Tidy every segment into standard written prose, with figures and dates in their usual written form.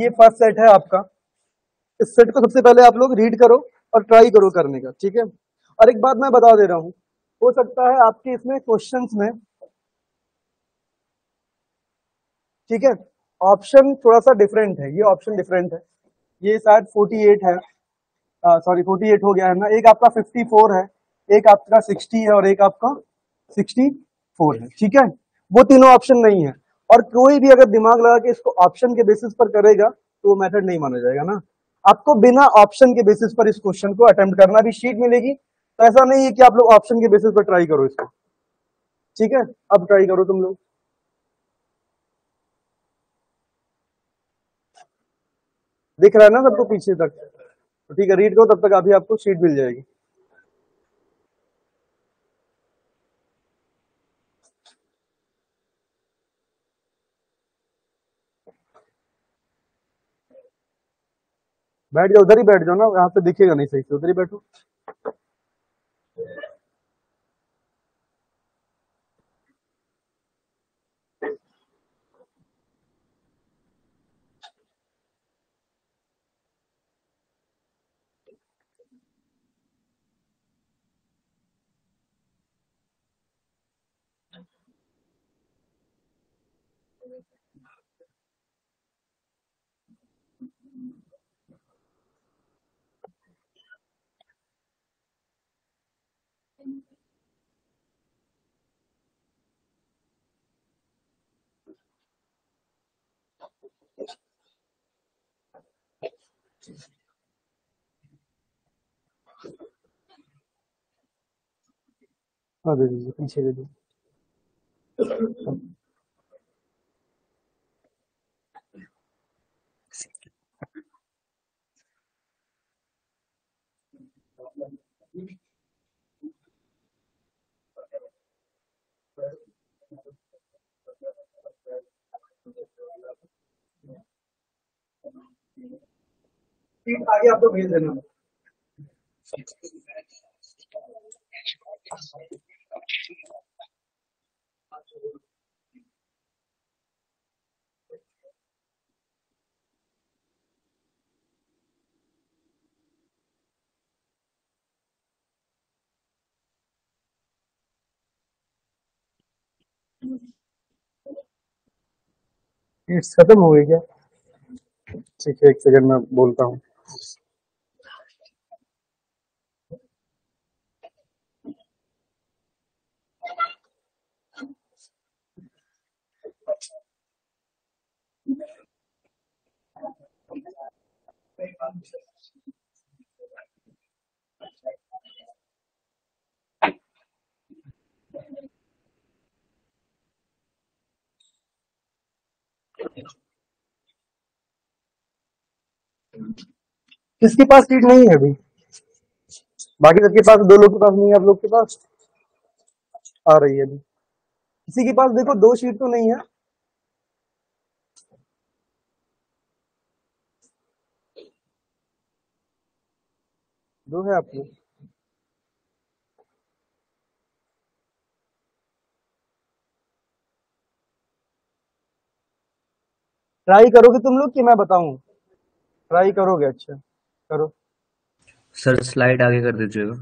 ये first set है आपका। इस सेट को सबसे पहले आप लोग रीड करो और ट्राई करो करने का, ठीक है। और एक बात मैं बता दे रहा हूं, हो सकता है आपके इसमें क्वेश्चंस में, ठीक है, ऑप्शन थोड़ा सा डिफरेंट है, ये ऑप्शन डिफरेंट है, ये शायद 48 है, सॉरी 48 हो गया है ना, एक आपका 54 है, एक आपका 60 है और एक आपका 64 है, ठीक है। वो तीनों ऑप्शन नहीं है, और कोई भी अगर दिमाग लगा के इसको ऑप्शन के बेसिस पर करेगा तो वो मेथड नहीं माना जाएगा ना। आपको बिना ऑप्शन के बेसिस पर इस क्वेश्चन को अटेम्प्ट करना, भी शीट मिलेगी, तो ऐसा नहीं है कि आप लोग ऑप्शन के बेसिस पर ट्राई करो इसको, ठीक है। अब ट्राई करो तुम लोग, दिख रहा है ना सबको पीछे तक, तो ठीक है, रीड करो, तब तक अभी आपको शीट मिल जाएगी। बैठ जाओ, उधर ही बैठ जाओ ना, यहाँ पे दिखेगा नहीं सही से, उधर ही बैठो। हाँ दे दीजिए, पीछे दे दीजिए। शीट आगे आपको भेज देना। शीट्स खत्म हो गई क्या? ठीक है, एक सेकंड में बोलता हूँ। किसके पास शीट नहीं है अभी? बाकी सबके पास, दो लोग के पास नहीं है, आप लोग के पास आ रही है अभी। किसी के पास देखो दो शीट तो नहीं है। दो है आपको? ट्राई करोगे तुम लोग कि मैं बताऊं? ट्राई करोगे? अच्छा करो। सर स्लाइड आगे कर दीजिएगा।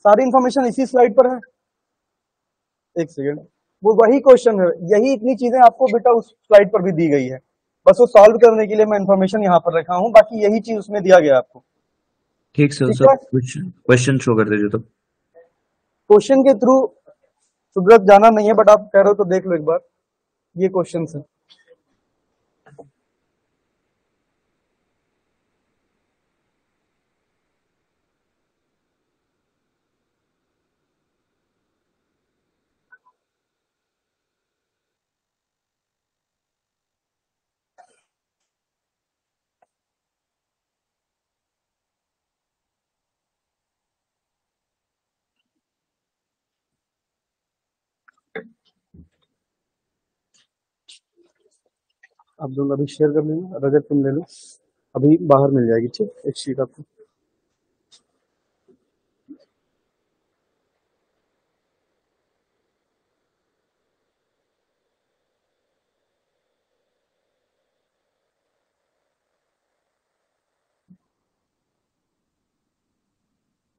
सारी इंफॉर्मेशन इसी स्लाइड पर है। एक सेकंड, वो वही क्वेश्चन है, यही इतनी चीजें आपको बेटा उस स्लाइड पर भी दी गई है, बस वो सॉल्व करने के लिए मैं इंफॉर्मेशन यहाँ पर रखा हूँ, बाकी यही चीज उसमें दिया गया आपको, ठीक सर, ठीक सब है। कुछ क्वेश्चन शो कर दीजिए तो। क्वेश्चन के थ्रू सुब्रत जाना नहीं है, बट आप कह रहे हो तो देख लो एक बार, ये क्वेश्चन है। आप दोनों अभी शेयर कर लेना, रजत तुम ले लो, अभी बाहर मिल जाएगी, ठीक, एक शीट आपको।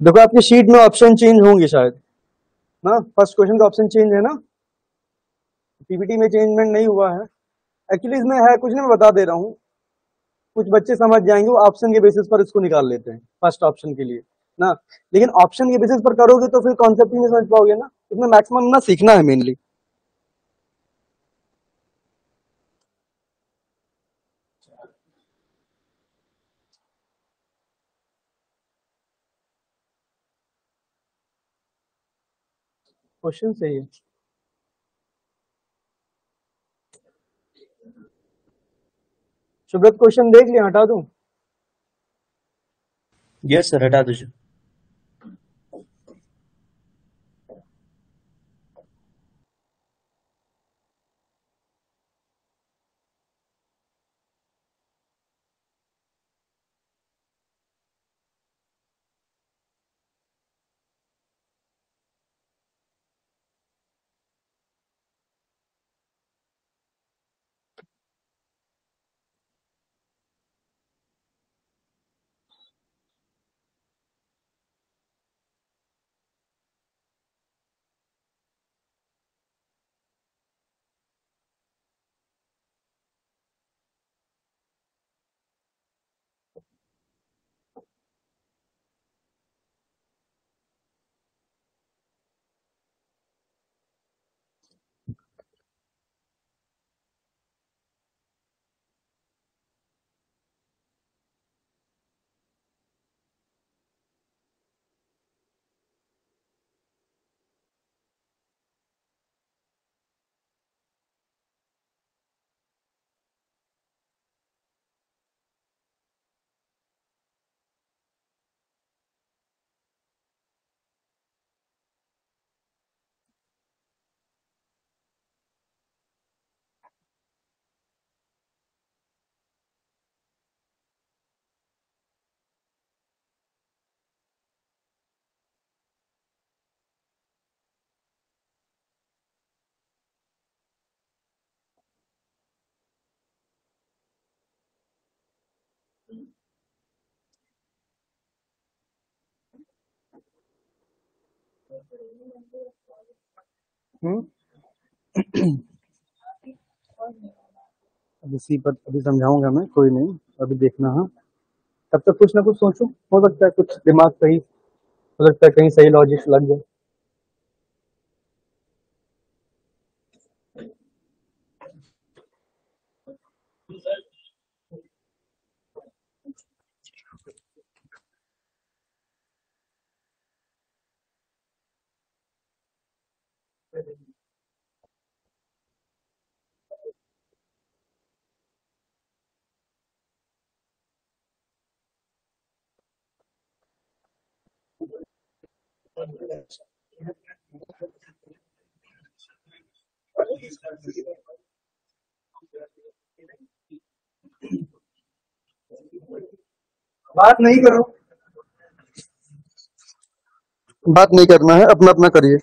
देखो आपकी शीट में ऑप्शन चेंज होंगे शायद ना, फर्स्ट क्वेश्चन का ऑप्शन चेंज है ना, पीपीटी में चेंजमेंट नहीं हुआ है। एक्चुअली इसमें है कुछ नहीं, मैं बता दे रहा हूँ, कुछ बच्चे समझ जाएंगे, वो ऑप्शन के बेसिस पर इसको निकाल लेते हैं फर्स्ट ऑप्शन के लिए ना, लेकिन ऑप्शन के बेसिस पर करोगे तो फिर कॉन्सेप्ट ही नहीं समझ पाओगे ना, इसमें मैक्सिमम ना सीखना है मेनली। क्वेश्चन सही है। सुब्रत क्वेश्चन देख लिया, हटा दूं? यस सर, हटा दीजिए। हम्म। अब इसी पर अभी समझाऊंगा मैं, कोई नहीं, अभी देखना है। तब तक कुछ ना कुछ सोचो, हो सकता है कुछ दिमाग सही, हो सकता है कहीं सही लॉजिक लग जाए। बात नहीं करो, बात नहीं करना है, अपना अपना करिए।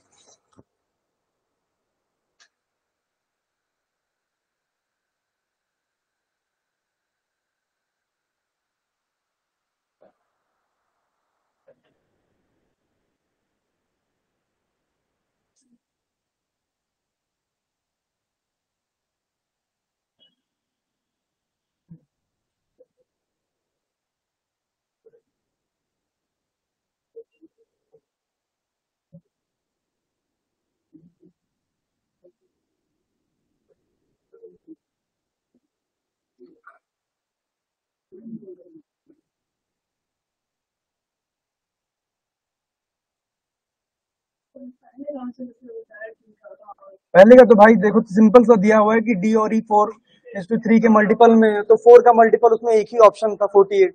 पहले का तो भाई देखो सिंपल सा दिया हुआ है कि डी और ई 4:3 के मल्टीपल में है, तो 4 का मल्टीपल उसमें एक ही ऑप्शन था 48,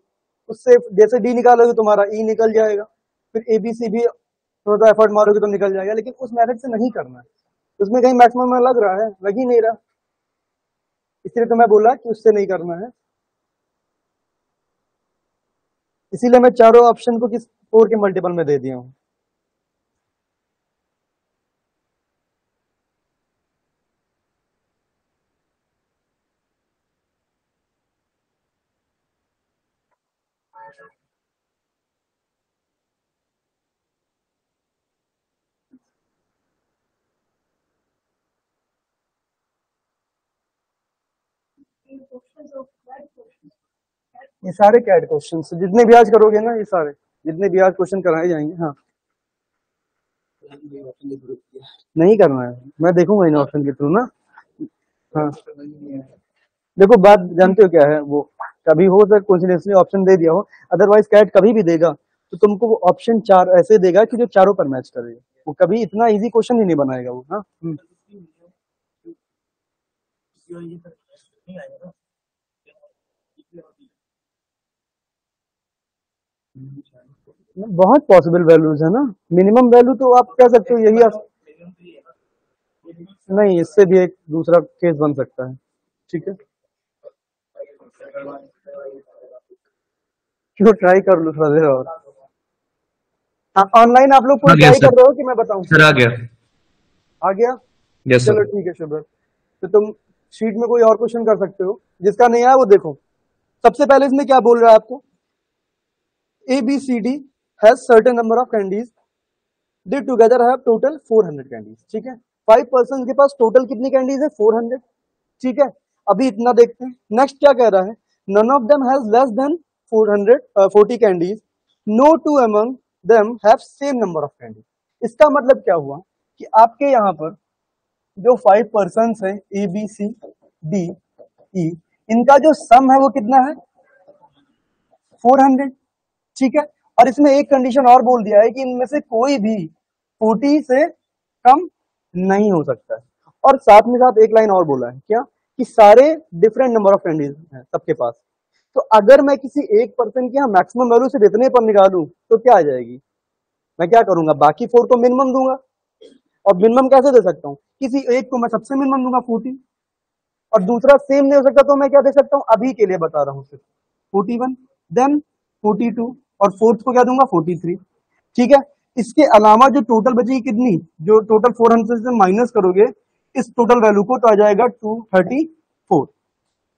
उससे जैसे डी निकालोगे तुम्हारा ई निकल जाएगा, फिर ए बी सी भी थोड़ा सा एफर्ट मारोगे तो निकल जाएगा, लेकिन उस मेथड से नहीं करना है, उसमें कहीं मैक्सिमम में लग रहा है, लग ही नहीं रहा, इसलिए तो मैं बोला कि उससे नहीं करना है, इसीलिए मैं चारों ऑप्शन को किस 4 के मल्टीपल में दे दिया हूँ। ये सारे कैट क्वेश्चन जितने भी आज करोगे ना, ये सारे जितने भी आज क्वेश्चन कराए जाएंगे। हाँ, नहीं करना है, मैं देखूंगा इन ऑप्शन के थ्रू ना। हाँ, देखो बात जानते हो क्या है, वो कभी हो सर कोइंसिडेंटली ऑप्शन दे दिया हो, अदरवाइज कैट कभी भी देगा तो तुमको वो ऑप्शन चार ऐसे देगा कि जो चारों पर मैच करेगा, वो कभी इतना इजी क्वेश्चन ही नहीं बनाएगा वो। हाँ, बहुत पॉसिबल वैल्यूज है ना, मिनिमम वैल्यू तो आप कह सकते हो यही नहीं, इससे भी एक दूसरा केस बन सकता है। ठीक है, क्यों, ट्राई कर लो थोड़ा देर और। ऑनलाइन आप लोग आ कोई गया ट्राई सर। कर रहे हो कि मैं बताऊं? सर आ गया। आ गया, यस चलो सर। ठीक है शुभ्र। तो तुम शीट में कोई और क्वेश्चन कर सकते हो, जिसका नहीं आया वो देखो। सबसे पहले इसमें क्या बोल रहा है आपको, A B C D has certain number of candies, they together have total 400 candies. ठीक है, 5 पर्सन के पास टोटल कितनी कैंडीज है, 400। ठीक है, अभी इतना देखते हैं। नेक्स्ट क्या कह रहा है, none of them has less than 40 candies, no two among them have same number of candies. इसका मतलब क्या हुआ कि आपके यहाँ पर जो 5 पर्सन है, ए बी सी डी ई, इनका जो सम है वो कितना है, 400। ठीक है, और इसमें एक कंडीशन और बोल दिया है कि इनमें से कोई भी 40 से कम नहीं हो सकता है। और साथ में साथ एक लाइन और बोला है क्या, कि सारे डिफरेंट नंबर ऑफ कैंडीज हैं सबके पास। तो अगर मैं किसी एक पर्सन की यहाँ मैक्सिमम वैल्यू से इतने पर निकालूं तो क्या आ जाएगी, मैं क्या करूंगा, बाकी 4 को मिनिमम दूंगा। और मिनिमम कैसे दे सकता हूँ, किसी एक को मैं सबसे मिनिमम दूंगा 40, और दूसरा सेम नहीं हो सकता तो मैं क्या दे सकता हूँ, अभी के लिए बता रहा हूँ सिर्फ 41, देन 42, और फोर्थ को क्या दूंगा 43। ठीक है, इसके अलावा जो टोटल बचेगी कितनी, जो टोटल 400 से माइनस करोगे इस टोटल वैल्यू को तो आ जाएगा 234।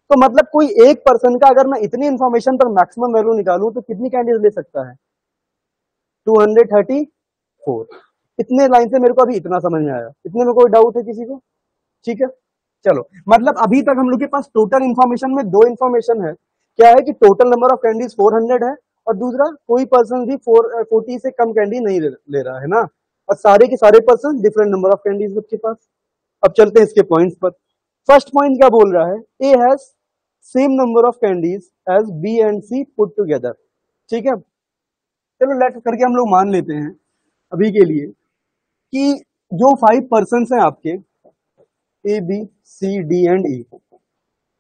तो मतलब कोई एक पर्सन का अगर मैं इतनी इंफॉर्मेशन पर मैक्सिमम वैल्यू निकालूं तो कितनी कैंडीज ले सकता है, 234। इतने लाइन से मेरे को अभी इतना समझ में आया, इतने में कोई डाउट है किसी को? ठीक है, चलो, मतलब अभी तक हम लोग के पास टोटल इंफॉर्मेशन में दो इंफॉर्मेशन है। क्या है कि टोटल नंबर ऑफ कैंडीज 400 है, और दूसरा कोई पर्सन भी 40 से कम कैंडी नहीं ले रहा है ना, और सारे के सारे person different number of candies सबके पास। अब चलते हैं इसके पॉइंट्स पर। फर्स्ट पॉइंट क्या बोल रहा है, A has same number of candies as B and C put together. ठीक है, चलो लेट करके हम लोग मान लेते हैं अभी के लिए कि जो 5 पर्सन हैं आपके, A B C D and E,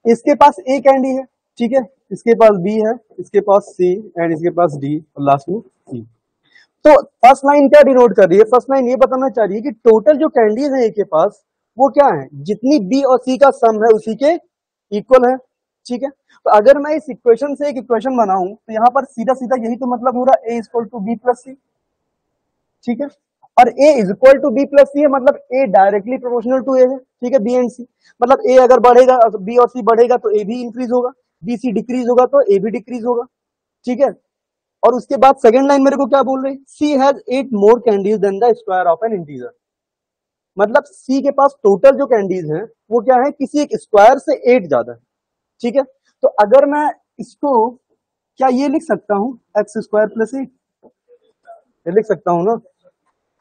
इसके पास ए कैंडी है। ठीक है, इसके पास बी है, इसके पास सी, एंड इसके पास डी, और लास्ट में सी। तो फर्स्ट लाइन क्या डिनोट कर रही है, फर्स्ट लाइन ये बताना चाह रही है कि टोटल जो कैंडीज है ए के पास वो क्या है, जितनी बी और सी का सम है उसी के इक्वल है। ठीक है, तो अगर मैं इस इक्वेशन से एक इक्वेशन बनाऊं तो यहां पर सीधा सीधा यही तो मतलब हो रहा है, A equal to B plus C. ठीक है, और A is equal to B plus C है, मतलब A directly proportional to A है। ठीक है, बी एंड सी, मतलब ए अगर बढ़ेगा, बी और सी बढ़ेगा तो ए भी इंक्रीज होगा, बी सी डिक्रीज होगा तो ए भी डिक्रीज होगा। ठीक है, और उसके बाद सेकंड लाइन मेरे को क्या बोल रही, C has 8 more candies than the square of an integer. मतलब सी के पास टोटल जो कैंडीज हैं वो क्या है, किसी एक स्क्वायर से 8 ज्यादा है। ठीक है, तो अगर मैं इसको क्या ये लिख सकता हूं, एक्स स्क्वायर प्लस 8, ये लिख सकता हूं ना।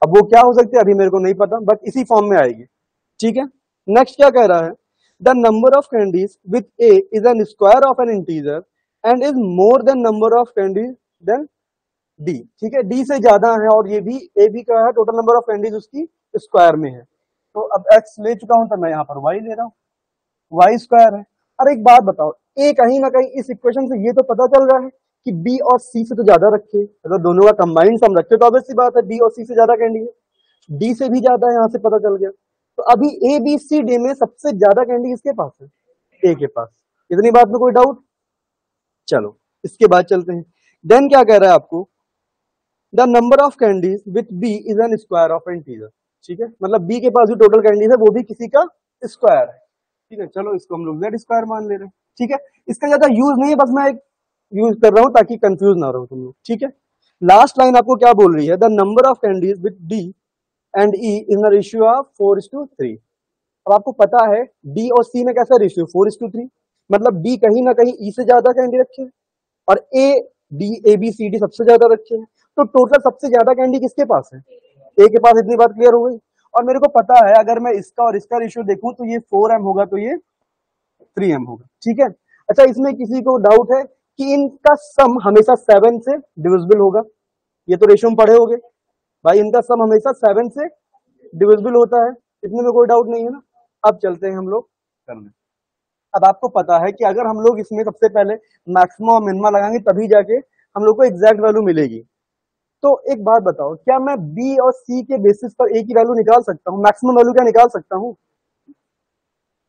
अब वो क्या हो सकती है अभी मेरे को नहीं पता, बट इसी फॉर्म में आएगी। ठीक है, नेक्स्ट क्या कह रहा है, the number of candies with A is an square of an integer and is more than number of candies than D. ठीक है, डी से ज्यादा है, और ये भी ए भी का है, टोटल नंबर ऑफ कैंडीज उसकी स्क्वायर में है। तो अब एक्स ले चुका हूं तो मैं यहाँ पर वाई ले रहा हूँ, वाई स्क्वायर है। और एक बात बताओ, ए कहीं ना कहीं इस इक्वेशन से ये तो पता चल रहा है कि बी और सी से तो ज्यादा रखे, अगर दोनों का कंबाइंड सम रखे तो ऑब्वियस सी बात है बी और सी से ज्यादा कैंडी है, डी से भी ज्यादा है, यहां से पता चल गया। तो अभी ए बी सी डी में सबसे ज्यादा कैंडी किसके पास है, ए के पास। इतनी बात में कोई डाउट? चलो इसके बाद चलते हैं। देन क्या कह रहा है आपको, the number of candies with B is an square of an integer. ठीक है, मतलब बी के पास जो टोटल कैंडीज है वो भी किसी का स्क्वायर है। ठीक है, चलो इसको हम लोग जेड स्क्वायर मान ले रहे हैं। ठीक है, इसका ज्यादा यूज नहीं है, बस मैं एक यूज कर रहा हूं ताकि कंफ्यूज ना रहो तुम लोग। ठीक है, लास्ट लाइन आपको क्या बोल रही है, the number of candies with D and E in the ratio of 4:3। अब आपको पता है डी और सी में कैसा रेशियो, 4:3। मतलब डी कहीं ना कहीं ई से ज्यादा कैंडी रखे हैं और A D A B C D सबसे ज्यादा रखे हैं। तो टोटल सबसे ज्यादा कैंडी किसके पास है? ए के पास। इतनी बात क्लियर हो गई। और मेरे को पता है अगर मैं इसका और इसका रेशियो देखूं तो ये 4m होगा तो ये 3m होगा। ठीक है। अच्छा, इसमें किसी को डाउट है कि इनका सम हमेशा 7 से डिविजिबल होगा? ये तो रेशियो में पढ़े होगे भाई, इनका सम हमेशा 7 से डिविजिबल होता है। इतने में कोई डाउट नहीं है ना। अब चलते हैं हम लोग करने। अब आपको पता है कि अगर हम लोग इसमें सबसे पहले मैक्सिमम और मिनिमम लगाएंगे तभी जाके हम लोग को एग्जैक्ट वैल्यू मिलेगी। तो एक बात बताओ, क्या मैं बी और सी के बेसिस पर ए की वैल्यू निकाल सकता हूँ? मैक्सिमम वैल्यू क्या निकाल सकता हूँ?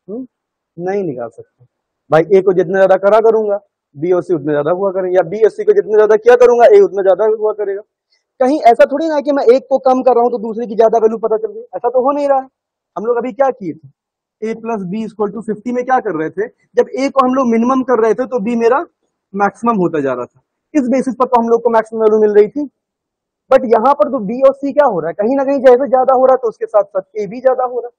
नहीं निकाल सकता भाई। ए को जितना ज्यादा करा करूंगा बी और सी उतना ज्यादा हुआ करेंगे, या बी और सी को जितना ज्यादा किया करूंगा ए उतना ज्यादा हुआ करेगा। कहीं ऐसा थोड़ी ना कि मैं एक को कम कर रहा हूं तो दूसरे की ज्यादा वैल्यू पता चल रही, ऐसा तो हो नहीं रहा है। हम लोग अभी क्या किए थे, ए प्लस बी इक्वल टू 50 में क्या कर रहे थे, जब ए को हम लोग मिनिमम कर रहे थे तो बी मेरा मैक्सिमम होता जा रहा था। इस बेसिस पर तो हम लोग को मैक्सिमम वैल्यू मिल रही थी। बट यहाँ पर तो बी और सी क्या हो रहा है, कहीं ना कहीं जैसे ज्यादा हो रहा है तो उसके साथ साथ ए भी ज्यादा हो रहा है।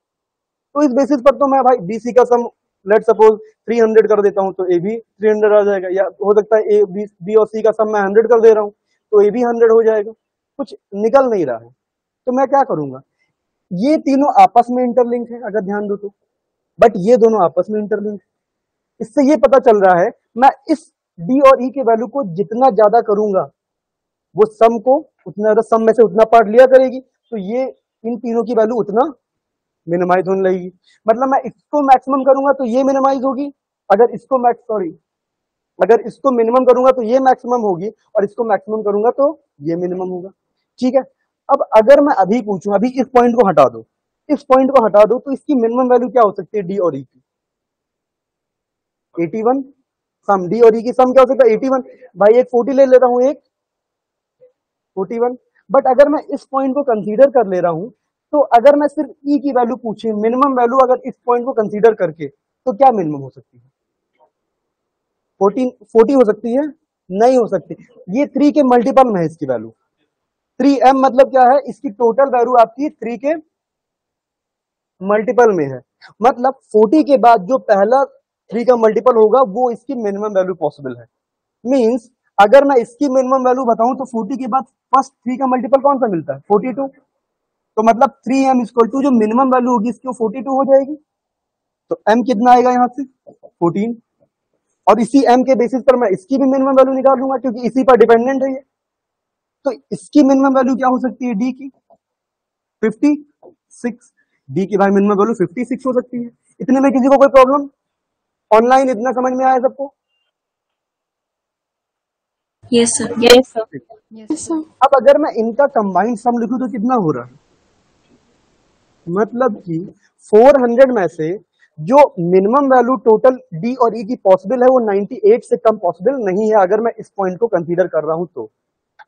तो इस बेसिस पर तो मैं भाई बी सी का सम लेट सपोज 300 कर देता हूं तो ए भी 300 आ जाएगा, या हो सकता है ए बी और सी का सम मैं 100 कर दे रहा हूं तो ए भी 100 हो जाएगा। कुछ निकल नहीं रहा है तो मैं क्या करूंगा, ये तीनों आपस में इंटरलिंक है अगर ध्यान दो तो, बट ये दोनों आपस में इंटरलिंक है। इससे ये पता चल रहा है मैं इस डी और ई के वैल्यू को जितना ज्यादा करूंगा वो सम को उतना ज्यादा, सम में से उतना पार्ट लिया करेगी, तो ये इन तीनों की वैल्यू उतना मिनिमाइज होने लगेगी। मतलब मैं इसको मैक्सिमम करूंगा तो ये मिनिमाइज होगी, अगर इसको अगर इसको मिनिमम करूंगा तो ये मैक्सिमम होगी, और इसको मैक्सिमम करूंगा तो ये मिनिमम होगा। ठीक है। अब अगर मैं अभी पूछूं, अभी इस पॉइंट को हटा दो, इस पॉइंट को हटा दो, तो इसकी मिनिमम वैल्यू क्या हो सकती है डी और ई की? 81। सम डी और ई की सम क्या हो सकता है? 81। भाई एक 40 ले लेता हूं, एक 41। बट अगर मैं इस पॉइंट को कंसीडर कर ले रहा हूं तो अगर मैं सिर्फ ई की वैल्यू पूछे, मिनिमम वैल्यू अगर इस पॉइंट को कंसीडर करके, तो क्या मिनिमम हो सकती है? 40 हो सकती है? नहीं हो सकती। ये 3 के मल्टीपल में है इसकी वैल्यू। 3m मतलब क्या है, इसकी टोटल वैल्यू आपकी 3 के मल्टीपल में है। मतलब 40 के बाद जो पहला 3 का मल्टीपल होगा वो इसकी मिनिमम वैल्यू पॉसिबल है। मींस अगर मैं इसकी मिनिमम वैल्यू बताऊं तो 40 के बाद फर्स्ट 3 का मल्टीपल कौन सा मिलता है? 42। तो मतलब 3m इक्वल टू जो मिनिमम वैल्यू होगी इसकी 42 हो जाएगी। तो m कितना आएगा यहां से? 14। और इसी m के बेसिस पर मैं इसकी भी मिनिमम वैल्यू निकाल लूंगा क्योंकि इसी पर डिपेंडेंट है ये। तो इसकी मिनिमम वैल्यू क्या हो सकती है d की? 56। d की भाई मिनिमम वैल्यू 56 हो सकती है। इतने में किसी को कोई प्रॉब्लम? ऑनलाइन इतना समझ में आया सबको? Yes sir. Yes sir. अब अगर मैं इनका कंबाइंड सम लिखूं तो कितना हो रहा है? मतलब कि 400 में से जो मिनिमम वैल्यू टोटल डी और ई की पॉसिबल है वो 98 से कम पॉसिबल नहीं है अगर मैं इस पॉइंट को कंसीडर कर रहा हूं तो।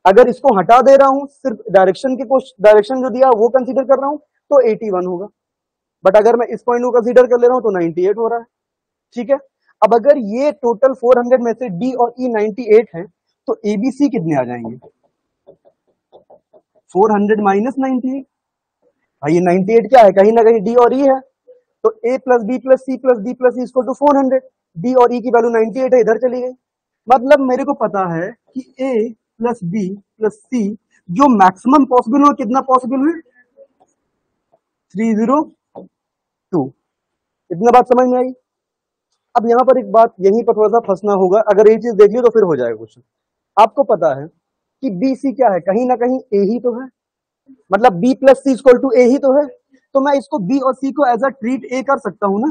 अगर इसको हटा दे रहा हूं, सिर्फ डायरेक्शन जो दिया वो कंसीडर कर रहा हूं तो 81 होगा। बट अगर मैं इस पॉइंट को कंसीडर कर ले रहा हूं तो 98 हो रहा है। ठीक है। अब अगर ये टोटल 400 में से डी और ई 98 है तो एबीसी कितने आ जाएंगे? 400 माइनस 98। भाई ये 98 क्या है, कहीं ना कहीं डी और ई है। तो a plus B plus C plus D plus equal to 400। D और ई की वैल्यू 98 है, इधर चली गई। मतलब मेरे को पता है कि a प्लस बी प्लस सी जो मैक्सिमम पॉसिबल हो, कितना पॉसिबल है? 302। इतना बात समझ में आई? अब यहां पर एक बात, यहीं पर थोड़ा सा फंसना होगा, अगर ये चीज देख ली तो फिर हो जाएगा क्वेश्चन। आपको पता है कि बी सी क्या है, कहीं ना कहीं ए ही तो है। मतलब b plus C equal to A ही तो है। तो मैं इसको b और c को एज अ ट्रीट a कर सकता हूं ना,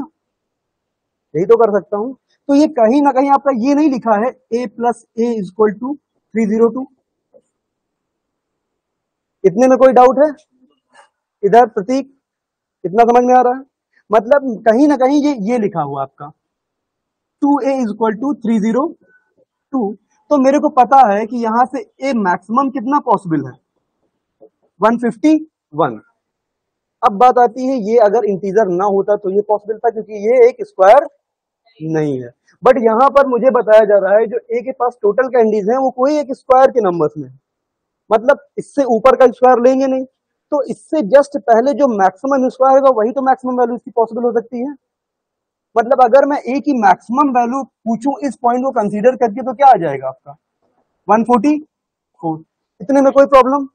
यही तो कर सकता हूं। तो ये कहीं ना कहीं आपका ये नहीं लिखा है a plus A equal to 302। इतने में कोई डाउट है? इधर प्रतीक इतना समझ में आ रहा है? मतलब कहीं ना कहीं ये लिखा हुआ आपका 2a इक्वल टू 302। तो मेरे को पता है कि यहां से a मैक्सिमम कितना पॉसिबल है? 151। अब बात आती है, ये अगर इंटीजर ना होता तो ये पॉसिबल था क्योंकि ये एक स्क्वायर नहीं है। बट यहां पर मुझे बताया जा रहा है जो ए के पास टोटल कैंडीज हैं वो कोई एक स्क्वायर के नंबर्स में है। मतलब इससे ऊपर का स्क्वायर लेंगे नहीं, तो इससे जस्ट पहले जो मैक्सिमम स्क्वायर होगा वही तो मैक्सिमम वैल्यू इसकी पॉसिबल हो सकती है। मतलब अगर मैं ए की मैक्सिमम वैल्यू पूछूं इस पॉइंट को कंसीडर करके तो क्या आ जाएगा आपका 144। इतने में कोई प्रॉब्लम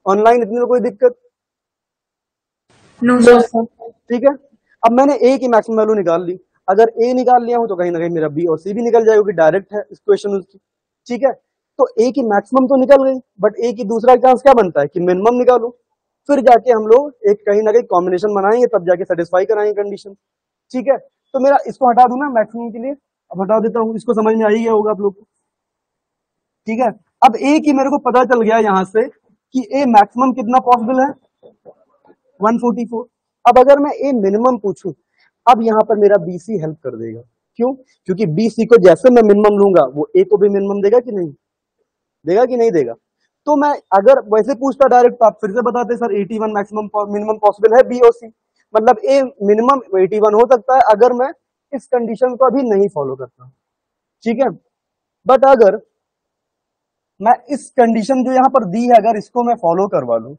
ऑनलाइन, इतने में कोई दिक्कत? No, no sir. सर। ठीक है, अब मैंने ए की मैक्सिमम वैल्यू निकाल ली। अगर ए निकाल लिया हूं तो कहीं ना कहीं मेरा बी और सी भी निकल जाएगा क्योंकि डायरेक्ट है इक्वेशन उसकी। ठीक है, तो ए की मैक्सिमम तो निकल गई, बट ए की दूसरा चांस क्या बनता है कि मिनिमम निकालो। फिर जाके हम लोग एक कहीं ना कहीं कॉम्बिनेशन बनाएंगे, तब जाके सेटिस्फाई कराएंगे कंडीशन। ठीक है, तो मेरा इसको हटा दूं ना मैक्सिमम के लिए, अब हटा देता हूँ, इसको समझ में आ ही गया होगा आप लोग को। ठीक है, अब ए की मेरे को पता चल गया यहां से कि ए मैक्सिमम कितना पॉसिबल है 144। अब अगर मैं ए मिनिमम पूछूं, अब यहां पर मेरा बी सी हेल्प कर देगा। क्यों? क्योंकि बी सी को जैसे मैं मिनिमम लूंगा वो ए को भी मिनिमम देगा कि नहीं देगा, कि नहीं देगा? तो मैं अगर वैसे पूछता डायरेक्ट तो आप फिर से बताते सर 81 मैक्सिमम मिनिमम पॉसिबल है बी और सी, मतलब ए मिनिमम 81 हो सकता है अगर मैं इस कंडीशन को अभी नहीं फॉलो करता। ठीक है, बट अगर मैं इस कंडीशन जो यहाँ पर दी है अगर इसको मैं फॉलो करवा लूं,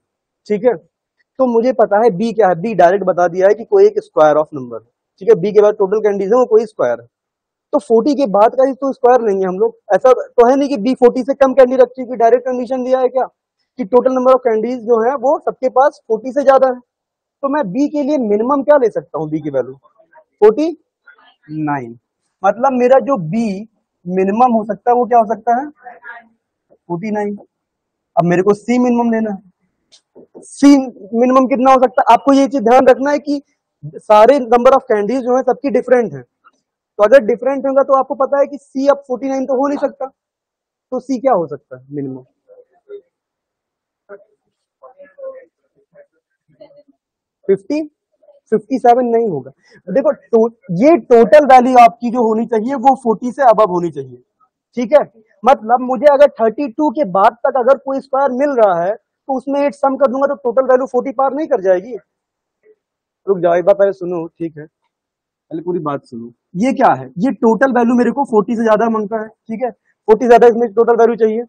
ठीक है, तो मुझे पता है बी क्या है। बी डायरेक्ट बता दिया है कि कोई एक स्क्वायर ऑफ नंबर। ठीक है, बी के बाद टोटल कैंडीज है वो कोई स्क्वायर है, तो 40 के बाद का ही तो स्क्वायर लेंगे हम लोग। ऐसा तो है नहीं कि बी 40 से कम कैंडी रखी है, डायरेक्ट कंडीशन दिया है क्या कि टोटल नंबर ऑफ कैंडीज जो है वो सबके पास 40 से ज्यादा है। तो मैं बी के लिए मिनिमम क्या ले सकता हूँ, बी की वैल्यू 49। मतलब मेरा जो बी मिनिमम हो सकता है वो क्या हो सकता है 49। अब मेरे को सी मिनिमम लेना है। सी मिनिमम कितना हो सकता है? आपको ये चीज ध्यान रखना है कि सारे नंबर ऑफ कैंडीज जो है सबकी डिफरेंट है, तो अगर डिफरेंट होगा तो आपको पता है कि सी अब 49 तो हो नहीं सकता, तो सी क्या हो सकता है मिनिमम 50, 57 नहीं होगा। देखो ये टोटल वैल्यू आपकी जो होनी चाहिए वो 40 से अबव होनी चाहिए। ठीक है, मतलब मुझे अगर 32 के बाद तक अगर कोई स्क्वायर मिल रहा है तो उसमें 8 सम कर दूंगा तो टोटल वैल्यू 40 पार नहीं कर जाएगी। रुक जाओ एक बार पहले सुनो, ठीक है, पहले पूरी बात सुनो। ये क्या है, ये टोटल वैल्यू मेरे को 40 से ज्यादा मांगता है। ठीक है, 40 ज्यादा इसमें टोटल वैल्यू चाहिए।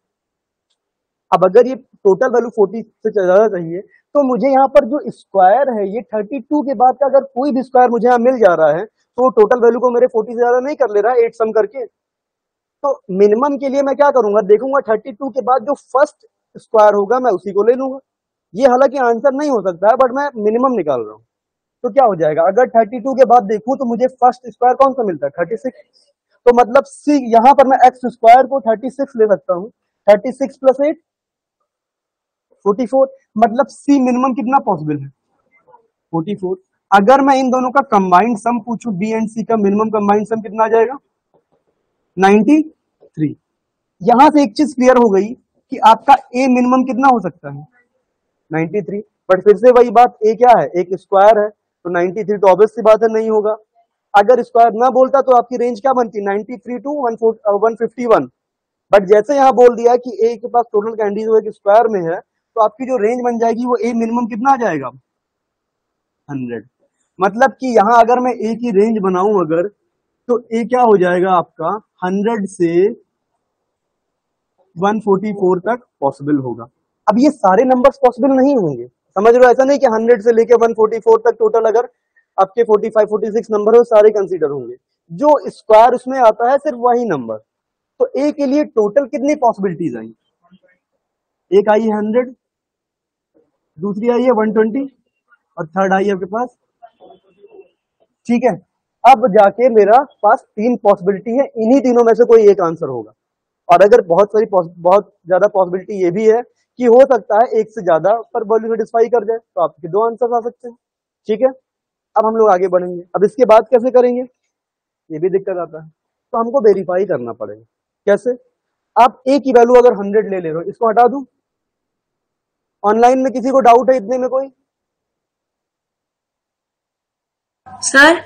अब अगर ये टोटल वैल्यू 40 से ज्यादा चाहिए तो मुझे यहाँ पर जो स्क्वायर है ये 32 के बाद का अगर कोई भी स्क्वायर मुझे यहाँ मिल जा रहा है तो टोटल वैल्यू को मेरे 40 से ज्यादा नहीं कर ले रहा है 8 सम करके। तो मिनिमम के लिए मैं क्या करूंगा, देखूंगा 32 के बाद जो फर्स्ट स्क्वायर होगा मैं उसी को ले लूंगा। ये हालांकि आंसर नहीं हो सकता है बट मैं मिनिमम निकाल रहा हूँ। तो क्या हो जाएगा, अगर 32 के बाद देखूं तो मुझे फर्स्ट स्क्वायर कौन सा मिलता है 36। तो मतलब सी यहाँ पर मैं एक्स स्क्वायर को 36 ले सकता हूँ। 36 प्लस 8 44, मतलब सी मिनिमम कितना पॉसिबल है 44। अगर मैं इन दोनों का कंबाइंड सम पूछूं बी एंड सी का मिनिमम कंबाइंड सम कितना आ जाएगा 93। यहां से एक चीज क्लियर हो गई कि आपका ए मिनिमम कितना हो सकता है 93। बट फिर से वही बात, ए क्या है एक स्क्वायर है, तो 93 तो ऑब्वियस सी बात है नहीं होगा। अगर स्क्वायर ना बोलता तो आपकी रेंज क्या बनती 93 टू 151। बट जैसे यहाँ बोल दिया कि ए के पास टोटल कैंडीज वो एक स्क्वायर में है तो आपकी जो रेंज बन जाएगी वो ए मिनिमम कितना आ जाएगा 100। मतलब कि यहाँ अगर मैं ए की रेंज बनाऊं अगर, तो ए क्या हो जाएगा आपका 100 से 144 तक पॉसिबल होगा। अब ये सारे नंबर्स पॉसिबल नहीं होंगे, समझ रहे हो? ऐसा नहीं कि 100 से लेके 144 तक टोटल अगर आपके 45 46 नंबर हो सारे कंसीडर होंगे। जो स्क्वायर उसमें आता है सिर्फ वही नंबर। तो ए के लिए टोटल कितनी पॉसिबिलिटीज आई, एक आई है 100, दूसरी आई है 120 और थर्ड आई है आपके पास। ठीक है, अब जाके मेरा पास तीन पॉसिबिलिटी है, इन्हीं तीनों में से कोई एक आंसर होगा। और अगर बहुत ज्यादा पॉसिबिलिटी ये भी है कि हो सकता है एक से ज्यादा पर वैल्यू सेटिस्फाई कर जाए, तो आपके दो आंसर आ सकते हैं। ठीक है, अब हम लोग आगे बढ़ेंगे। अब इसके बाद कैसे करेंगे, ये भी दिक्कत आता है, तो हमको वेरीफाई करना पड़ेगा। कैसे? आप ए की वैल्यू अगर 100 ले रहे हो, इसको हटा दूं। ऑनलाइन में किसी को डाउट है इतने में कोई? सर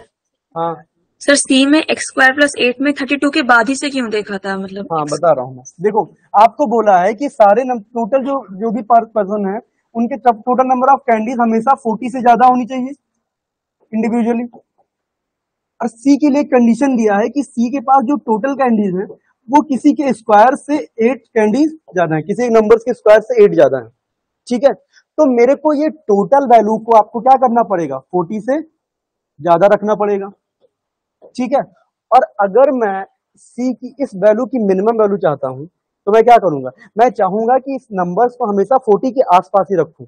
हाँ सर सी में एक्स स्क्वायर प्लस 8 में 32 के बाद ही से क्यों देखा था, मतलब हाँ बता रहा हूँ मैं। देखो आपको बोला है कि सारे टोटल जो भी पर पर्सन है उनके टोटल नंबर ऑफ कैंडीज हमेशा 40 से ज्यादा होनी चाहिए इंडिविजुअली। और सी के लिए कंडीशन दिया है कि सी के पास जो टोटल कैंडीज है वो किसी के स्क्वायर से 8 कैंडीज ज्यादा है, किसी नंबर्स के स्क्वायर से 8 ज्यादा है। ठीक है, तो मेरे को ये टोटल वैल्यू को आपको क्या करना पड़ेगा 40 से ज्यादा रखना पड़ेगा। ठीक है। और अगर मैं सी की इस वैल्यू की मिनिमम वैल्यू चाहता हूं तो मैं क्या करूंगा, मैं चाहूंगा कि इस नंबर्स को हमेशा 40 के आसपास ही रखूं।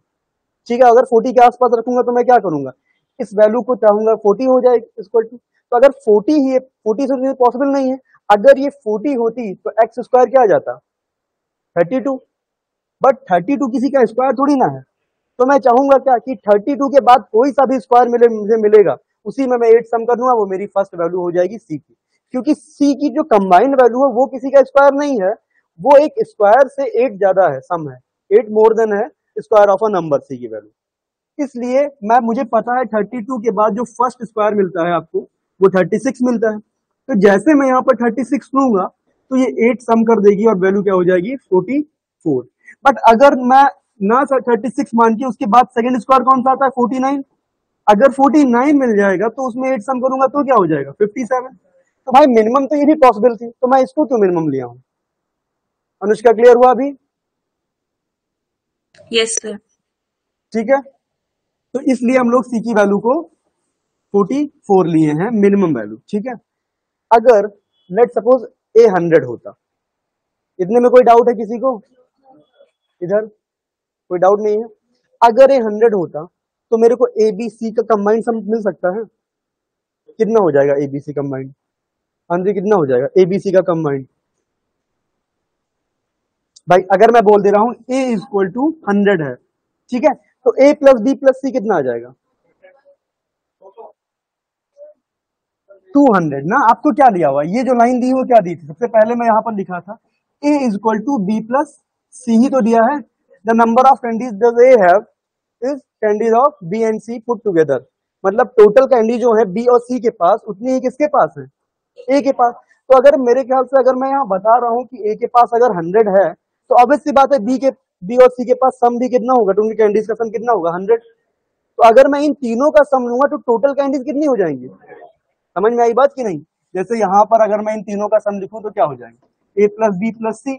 ठीक है, अगर 40 के आसपास रखूंगा तो मैं क्या करूंगा, इस वैल्यू को चाहूंगा 40 हो जाए इक्वल टू, तो अगर 40 ही है, 40 से पॉसिबल नहीं है। अगर ये 40 होती तो एक्स स्क्वायर क्या आ जाता, 32। बट 32 किसी का स्क्वायर थोड़ी ना है, तो मैं चाहूंगा क्या कि 32 के बाद कोई सा भी स्क्वायर मुझे मिलेगा, उसी में मैं 8 सम कर दूंगा, वो मेरी फर्स्ट वैल्यू हो जाएगी सी की। क्योंकि सी की जो कंबाइंड वैल्यू है वो किसी का स्क्वायर नहीं है, वो एक स्क्वायर से 8 ज्यादा है, सम है, 8 मोर देन है square of a number C की वैल्यू। इसलिए मुझे पता है 32 के बाद जो फर्स्ट स्क्वायर मिलता है आपको वो 36 मिलता है। तो जैसे मैं यहाँ पर 36 लूंगा तो ये 8 सम कर देगी और वैल्यू क्या हो जाएगी 44। बट अगर मैं ना 36 मान के उसके बाद सेकंड स्क्वायर कौन सा आता है 49, अगर 49 मिल जाएगा तो उसमें 8 सम करूंगा तो क्या हो जाएगा 57। तो भाई मिनिमम तो ये भी पॉसिबल थी, तो मैं इसको क्यों मिनिमम लिया हूं। अनुष्का क्लियर हुआ अभी। Yes sir. ठीक है, तो इसलिए हम लोग सी की वैल्यू को 44 लिए हैं मिनिमम वैल्यू। ठीक है, अगर लेट सपोज ए 100 होता, इतने में कोई डाउट है किसी को, इधर कोई डाउट नहीं है। अगर ए 100 होता तो मेरे को ए बी सी का कंबाइंड सम मिल सकता है, कितना हो जाएगा ए बी सी कंबाइंड, हाँ जी कितना हो जाएगा ए बी सी का कंबाइंड। भाई अगर मैं बोल दे रहा हूं ए इक्वल टू 100 है, ठीक है, तो ए प्लस बी प्लस सी कितना आ जाएगा 200 ना। आपको क्या दिया हुआ, ये जो लाइन दी वो क्या दी थी, सबसे पहले मैं यहां पर लिखा था A equal to B plus C ही तो दिया है। The number of candies does A have is candies of B and C put together, मतलब टोटल कैंडी जो है बी और सी के पास उतनी ही किसके पास है, ए के पास। तो अगर मेरे ख्याल से अगर मैं यहाँ बता रहा हूँ कि ए के पास अगर 100 है तो ऑब्वियस सी बात है बी और सी के पास सम भी कितना होगा, तो उनकी कैंडीज का सम कितना होगा 100। तो अगर मैं इन तीनों का सम लूंगा तो टोटल कैंडीज कितनी हो जाएंगी, समझ में आई बात कि नहीं। जैसे यहाँ पर अगर मैं इन तीनों का सम लिखूं तो क्या हो जाएगा ए प्लस बी प्लस सी,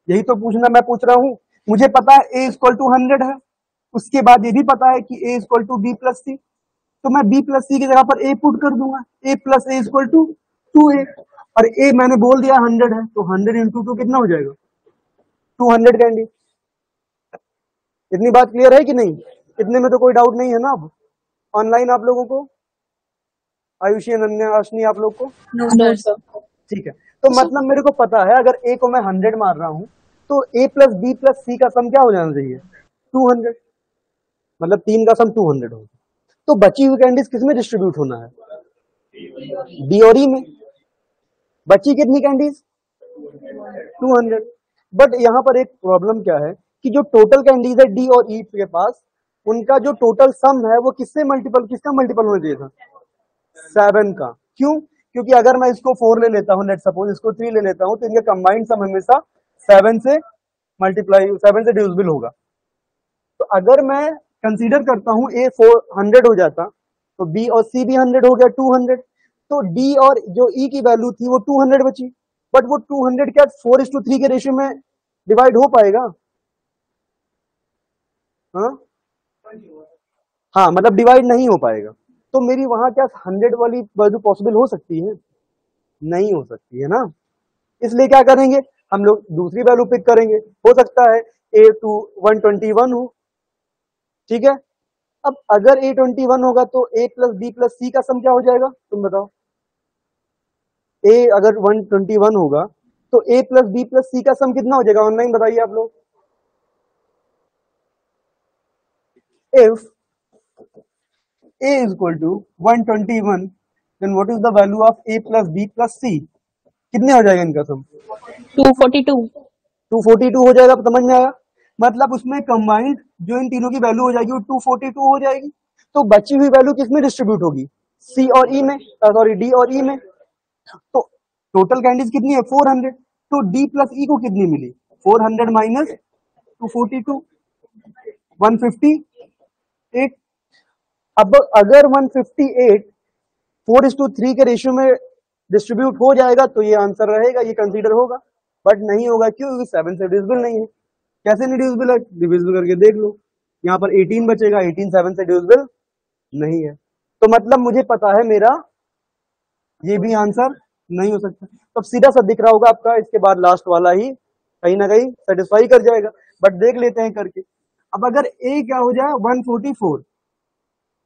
यही तो पूछना मैं पूछ रहा हूँ। मुझे पता है ए इक्वल टू 100 है, उसके बाद ये भी पता है कि ए इक्वल टू बी प्लस सी, तो मैं बी प्लस सी की जगह पर ए पुट कर दूंगा, A plus A equal to 2a, और ए मैंने बोल दिया 100 है तो 100 इंटू 2 कितना हो जाएगा 200 कैंडी। इतनी बात क्लियर है कि नहीं, इतने में तो कोई डाउट नहीं है ना। अब ऑनलाइन आप लोगों को, आयुषी अनन्या आशनी आप लोग को, नो नो सर। सर। ठीक है। तो मतलब मेरे को पता है अगर ए को मैं 100 मार रहा हूं तो ए प्लस बी प्लस सी का सम क्या हो जाना चाहिए 200, मतलब तीन का सम 200 हो। तो बची हुई कैंडीज किसमें डिस्ट्रीब्यूट होना है, डी और ई में। बची कितनी कैंडीज 200। बट यहाँ पर एक प्रॉब्लम क्या है कि जो टोटल कैंडीज है डी और ई के पास, उनका जो टोटल सम है वो किसका मल्टीपल होना चाहिए था 7 का। क्यों, क्योंकि अगर मैं इसको 4 ले लेता हूँ, लेट सपोज इसको 3 ले लेता हूँ, तो इनका कंबाइंड सम हमेशा 7 से डिविजिबल होगा। तो अगर मैं कंसीडर करता हूं ए 400 हो जाता तो बी और सी भी 100 हो गया 200, तो डी और जो ई की वैल्यू थी वो 200 बची। बट वो 200 क्या 4:3 के रेशियो में डिवाइड हो पाएगा, हाँ हाँ, मतलब डिवाइड नहीं हो पाएगा। तो मेरी वहां क्या 100 वाली वैल्यू पॉसिबल हो सकती है, नहीं हो सकती है ना। इसलिए क्या करेंगे हम लोग, दूसरी वैल्यू पिक करेंगे। हो सकता है ए टू 121 हो, ठीक है। अब अगर A21 होगा तो A प्लस बी प्लस सी का सम क्या हो जाएगा, तुम बताओ। A अगर 121 होगा तो A प्लस बी प्लस सी का सम कितना हो जाएगा, ऑनलाइन बताइए आप लोग। If A is equal to 121 then what is the value of A plus B plus C, कितने हो जाएगा इनका सम 242। 242 हो जाएगा। समझ में आया, मतलब उसमें कंबाइंड जो इन तीनों की वैल्यू हो जाएगी वो 242 हो जाएगी। तो बची हुई वैल्यू किसमें डिस्ट्रीब्यूट होगी, सी और ई में, सॉरी डी और ई में। तो टोटल कैंडीज कितनी है 400, तो डी प्लस ई को कितनी मिली 400 माइनस 242 158। अब अगर 158 4:3 के रेशियो में डिस्ट्रीब्यूट हो जाएगा तो ये आंसर रहेगा, ये कंसीडर होगा। बट नहीं होगा, क्यों, 7 से डिविजिबल नहीं है। कैसे नहीं डिविजिबल है, डिविजिबल करके देख लो, यहाँ पर 18 बचेगा, 18 7 से डिविजिबल नहीं है। तो मतलब मुझे पता है मेरा ये भी आंसर नहीं हो सकता। तो अब सीधा सा दिख रहा होगा आपका, इसके बाद लास्ट वाला ही कहीं ना कहीं सेटिस्फाई कर जाएगा, बट देख लेते हैं करके। अब अगर ए क्या हो जाए 144,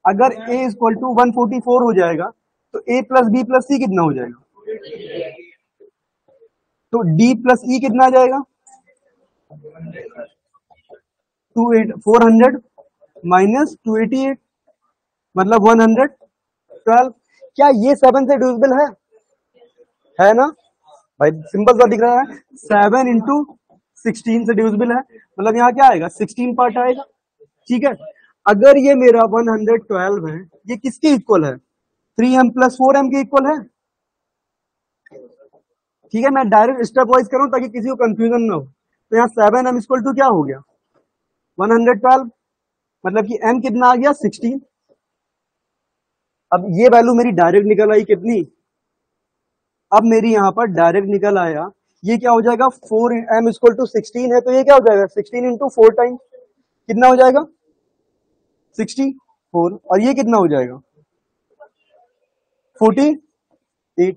अगर a इक्वल टू 144 हो जाएगा तो a प्लस बी प्लस सी कितना हो जाएगा, तो d प्लस ई कितना आ जाएगा 400 माइनस 288 मतलब 112। क्या ये 7 से डिविजिबल है ना भाई, सिंपल सा दिख रहा है, 7 इंटू 16 से डिविजिबल है, मतलब यहाँ क्या आएगा 16 पार्ट आएगा। ठीक है, अगर ये मेरा 112 है, ये किसके इक्वल है 3m प्लस 4m के इक्वल है। ठीक है, मैं डायरेक्ट स्टेप वाइज करूं ताकि किसी को कंफ्यूजन ना हो। तो यहाँ 7m इक्वल टू क्या हो गया 112, मतलब कि m कितना आ गया 16। अब ये वैल्यू मेरी डायरेक्ट निकल आई कितनी, अब मेरी यहाँ पर डायरेक्ट निकल आया, ये क्या हो जाएगा 4m इक्वल टू 16 है, तो ये क्या हो जाएगा 16 इंटू 4 टाइम कितना हो जाएगा 64, और ये कितना हो जाएगा 48।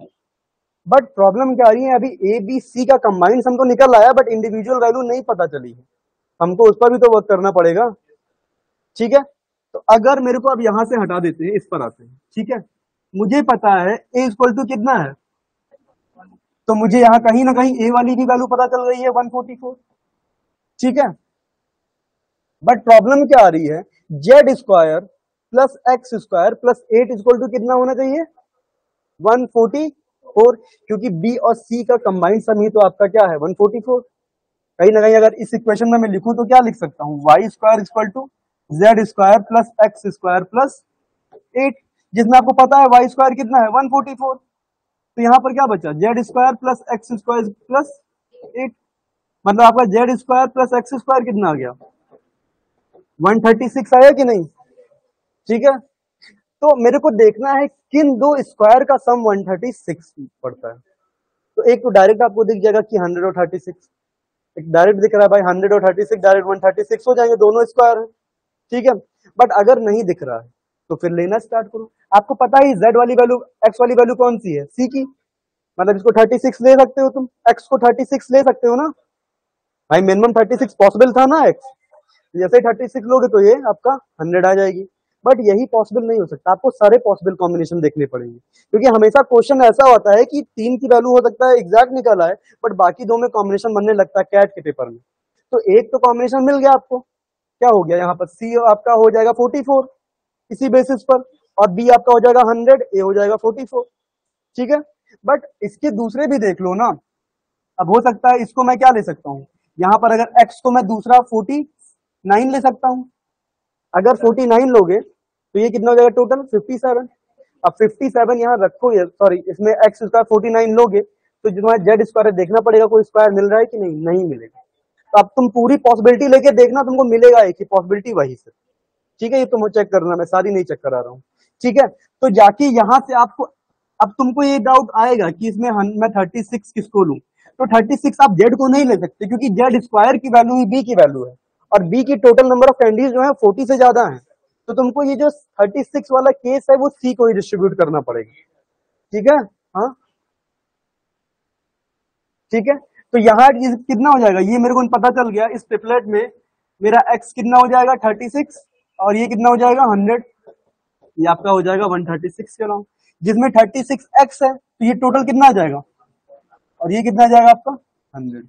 बट प्रॉब्लम क्या आ रही है, अभी ए बी सी का कंबाइंड सम तो निकल आया, बट इंडिविजुअल वैल्यू नहीं पता चली है, हमको उस पर भी तो वर्क करना पड़ेगा। ठीक है, तो अगर मेरे को अब यहां से हटा देते हैं, इस पर आते हैं। ठीक है, मुझे पता है ए इक्वल टू कितना है, तो मुझे यहां कहीं ना कहीं ए वाली भी वैल्यू पता चल रही है 144। ठीक है, बट प्रॉब्लम क्या आ रही है, Z square plus X square plus 8 equal to कितना होना चाहिए 144, क्योंकि बी और सी का कंबाइंड सम ही तो आपका क्या है 144। कहीं ना कहीं अगर इस इक्वेशन में मैं लिखूं तो क्या लिख सकता हूं, Y square equal to Z square plus X square plus 8, जिसमें आपको पता है वाई स्क्वायर कितना है 144, तो यहां पर क्या बचा Z square plus X square plus 8, मतलब आपका Z square plus X square कितना आ गया 136 आया कि नहीं। ठीक है, तो मेरे को देखना है किन दो स्क्वायर का सम 136 पड़ता है। तो एक तो डायरेक्ट आपको दिख जाएगा कि 100 और 36, एक डायरेक्ट दिख रहा है भाई 100 और 36 डायरेक्ट 136 हो जाएंगे, दोनों स्क्वायर है। ठीक है, बट अगर नहीं दिख रहा है तो फिर लेना स्टार्ट करो। आपको पता है z वाली वैल्यू x वाली वैल्यू कौन सी है c की, मतलब इसको 36 ले सकते हो तुम, x को 36 ले सकते हो ना भाई, मिनिमम 36 पॉसिबल था ना x, जैसे 36 लोगे तो ये आपका 100 आ जाएगी। बट यही पॉसिबल नहीं हो सकता, आपको सारे पॉसिबल कॉम्बिनेशन देखने पड़ेंगे, क्योंकि हमेशा क्वेश्चन ऐसा होता है कि 3 की वैल्यू हो सकता है एग्जैक्ट निकल आए, बट बाकी दो में कॉम्बिनेशन बनने लगता है कैट के पेपर में। तो एक तो कॉम्बिनेशन मिल गया आपको, क्या हो गया यहाँ पर सी आपका हो जाएगा 44 इसी बेसिस पर, और बी आपका हो जाएगा 100, ए हो जाएगा 44। ठीक है, बट इसके दूसरे भी देख लो ना, अब हो सकता है इसको मैं क्या ले सकता हूँ, यहाँ पर अगर x को मैं दूसरा 49 ले सकता हूँ, अगर 49 लोगे तो ये कितना हो जाएगा टोटल 57। अब 57 यहाँ रखोगे, सॉरी इसमें x स्क्वायर 49 लोगे तो जो तुम्हारा जेड स्क्वायर देखना पड़ेगा कोई स्क्वायर मिल रहा है कि नहीं, नहीं मिलेगा। तो अब तुम पूरी पॉसिबिलिटी लेके देखना, तुमको मिलेगा एक ही पॉसिबिलिटी वही से। ठीक है, ये तुम चेक करना, मैं सारी नहीं चेक करा रहा हूँ। ठीक है, तो जाके यहाँ से आपको, अब तुमको ये डाउट आएगा कि इसमें मैं 36 किसको लूं, तो 36 आप जेड को नहीं ले सकते, क्योंकि जेड स्क्वायर की वैल्यू ही बी की वैल्यू है, और बी की टोटल नंबर ऑफ कैंडीज जो है 40 से ज्यादा है, तो तुमको ये जो 36 वाला केस है वो सी को ही डिस्ट्रीब्यूट करना पड़ेगा। ठीक है, हाँ ठीक है, तो यहाँ कितना हो जाएगा, ये मेरे को पता चल गया, इस ट्रिपलेट में मेरा x कितना हो जाएगा 36 और ये कितना हो जाएगा 100, ये आपका हो जाएगा 136 के अराउंड, जिसमें 36x है, तो ये टोटल कितना आ जाएगा, और ये कितना आ जाएगा आपका 100।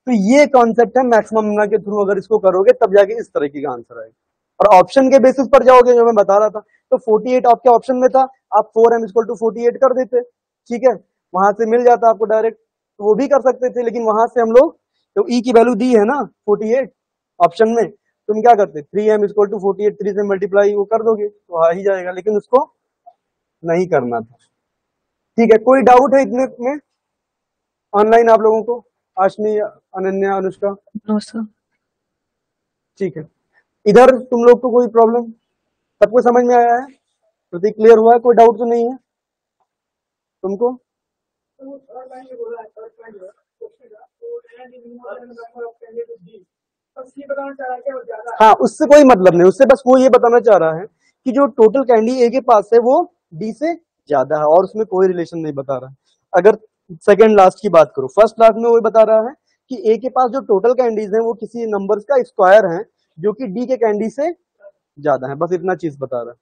तो ये कॉन्सेप्ट है मैक्सिमम नंबर के थ्रू, अगर इसको करोगे तब जाके इस तरीके का आंसर आएगा। और ऑप्शन के बेसिस पर जाओगे, जो मैं बता रहा था, तो 48 आपके ऑप्शन में था, आप 4m इक्वल टू 48 कर देते। ठीक है, वहां से मिल जाता आपको डायरेक्ट, तो वो भी कर सकते थे, लेकिन वहां से हम लोग, तो ई की वैल्यू दी है ना 48 ऑप्शन में, तुम क्या करते 3m इक्वल टू 48 3 से मल्टीप्लाई वो कर दोगे तो आ ही जाएगा, लेकिन उसको नहीं करना था। ठीक है, कोई डाउट है इतने में ऑनलाइन आप लोगों को, आशनी अनन्या अनुष्का? No sir. ठीक है, इधर तुम लोग को कोई प्रॉब्लम, सबको समझ में आया है, प्रतीक क्लियर हुआ है, कोई डाउट तो नहीं है तुमको? हाँ, उससे कोई मतलब नहीं, उससे बस वो ये बताना चाह रहा है कि जो टोटल कैंडी ए के पास है वो डी से ज्यादा है, और उसमें कोई रिलेशन नहीं बता रहा है। अगर सेकंड लास्ट की बात करो, फर्स्ट लास्ट में वो बता रहा है कि ए के पास जो टोटल कैंडीज हैं वो किसी नंबर्स का स्क्वायर है जो कि डी के कैंडी से ज्यादा है, बस इतना चीज बता रहा है।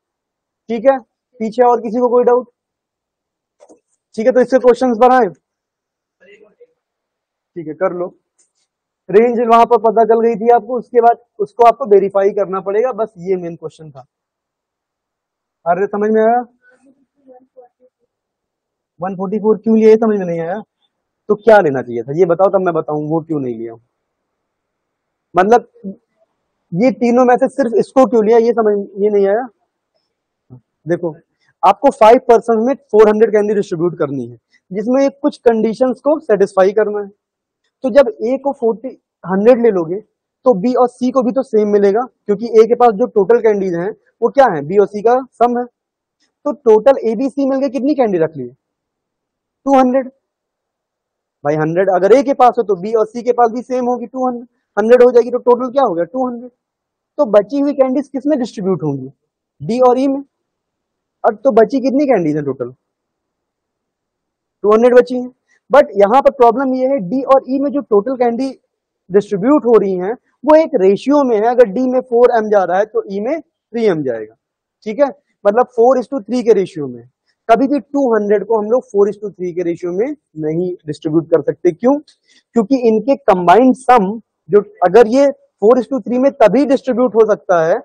ठीक है, पीछे और किसी को कोई डाउट? ठीक है, तो इससे क्वेश्चंस बनाए। ठीक है, कर लो। रेंज वहां पर पता चल गई थी आपको, उसके बाद उसको आपको वेरीफाई करना पड़ेगा, बस ये मेन क्वेश्चन था। अरे समझ में आया? 144 क्यों लिया, समझ में नहीं आया? तो क्या लेना चाहिए था ये बताओ, तब मैं बताऊं वो क्यों नहीं लिया। मतलब ये तीनों में से सिर्फ इसको क्यों लिया, ये समझ ये नहीं आया? देखो, आपको 5% में 400 कैंडी डिस्ट्रीब्यूट करनी है, जिसमें कुछ कंडीशंस को सेटिस्फाई करना है। तो जब ए को 100 ले लोगे तो बी और सी को भी तो सेम मिलेगा, क्योंकि ए के पास जो टोटल कैंडीज हैं वो क्या है, बी और सी का सम है। तो टोटल ए बी सी मिलकर कितनी कैंडी रख लिए? 200। भाई 100 अगर ए के पास हो तो बी और सी के पास भी सेम होगी, 200 100 हो जाएगी, तो टोटल क्या हो गया, 200। तो बची हुई कैंडीज किस में डिस्ट्रीब्यूट होंगी, डी और ई में। अब तो बची कितनी कैंडीज है टोटल, 200 बची हैं। बट यहाँ पर प्रॉब्लम ये है, डी और ई में जो टोटल कैंडी डिस्ट्रीब्यूट हो रही हैं वो एक रेशियो में है। अगर डी में 4m जा रहा है तो ई में 3m जाएगा। ठीक है, मतलब 4:3 के रेशियो में। कभी भी 200 को हम लोग 4:3 के रेशियो में नहीं डिस्ट्रीब्यूट कर सकते। क्यों? क्योंकि इनके कंबाइंड सम जो, अगर ये 4:3 में तभी डिस्ट्रीब्यूट हो सकता है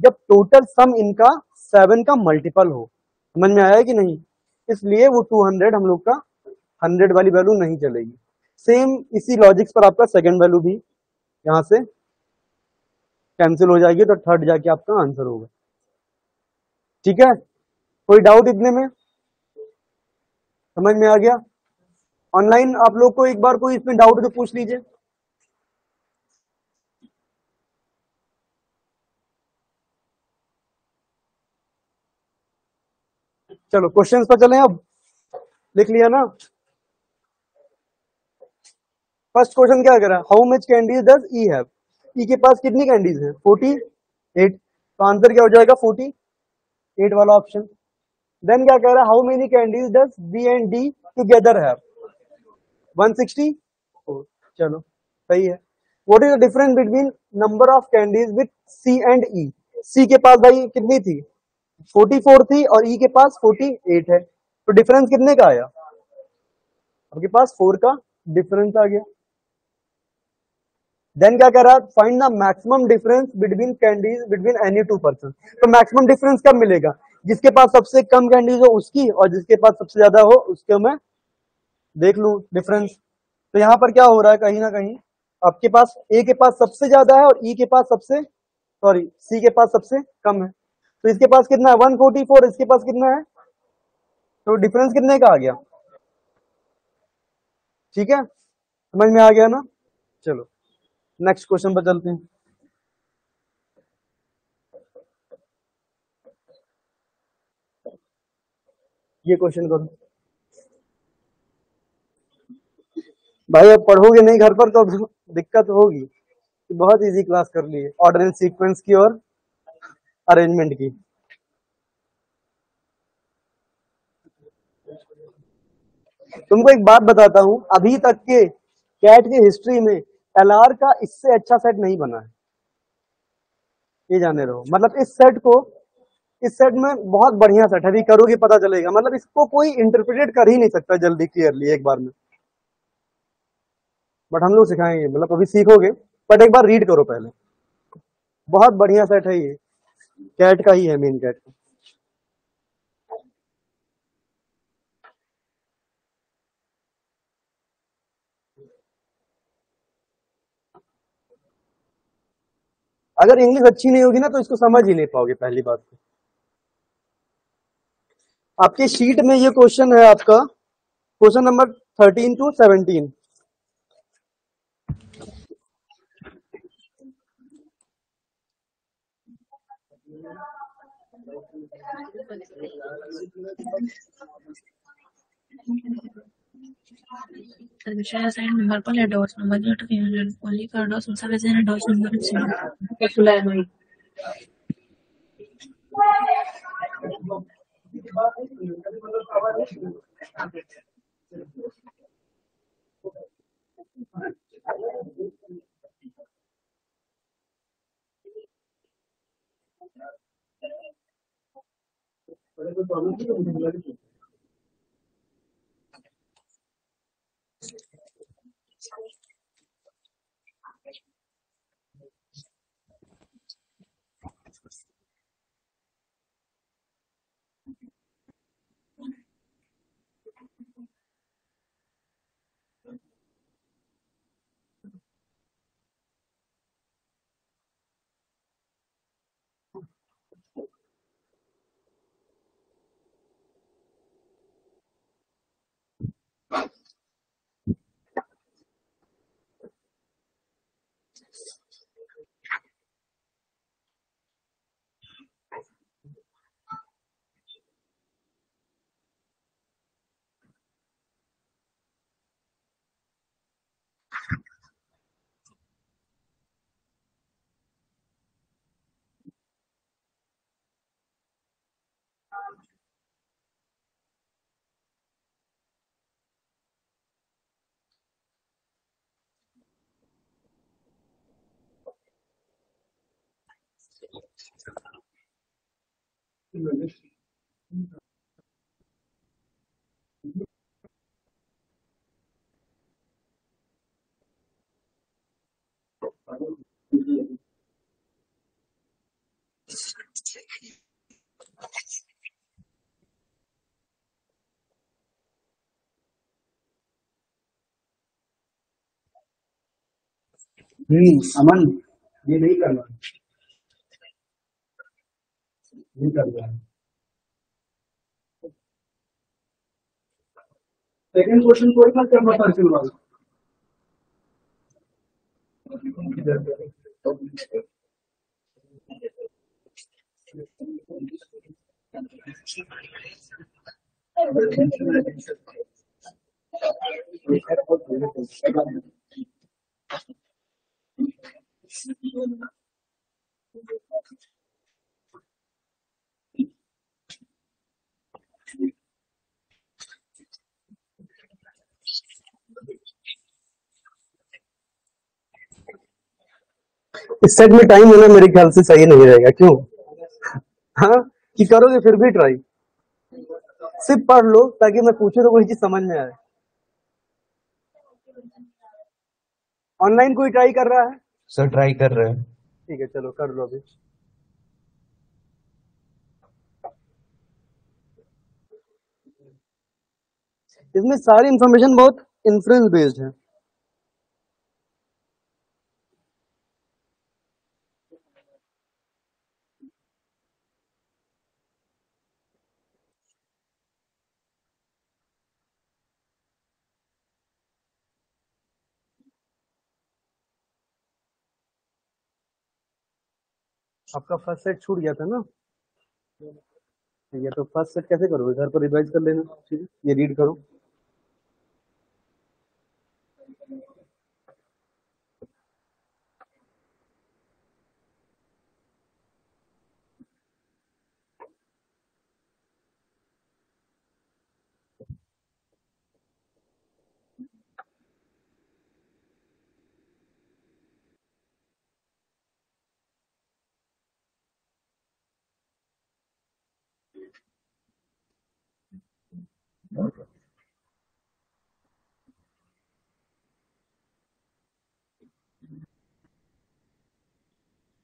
जब टोटल सम इनका 7 का मल्टीपल हो। समझ में आया कि नहीं? इसलिए वो 200 हम लोग का 100 वाली वैल्यू नहीं चलेगी। सेम इसी लॉजिक्स पर आपका सेकंड वैल्यू भी यहां से कैंसिल हो जाएगी, तो थर्ड जाके आपका आंसर होगा। ठीक है, कोई डाउट इतने में? समझ में आ गया? ऑनलाइन आप लोग को एक बार कोई इसमें डाउट तो पूछ लीजिए। चलो क्वेश्चंस पर चलें, अब लिख लिया ना? फर्स्ट क्वेश्चन क्या कह रहा है, how much candies does E have. E के पास कितनी कैंडीज है, 48। तो आंसर क्या हो जाएगा, 48 वाला ऑप्शन। देन क्या कह रहा है, how many candies does B and D together have, 160। चलो सही है। What is the difference between number of candies with C and E. C के पास भाई कितनी थी, 44 थी, और ई के पास 48 है। तो डिफरेंस कितने का आया, आपके पास 4 का डिफरेंस आ गया। देन क्या कह रहा है, find the maximum difference between candies between any two person. तो मैक्सिमम डिफरेंस कब मिलेगा, जिसके पास सबसे कम कैंडीज हो उसकी, और जिसके पास सबसे ज्यादा हो उसके मैं देख लू डिफरेंस। तो यहां पर क्या हो रहा है, कहीं ना कहीं आपके पास ए के पास सबसे ज्यादा है और ई के पास सबसे, सॉरी सी के पास सबसे कम है। तो इसके पास कितना है, 144, इसके पास कितना है, तो डिफरेंस कितने का आ गया। ठीक है, समझ में आ गया ना? चलो नेक्स्ट क्वेश्चन पर चलते हैं। ये क्वेश्चन करो भाई, अब पढ़ोगे नहीं घर पर तो दिक्कत होगी। बहुत इजी क्लास कर ली है, ऑर्डर एंड सीक्वेंस की और अरेंजमेंट की। तुमको एक बात बताता हूं, अभी तक के कैट की हिस्ट्री में एलआर का इससे अच्छा सेट नहीं बना है, ये जाने रहो। मतलब इस सेट को, इस सेट में बहुत बढ़िया सेट है, अभी करोगे पता चलेगा। मतलब इसको कोई इंटरप्रेट कर ही नहीं सकता जल्दी क्लियरली एक बार में, बट हम लोग सिखाएंगे। मतलब अभी सीखोगे, बट एक बार रीड करो पहले। बहुत बढ़िया सेट है ये, कैट का ही है, मेन कैट का। अगर इंग्लिश अच्छी नहीं होगी ना तो इसको समझ ही नहीं पाओगे, पहली बात तो। आपके शीट में ये क्वेश्चन है आपका, question number 13 to 17। The Vishal assigned number पर dots number to 300 only for dots also assigned dots number to 0. अमन, ये नहीं करना, नहीं करना। सेकंड क्वेश्चन कोई मत करना सर्किल वाला। इस सेट में टाइम होना मेरे ख्याल से सही नहीं रहेगा, क्यों? हाँ, कि करोगे फिर भी ट्राई, सिर्फ पढ़ लो ताकि मैं पूछूं तो कोई चीज समझ में आए। ऑनलाइन कोई ट्राई कर रहा है? सर ट्राई कर रहे हैं। ठीक है, चलो कर लो अभी। इसमें सारी इंफॉर्मेशन बहुत इन्फ्लुएंस बेस्ड है। आपका फर्स्ट सेट छूट गया था ना? ठीक है, तो फर्स्ट सेट कैसे करोगे? घर पर रिवाइज कर लेना, ठीक है, ये रीड करो।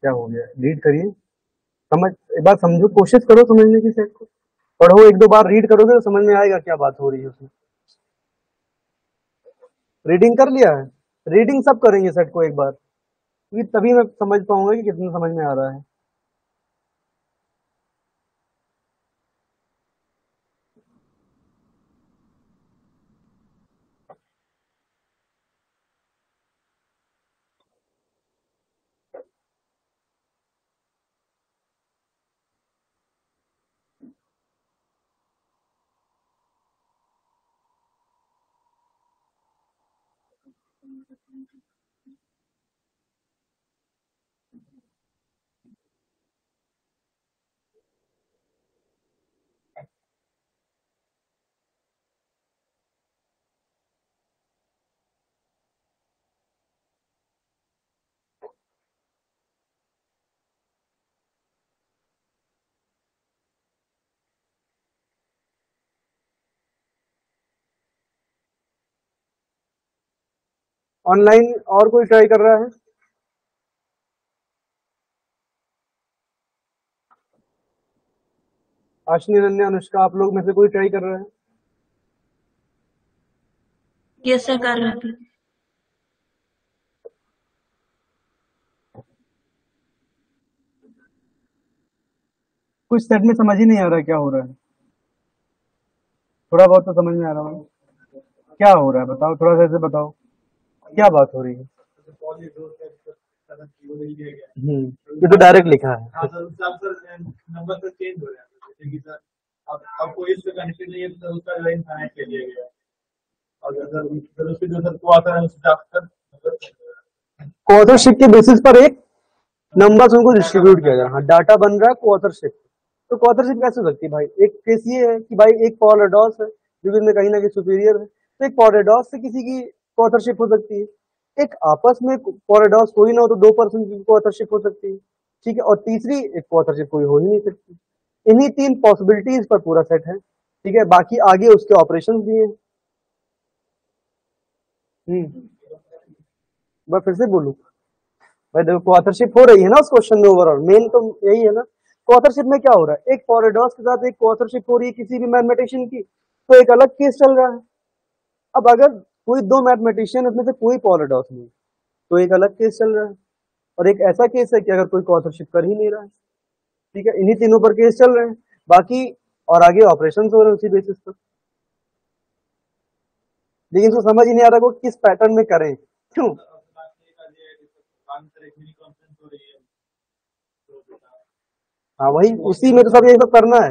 क्या हो गया? रीड करिए, समझ, एक बार समझो, कोशिश करो समझने की सेट को। पढ़ो, एक दो बार रीड करोगे तो समझ में आएगा क्या बात हो रही है उसमें। रीडिंग कर लिया है? रीडिंग सब करेंगे सेट को एक बार, क्योंकि तभी मैं समझ पाऊंगा कि कितना समझ में आ रहा है। ऑनलाइन और कोई ट्राई कर रहा है? आशनी, अनन्या, अनुष्का, आप लोग में से कोई ट्राई कर रहा है? ये सर कर रहे थे। कुछ सेट में समझ ही नहीं आ रहा है क्या हो रहा है। थोड़ा बहुत तो समझ में आ रहा होगा। क्या हो रहा है बताओ, थोड़ा सा ऐसे बताओ क्या बात हो रही है। ये तो डायरेक्ट लिखा है। नंबर तो चेंज हो रहा है, जैसे कि सर अब कोई इससे कनेक्टेड नहीं है तो उसका जो है इनफाइनाइट ले लिया गया है। और अगर उसके जो सर को आता है उससे जाकर कोऑथरशिप के बेसिस पर एक नंबर्स उनको डिस्ट्रीब्यूट किया जाए। हाँ, डाटा बन रहा है कोऑथरशिप। तो कोऑथरशिप कैसे हो सकती है भाई? एक केस ये है कि भाई एक पॉल एडॉस है जो कि इनमें कहीं ना कहीं सुपीरियर है, तो एक पॉल एडॉस से किसी की कोऑथरशिप हो सकती है। एक आपस में पॉल एडॉस कोई ना हो तो 2% की कोऑथरशिप हो सकती है, ठीक है। और तीसरी एक कोऑथरशिप कोई हो ही नहीं सकती। इन्हीं 3 पॉसिबिलिटीज पर पूरा सेट है, ठीक है। बाकी आगे उसके ऑपरेशंस भी हैं। मैं फिर से बोलूं भाई, देखो कोऑथरशिप हो रही है ना उस क्वेश्चन में। ओवरऑल मेन तो यही है ना। कोऑथरशिप में क्या हो रहा है? एक पॉलिडॉस के साथ एक कोऑथरशिप हो रही है किसी भी मैथमेटिशियन की, तो एक अलग केस चल रहा है। अब अगर कोई 2 मैथमेटिशियन उसमें से कोई पॉलिडॉस नहीं, तो एक अलग केस चल रहा है। और एक ऐसा केस है कि अगर कोई कोऑथरशिप कर ही नहीं रहा है, ठीक है। इन्हीं तीनों पर केस चल रहे हैं, बाकी और आगे ऑपरेशन हो रहे हैं उसी बेसिस पर। लेकिन उसको समझ ही नहीं आ रहा कि किस पैटर्न में करें, क्यों? हाँ वही, उसी में तो सब ये सब करना है।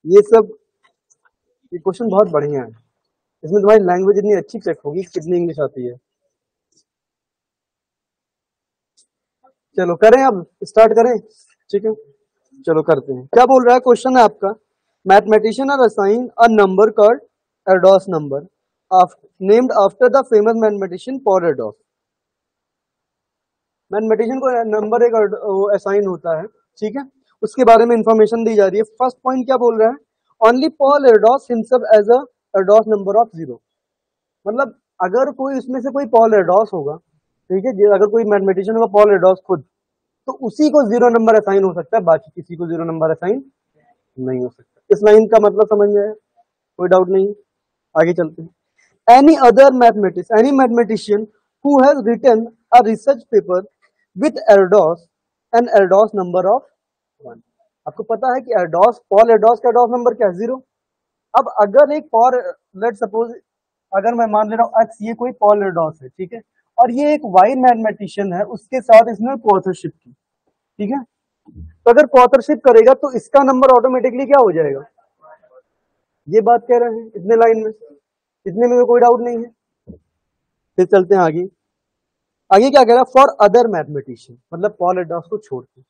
ये सब ये क्वेश्चन बहुत बढ़िया है। इसमें तुम्हारी लैंग्वेज इतनी अच्छी चेक होगी, कितनी इंग्लिश आती है। चलो करें, अब स्टार्ट करें, ठीक है। चलो करते हैं। क्या बोल रहा है क्वेश्चन है आपका? Mathematician are assign a number called Erdos number named after the famous mathematician Paul Erdos. Mathematician को नंबर एक असाइन होता है, ठीक है। उसके बारे में इंफॉर्मेशन दी जा रही है। फर्स्ट पॉइंट क्या बोल रहा है? Only Paul Erdos himself as a Erdos number of 0। मतलब अगर कोई उसमें से कोई पॉल एडॉस होगा, ठीक है, अगर कोई मैथमेटिशियन होगा पॉल एडॉस खुद, तो उसी को 0 नंबर असाइन हो सकता है, बाकी किसी को 0 नंबर असाइन नहीं हो सकता। इस लाइन का मतलब समझ में आया? कोई डाउट नहीं? आगे चलते हैं। Any mathematician who has written a research paper with Erdos and Erdos number of 1। आपको पता है कि एरडॉस, पॉल एरडॉस का एरडॉस नंबर क्या है? 0। अब अगर एक पॉल, लेट सपोज अगर मैं मान ले रहा हूं एक्स, ये कोई पॉल एरडॉस है, ठीक है, और ये एक वाई मैथमेटिशियन है, उसके साथ इसने कोऑथरशिप की, ठीक है। तो अगर कोऑथरशिप करेगा तो इसका नंबर ऑटोमेटिकली क्या हो जाएगा? ये बात कह रहे हैं इतने लाइन में, इतने में कोई डाउट नहीं है। फिर चलते हैं आगे। आगे क्या कह रहा है? फॉर अदर मैथमेटिशियन, मतलब पॉल एडॉस को छोड़ के,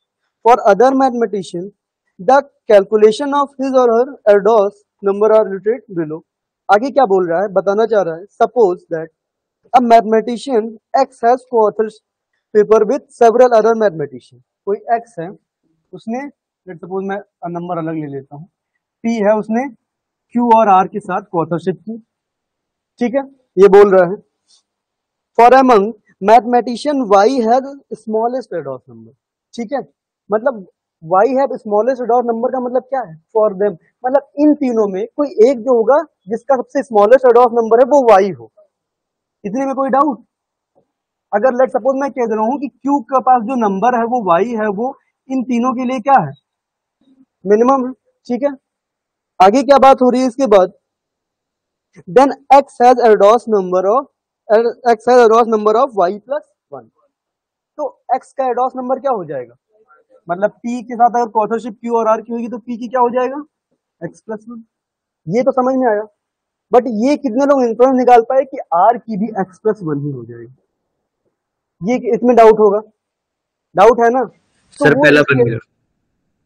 for other mathematician the calculation of his or her Erdos number are related below. आगे क्या बोल रहा है, बताना चाह रहा है। Suppose that a mathematician X has coauthored paper with several other mathematician. कोई एक्स है, उसने, लेट सपोज मैं नंबर अलग ले लेता हूं, पी है, उसने क्यू और आर के साथ कोऑथरशिप की, ठीक है। ये बोल रहा है for among mathematician Y has smallest Erdos number, ठीक है। मतलब Y have smallest Erdos number का मतलब क्या है? फॉर देम, मतलब इन तीनों में कोई एक जो होगा जिसका सबसे स्मॉलेस्ट एडॉस नंबर है वो वाई हो। इतने में कोई डाउट? अगर लेट सपोज मैं कह दे रहा हूं कि क्यू के पास जो नंबर है वो वाई है, वो इन तीनों के लिए क्या है? मिनिमम है, ठीक है। आगे क्या बात हो रही है इसके बाद? Then X has Erdos number of Y plus 1। तो एक्स का एडॉस नंबर क्या हो जाएगा? मतलब पी के साथ अगर कोऑथरशिप क्यू और आर की होगी तो पी की क्या हो जाएगा? X plus 1। ये तो समझ में आया। बट ये कितने लोग इन्फ्लुएंस निकाल पाए कि आर की भी एक्स प्लस 1 ही हो जाएगी? ये इसमें डाउट होगा, डाउट है ना? तो सर वो पहला बन गया।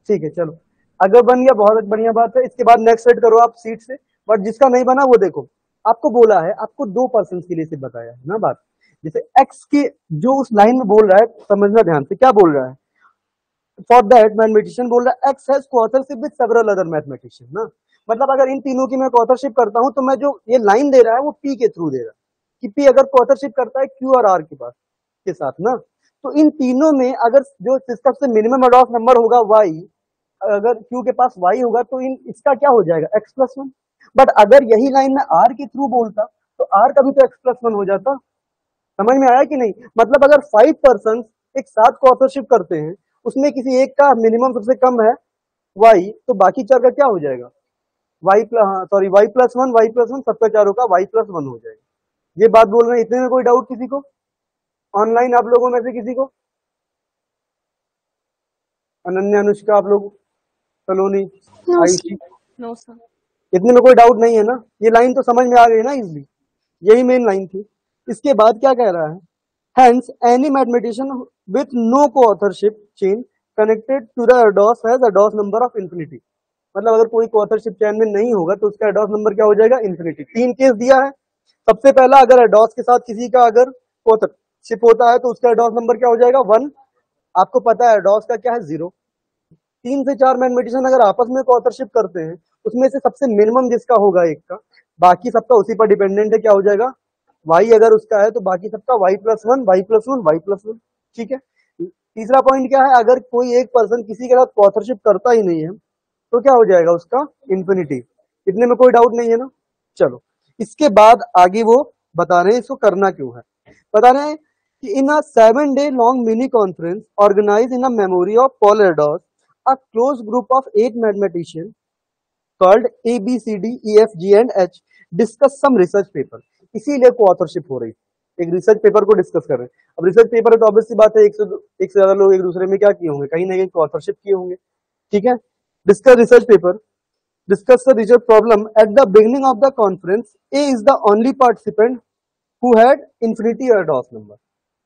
ठीक है, चलो अगर बन गया बहुत बढ़िया बात है। इसके बाद नेक्स्ट सेट करो आप सीट से। बट जिसका नहीं बना वो देखो, आपको बोला है, आपको 2% के लिए सिर्फ बताया है ना बात। जैसे एक्स के जो उस लाइन में बोल रहा है, समझना ध्यान से, क्या बोल रहा है? फॉर दैट मैथमेटिशियन बोल रहा है X has coauthorship with several other mathematician ना, मतलब अगर इन तीनों की मैं कोऑथरशिप करता हूं तो मैं जो ये लाइन दे रहा है वो पी के थ्रू दे रहा है कि पी अगर कोऑथरशिप करता है क्यू और आर के पास के साथ ना, तो इन तीनों में अगर जो सिस्टम से मिनिमम अडॉस नंबर होगा वाई, अगर क्यू के पास वाई होगा तो इन इसका क्या हो जाएगा एक्स प्लस वन। बट अगर यही लाइन में आर के थ्रू बोलता तो आर का भी तो एक्स प्लस वन हो जाता। समझ में आया कि नहीं? मतलब अगर 5 पर्सन एक साथ कोऑथरशिप करते हैं, उसमें किसी एक का मिनिमम सबसे कम है वाई, तो बाकी चार का क्या हो जाएगा Y plus sorry Y plus one सबका चारों का वाई प्लस वन हो जाएगा। ये बात बोल रहे हैं, इतने में कोई डाउट किसी को ऑनलाइन आप लोगों में से किसी को? अनन्या, अनुष्का, आप लोग, सलोनी, नो आयुषी, नो सर। इतने में कोई डाउट नहीं है ना? ये लाइन तो समझ में आ गई ना इजली, यही मेन लाइन थी। इसके बाद क्या कह रहा है, hence any mathematician with no co-authorship chain connected to the ADOS has ADOS number of infinity। मतलब अगर कोई co-authorship chain में नहीं होगा तो उसका ADOS नंबर क्या हो जाएगा इन्फिनिटी। तीन केस दिया है। सबसे पहला अगर ADOS के साथ किसी का अगर co-authorship होता है तो उसका ADOS नंबर क्या हो जाएगा 1। आपको पता है ADOS का क्या है 0। 3 से 4 मैथमेटिशियन अगर आपस में co-authorship करते हैं उसमें से सबसे मिनिमम जिसका होगा एक का, बाकी सबका उसी पर डिपेंडेंट है, क्या हो जाएगा वाई अगर उसका है तो बाकी सबका Y plus one Y plus one Y plus one. ठीक है। तीसरा पॉइंट क्या है, अगर कोई एक पर्सन किसी के साथ ऑथरशिप करता ही नहीं है तो क्या हो जाएगा उसका इन्फिनिटी। इतने में कोई डाउट नहीं है ना? चलो इसके बाद आगे वो बता रहे हैं इसको करना क्यों है। बता रहे हैं कि in a 7 day long mini conference organize in a memory of Paul Erdos a close group of 8 mathematician called A B C D E F G and H discuss some research paper. इसीलिए को authorship हो रही, एक research paper को discuss कर रहे हैं। अब रिसर्च पेपर है तो ऑब्वियस सी बात है एक से ज्यादा लोग एक दूसरे में क्या किए होंगे, कहीं ना कहीं ऑथरशिप किए होंगे। ठीक है। Discuss research paper, discuss the research problem at the beginning of the conference. A is the only participant who had infinity Erdos number.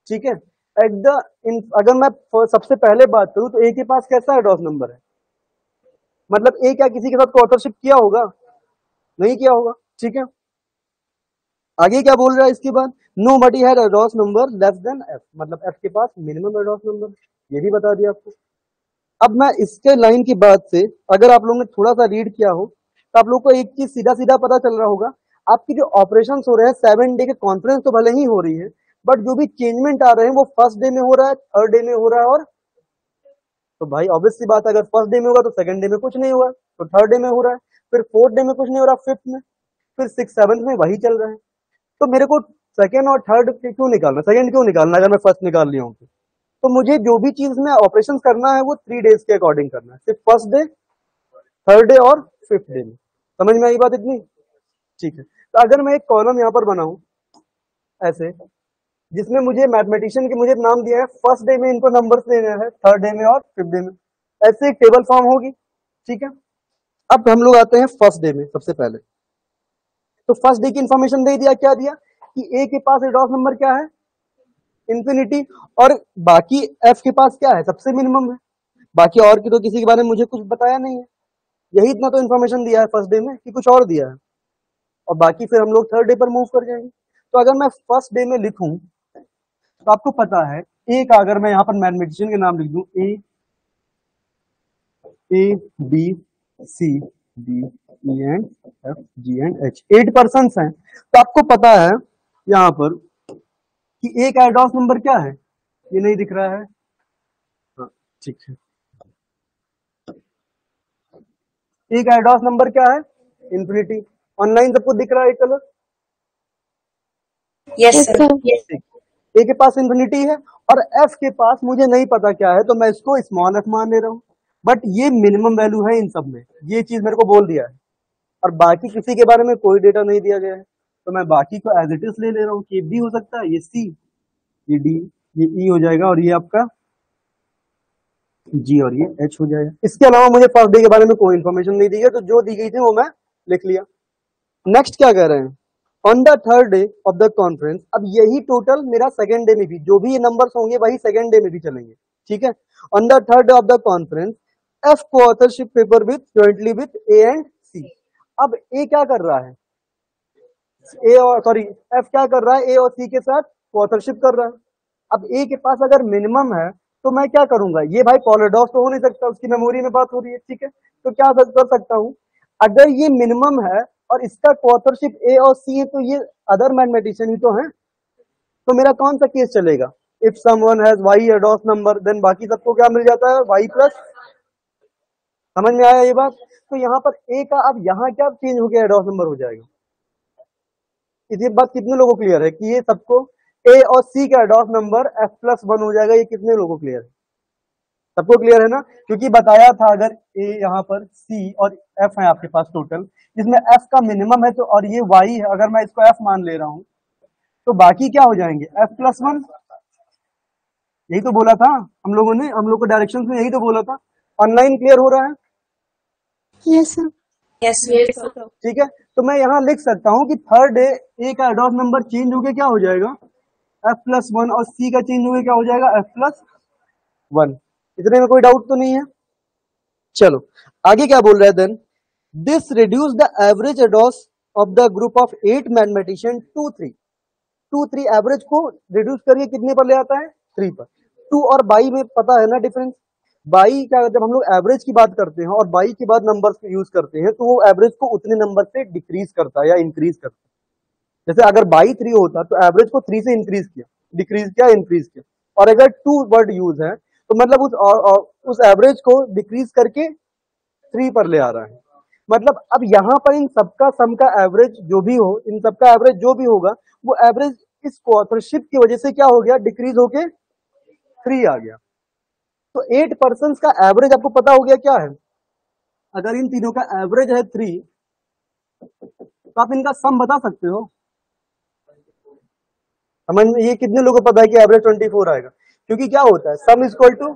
ठीक है। एट द अगर मैं सबसे पहले बात करूं तो ए के पास कैसा एडॉस नंबर है, मतलब ए क्या किसी के साथ ऑथरशिप किया होगा? नहीं किया होगा। ठीक है। आगे क्या बोल रहा है इसके बाद, nobody had Erdos number less than F, मतलब एफ के पास मिनिमम एडॉस नंबर, ये भी बता दिया आपको। अब मैं इसके लाइन की बात से अगर आप लोगों ने थोड़ा सा रीड किया हो तो आप लोग को एक चीज सीधा सीधा पता चल रहा होगा, आपकी जो ऑपरेशन हो रहे हैं 7 डे के कॉन्फ्रेंस तो भले ही हो रही है, बट जो भी चेंजमेंट आ रहे हैं वो फर्स्ट डे में हो रहा है, थर्ड डे में हो रहा है, और तो भाई ऑब्वियस सी बात है, अगर फर्स्ट डे में होगा तो सेकंड डे में कुछ नहीं हुआ, तो थर्ड डे में हो रहा है, फिर फोर्थ डे में कुछ नहीं हो रहा, फिफ्थ में, फिर सिक्स सेवंथ में वही चल रहा है। तो मेरे को सेकंड और थर्ड क्यों निकालना, सेकंड क्यों निकालना अगर मैं फर्स्ट निकाल लिया हूँ तो मुझे जो भी चीज में ऑपरेशन करना है वो 3 डेज के अकॉर्डिंग करना है, सिर्फ फर्स्ट डे, थर्ड डे और फिफ्थ डे में। समझ में आई बात इतनी? ठीक है। तो अगर मैं एक कॉलम यहाँ पर बनाऊं ऐसे, जिसमें मुझे मैथमेटिशियन के मुझे नाम दिया है, फर्स्ट डे में इनको नंबर्स देने हैं, थर्ड डे में और फिफ्थ डे में, ऐसे एक टेबल फॉर्म होगी। ठीक है। अब हम लोग आते हैं फर्स्ट डे में। सबसे पहले तो फर्स्ट डे की इंफॉर्मेशन दे दिया, क्या दिया कि ए के पास एडॉस नंबर क्या है इंफिनिटी, और बाकी एफ के पास क्या है सबसे मिनिमम है, बाकी और की तो किसी के बारे में मुझे कुछ बताया नहीं है। यही इतना तो इन्फॉर्मेशन दिया है फर्स्ट डे में कि कुछ और दिया है, और बाकी फिर हम लोग थर्ड डे पर मूव कर जाएंगे। तो अगर मैं फर्स्ट डे में लिखूं तो आपको पता है ए का, अगर मैं यहाँ पर मैथमेटिशियन के नाम लिख दूं A B C D E and F G and H, 8 person हैं, तो आपको पता है यहाँ पर कि ए का एडॉस नंबर क्या है, ये नहीं दिख रहा है, हाँ ठीक है। ए का एडॉस नंबर क्या है इंफिनिटी। ऑनलाइन सबको दिख रहा है colour? Yes yes sir. Sir. A के पास इंफिनिटी है और एफ के पास मुझे नहीं पता क्या है, तो मैं इसको स्मॉल एफ मान ले रहा हूं, बट ये मिनिमम वैल्यू है इन सब में, ये चीज मेरे को बोल दिया है, और बाकी किसी के बारे में कोई डेटा नहीं दिया गया है, तो मैं बाकी को एज इट इज ले रहा हूँ कि बी हो सकता है, ये सी, ये डी, ये ई हो जाएगा, और ये आपका जी, और ये एच हो जाएगा। इसके अलावा मुझे फर्स्ट डे के बारे में कोई इन्फॉर्मेशन नहीं दी गई, तो जो दी गई थी वो मैं लिख लिया। नेक्स्ट क्या कह रहे हैं, on the third day of the conference, अब यही टोटल मेरा सेकंड डे में भी जो भी ये नंबर्स होंगे वही सेकंड डे में भी चलेंगे। ठीक है। On the third day of the conference F को authorship paper with jointly with A and C. अब ए क्या कर रहा है, ए और सॉरी एफ क्या कर रहा है, ए और सी के साथ ऑथरशिप कर रहा है। अब ए के पास अगर मिनिमम है तो मैं क्या करूंगा, ये भाई पॉलीडॉस तो हो नहीं सकता, उसकी मेमोरी में बात हो रही है, ठीक है। तो क्या कर सकता हूँ, अगर ये मिनिमम है और इसका कोऑथरशिप ए और सी है, तो ये अदर मैथमेटिशियन ही तो है, तो मेरा कौन सा केस चलेगा, if someone has Y Erdos number, then बाकी सबको क्या मिल जाता है, वाई प्लस। समझ में आया ये बात। तो यहाँ पर ए का अब यहाँ क्या चेंज हो गया, एडॉस नंबर हो जाएगा। ये बात कितने लोगों को क्लियर है कि ये सबको ए और सी का एडॉस नंबर f+1 हो जाएगा, ये कितने लोगों को क्लियर है, सबको क्लियर है ना। क्योंकि बताया था अगर ए यहाँ पर सी और एफ है आपके पास टोटल, जिसमें एफ का मिनिमम है तो, और ये वाई है, अगर मैं इसको एफ मान ले रहा हूं तो बाकी क्या हो जाएंगे, f+1। यही तो बोला था हम लोगों ने, हम लोग को डायरेक्शन में यही तो बोला था। ऑनलाइन क्लियर हो रहा है, यस सर। Yes sir. ठीक है। तो मैं यहाँ लिख सकता हूँ कि थर्ड ए का एडॉस नंबर चेंज होके क्या हो जाएगा, f+1, और सी का चेंज होके क्या हो जाएगा, f+1। इतने में कोई डाउट तो नहीं है। चलो आगे क्या बोल रहा है, then this reduce the average Erdos of the group of 8 mathematician to 3 average को रिड्यूस करिए कितने पर ले आता है, 3 पर। 2 और बाई में पता है ना डिफरेंस, बाई क्या, जब हम लोग एवरेज की बात करते हैं और बाई के बाद नंबर्स यूज करते हैं तो वो एवरेज को उतने नंबर से डिक्रीज करता है या इंक्रीज करता है। जैसे अगर बाई 3 होता तो एवरेज को 3 से इंक्रीज किया, डिक्रीज किया, इंक्रीज किया। और अगर 2 वर्ड यूज है तो मतलब उस एवरेज को डिक्रीज करके 3 पर ले आ रहा है। मतलब अब यहाँ पर इन सबका सम का एवरेज जो भी हो, इन सबका एवरेज जो भी होगा, वो एवरेज इस कोऑथरशिप की वजह से क्या हो गया, डिक्रीज होके 3 आ गया। तो 8 पर्सन्स का एवरेज आपको पता हो गया क्या है, अगर इन तीनों का एवरेज है 3, तो आप इनका सम बता सकते हो। समझ में, ये कितने लोगों को पता है कि एवरेज 24 आएगा, क्योंकि क्या होता है, sum equal to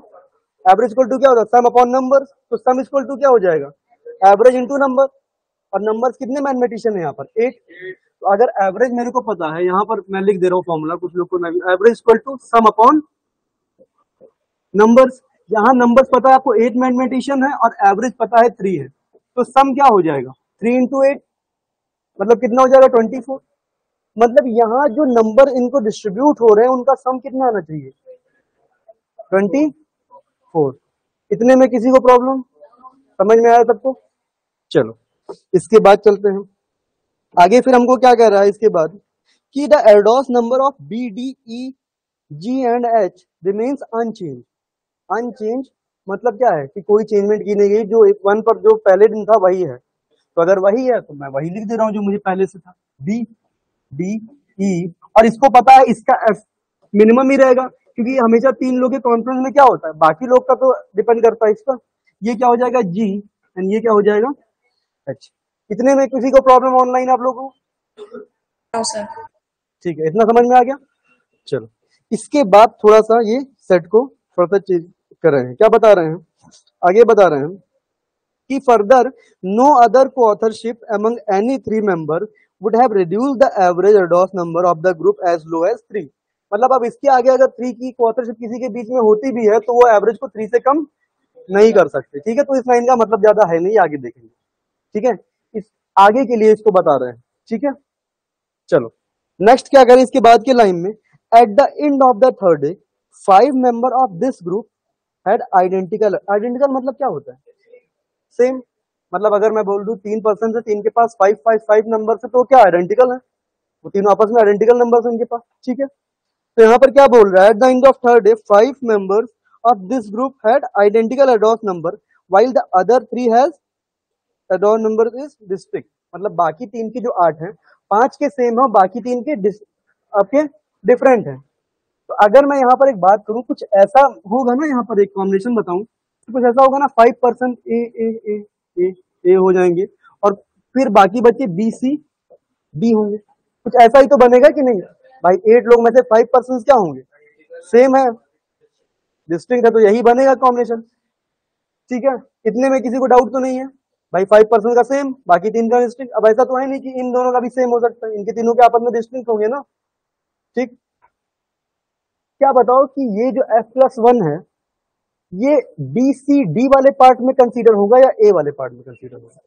average equal to क्या होता है, सम अपॉन नंबर। तो सम इक्वल टू क्या हो जाएगा, एवरेज इंटू नंबर। और नंबर्स कितने मैथमेटिशियन है यहाँ पर, 8। तो अगर एवरेज मेरे को पता है, यहाँ पर मैं लिख दे रहा हूँ फॉर्मूला, कुछ लोग को average equal to sum upon numbers. यहाँ नंबर्स पता है आपको 8 मैथमेटिशियन है और एवरेज पता है 3 है, तो सम क्या हो जाएगा, 3 इंटू 8, मतलब कितना हो जाएगा, 24। मतलब यहाँ जो नंबर इनको डिस्ट्रीब्यूट हो रहे हैं उनका सम कितना आना चाहिए, 24। इतने में किसी को प्रॉब्लम समझ में आया सबको। चलो इसके बाद चलते हैं आगे। फिर हमको क्या कह रहा है इसके बाद, कि the एडॉस number of B D E G and H remains unchange. Unchange मतलब क्या है कि कोई चेंजमेंट की नहीं गई, जो 1 पर जो पहले दिन था वही है। तो अगर वही है तो मैं वही लिख दे रहा हूँ जो मुझे पहले से था, बी डी ई। और इसको पता है इसका एफ मिनिमम ही रहेगा, क्योंकि हमेशा 3 लोग के कॉन्फ्रेंस में क्या होता है, बाकी लोग का तो डिपेंड करता है इस पर। ये क्या हो जाएगा, जी, एंड ये क्या हो जाएगा, एच। इतने में किसी को प्रॉब्लम ऑनलाइन आप लोगों को, नो सर। ठीक है, इतना समझ में आ गया। चलो इसके बाद थोड़ा सा ये सेट को थोड़ा सा चेंज कर रहे हैं, क्या बता रहे हैं, आगे बता रहे हैं कि further no other coauthorship among any 3 member would have reduced the average Erdos number of the group as low as 3। मतलब अब इसके आगे अगर 3 की कोऑथरशिप किसी के बीच में होती भी है तो वो एवरेज को 3 से कम नहीं कर सकते, ठीक है। तो इस लाइन का मतलब ज्यादा है नहीं, आगे देखेंगे, ठीक है। इस आगे के लिए इसको बता रहे हैं, ठीक है। चलो नेक्स्ट क्या करें इसके बाद के लाइन में, eight the end of the third day 5 member of this group had identical. Identical मतलब क्या होता है, सेम। मतलब अगर मैं बोल दूं 3 पर्सन है, 3 के पास 5 नंबर है, तो क्या आइडेंटिकल है, वो तीनों आपस में आइडेंटिकल नंबर है उनके पास, ठीक है। तो यहाँ पर क्या बोल रहा है, at the end of third day 5 members of this group had identical Erdos number while the other 3 has Erdos number is distinct. मतलब बाकी 3 की जो 8 है, 5 के सेम है, बाकी 3 के आपके डिफरेंट है। तो अगर मैं यहाँ पर एक बात करूं, कुछ ऐसा होगा ना, यहाँ पर एक कॉम्बिनेशन बताऊं, तो कुछ ऐसा होगा ना, 5% ए हो जाएंगे और फिर बाकी बच्चे बी सी डी होंगे। कुछ ऐसा ही तो बनेगा कि नहीं भाई, 8 लोग में से 5% क्या होंगे, सेम है, डिस्टिंक्ट है, तो यही बनेगा कॉम्बिनेशन, ठीक है। इतने में किसी को डाउट तो नहीं है भाई, 5% का सेम, बाकी 3 का डिस्टिंक्ट। अब ऐसा तो है नहीं कि इन दोनों का भी सेम हो सकता है, इनके तीनों के आपस में डिस्टिंक्ट होंगे ना, ठीक। क्या बताओ कि ये जो f+1 है, ये बी सी डी वाले पार्ट में कंसीडर होगा या ए वाले पार्ट में कंसीडर होगा,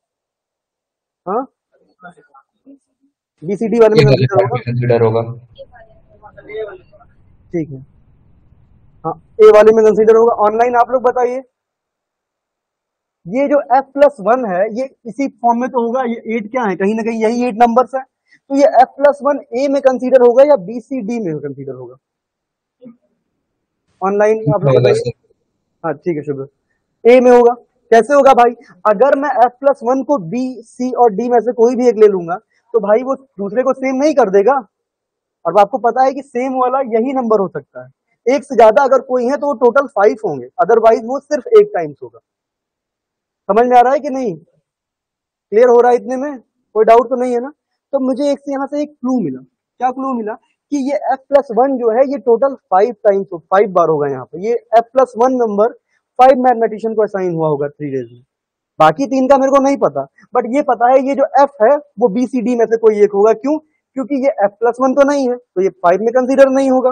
हाँ, बी सी डी वाले में कंसीडर होगा, कंसिडर होगा। ठीक है। हाँ, ए वाले में कंसीडर होगा। ऑनलाइन आप लोग बताइए, ये जो f+1 है ये इसी फॉर्म में तो होगा, ये 8 क्या है, कहीं ना कहीं यही 8 नंबर्स है, तो ये f+1 ए में कंसीडर होगा या बी सी डी में कंसीडर होगा? ऑनलाइन आप लोग होगा बताइए। सर। हाँ ठीक है शुभ, ए में होगा। कैसे होगा भाई, अगर मैं f+1 को बी सी और डी में से कोई भी एक ले लूंगा तो भाई वो दूसरे को सेम नहीं कर देगा, और आपको पता है कि सेम वाला यही नंबर हो सकता है। एक से ज्यादा अगर कोई है तो वो टोटल 5 होंगे, अदरवाइज वो सिर्फ एक टाइम्स होगा। समझ में आ रहा है कि नहीं, क्लियर हो रहा है इतने में, कोई डाउट तो नहीं है ना? तो मुझे एक से यहाँ से एक क्लू मिला। क्या क्लू मिला कि ये f+1 जो है ये टोटल 5 टाइम्स 5 बार होगा यहाँ पे, ये f+1 नंबर 5 मैथमेटिशियन को असाइन हुआ होगा 3 डेज में। बाकी 3 का मेरे को नहीं पता, बट ये पता है ये जो f है वो बी सी डी में से कोई एक होगा। क्यों? क्योंकि ये f+1 तो नहीं है तो ये 5 में कंसीडर नहीं होगा।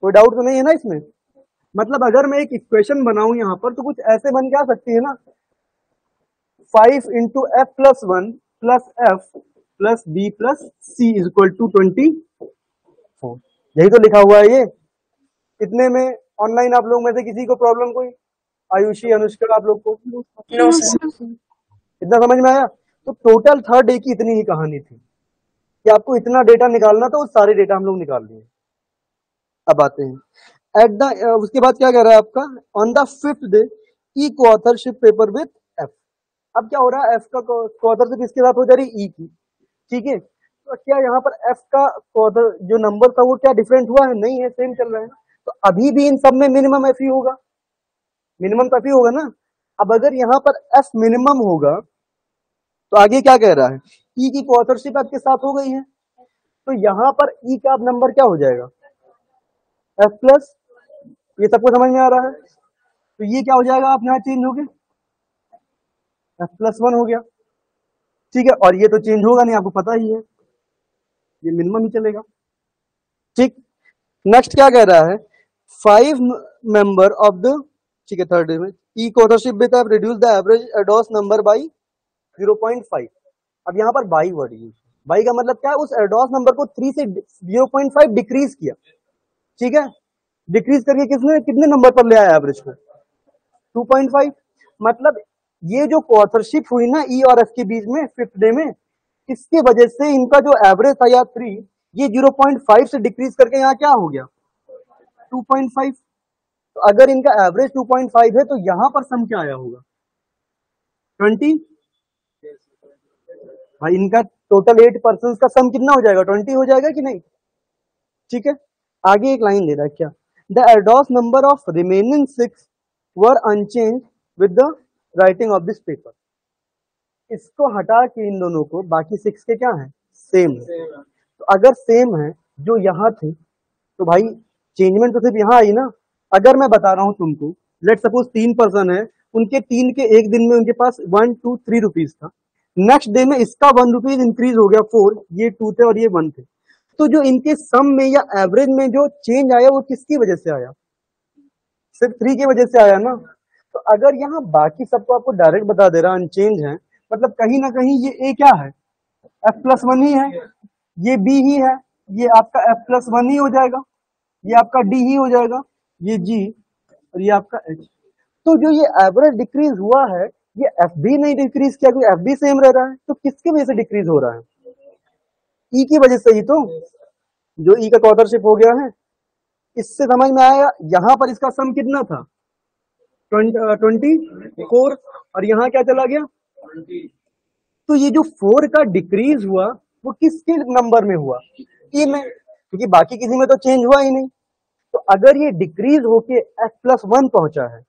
कोई डाउट तो नहीं है ना इसमें? मतलब अगर मैं एक इक्वेशन बनाऊं यहाँ पर तो कुछ ऐसे बन के आ सकती है ना, 5 into f+1 plus f plus b plus c is equal to 24। यही तो लिखा हुआ है ये। इतने में ऑनलाइन आप लोग में से किसी को प्रॉब्लम कोई? आयुषी, अनुष्का, आप लोग को नो सर। इतना समझ में आया? तो टोटल थर्ड डे की इतनी ही कहानी थी कि आपको इतना डेटा निकालना था, वो सारे डेटा हम लोग निकाल लिए। अब आते हैं एट द, उसके बाद क्या कह रहा है आपका, ऑन द 5th डे ई को ऑथरशिप पेपर विथ एफ। अब क्या हो रहा है, एफ का कोऑथरशिप किसके साथ हो जा रही है, ई की। ठीक है, तो क्या यहाँ पर एफ का कोऑथर जो नंबर था वो क्या डिफरेंट हुआ है? नहीं है, सेम चल रहा है। तो अभी भी इन सब में मिनिमम एफ ही होगा, मिनिमम तो एफ ही होगा ना। अब अगर यहाँ पर एफ मिनिमम होगा तो आगे क्या कह रहा है, ई की कोऑथरशिप आपके साथ हो गई है, तो यहाँ पर ई का अब नंबर क्या हो जाएगा, एफ प्लस। ये सबको समझ में आ रहा है? तो ये क्या हो जाएगा, आप यहाँ चेंज हो गए, f+1 हो गया। ठीक है, और ये तो चेंज होगा नहीं, आपको पता ही है, ये मिनिमम ही चलेगा। ठीक, नेक्स्ट क्या कह रहा है, 5 मेंबर ऑफ द, ठीक है, थर्ड में E coauthorship with have reduce the average Erdos number by 0.5। अब यहाँ पर बाई वर्ड यूज, बाई का मतलब क्या है, उस एडोस नंबर को 3 से 0.5 डिक्रीज किया। ठीक है, डिक्रीज करके किसने कितने नंबर पर ले आया एवरेज को, 2.5। मतलब ये जो कोऑथरशिप हुई ना ई और एफ के बीच में 5th डे में, इसके वजह से इनका जो एवरेज था या 3, ये 0.5 से डिक्रीज करके यहाँ क्या हो गया, 2.5। तो अगर इनका एवरेज 2.5 है तो यहाँ पर सम क्या आया होगा, 20। भाई इनका टोटल 8 पर्सन का सम कितना हो जाएगा, 20 हो जाएगा कि नहीं? ठीक है, आगे एक लाइन दे रहा है क्या, the Erdos number of remaining 6 were unchange with the writing of this paper. इसको हटा के इन दोनों को बाकी 6 के क्या है, सेम है। तो अगर सेम है जो यहाँ थे तो भाई चेंजमेंट तो सिर्फ यहाँ आई ना। अगर मैं बता रहा हूँ तुमको, लेट सपोज 3 पर्सन है, उनके 3 के एक दिन में उनके पास 1 2 3 रुपीज था, नेक्स्ट डे में इसका 1 रुपीज इंक्रीज हो गया 4, ये 2 थे और ये 1 थे, तो जो इनके सम में या एवरेज में जो चेंज आया वो किसकी वजह से आया, सिर्फ 3 की वजह से आया ना। तो अगर यहाँ बाकी सबको आपको डायरेक्ट बता दे रहा अनचेंज है, मतलब कहीं ना कहीं ये ए क्या है, f+1 ही है, ये बी ही है, ये आपका f+1 ही हो जाएगा, ये आपका डी ही हो जाएगा, ये जी, और ये आपका एच। तो जो ये एवरेज डिक्रीज हुआ है, ये एफ भी नहीं डिक्रीज किया, क्योंकि एफ भी सेम रह रहा है, तो किसकी वजह से डिक्रीज हो रहा है, ई की वजह से ही तो, जो ई का क्वार्टरशिप हो गया है। इससे समझ में आया, यहां पर इसका सम कितना था, 24, और यहाँ क्या चला गया, तो ये जो 4 का डिक्रीज हुआ वो किसके नंबर में हुआ, ई में, क्योंकि बाकी किसी में तो चेंज हुआ ही नहीं। तो अगर ये डिक्रीज होके f+1 पहुंचा है,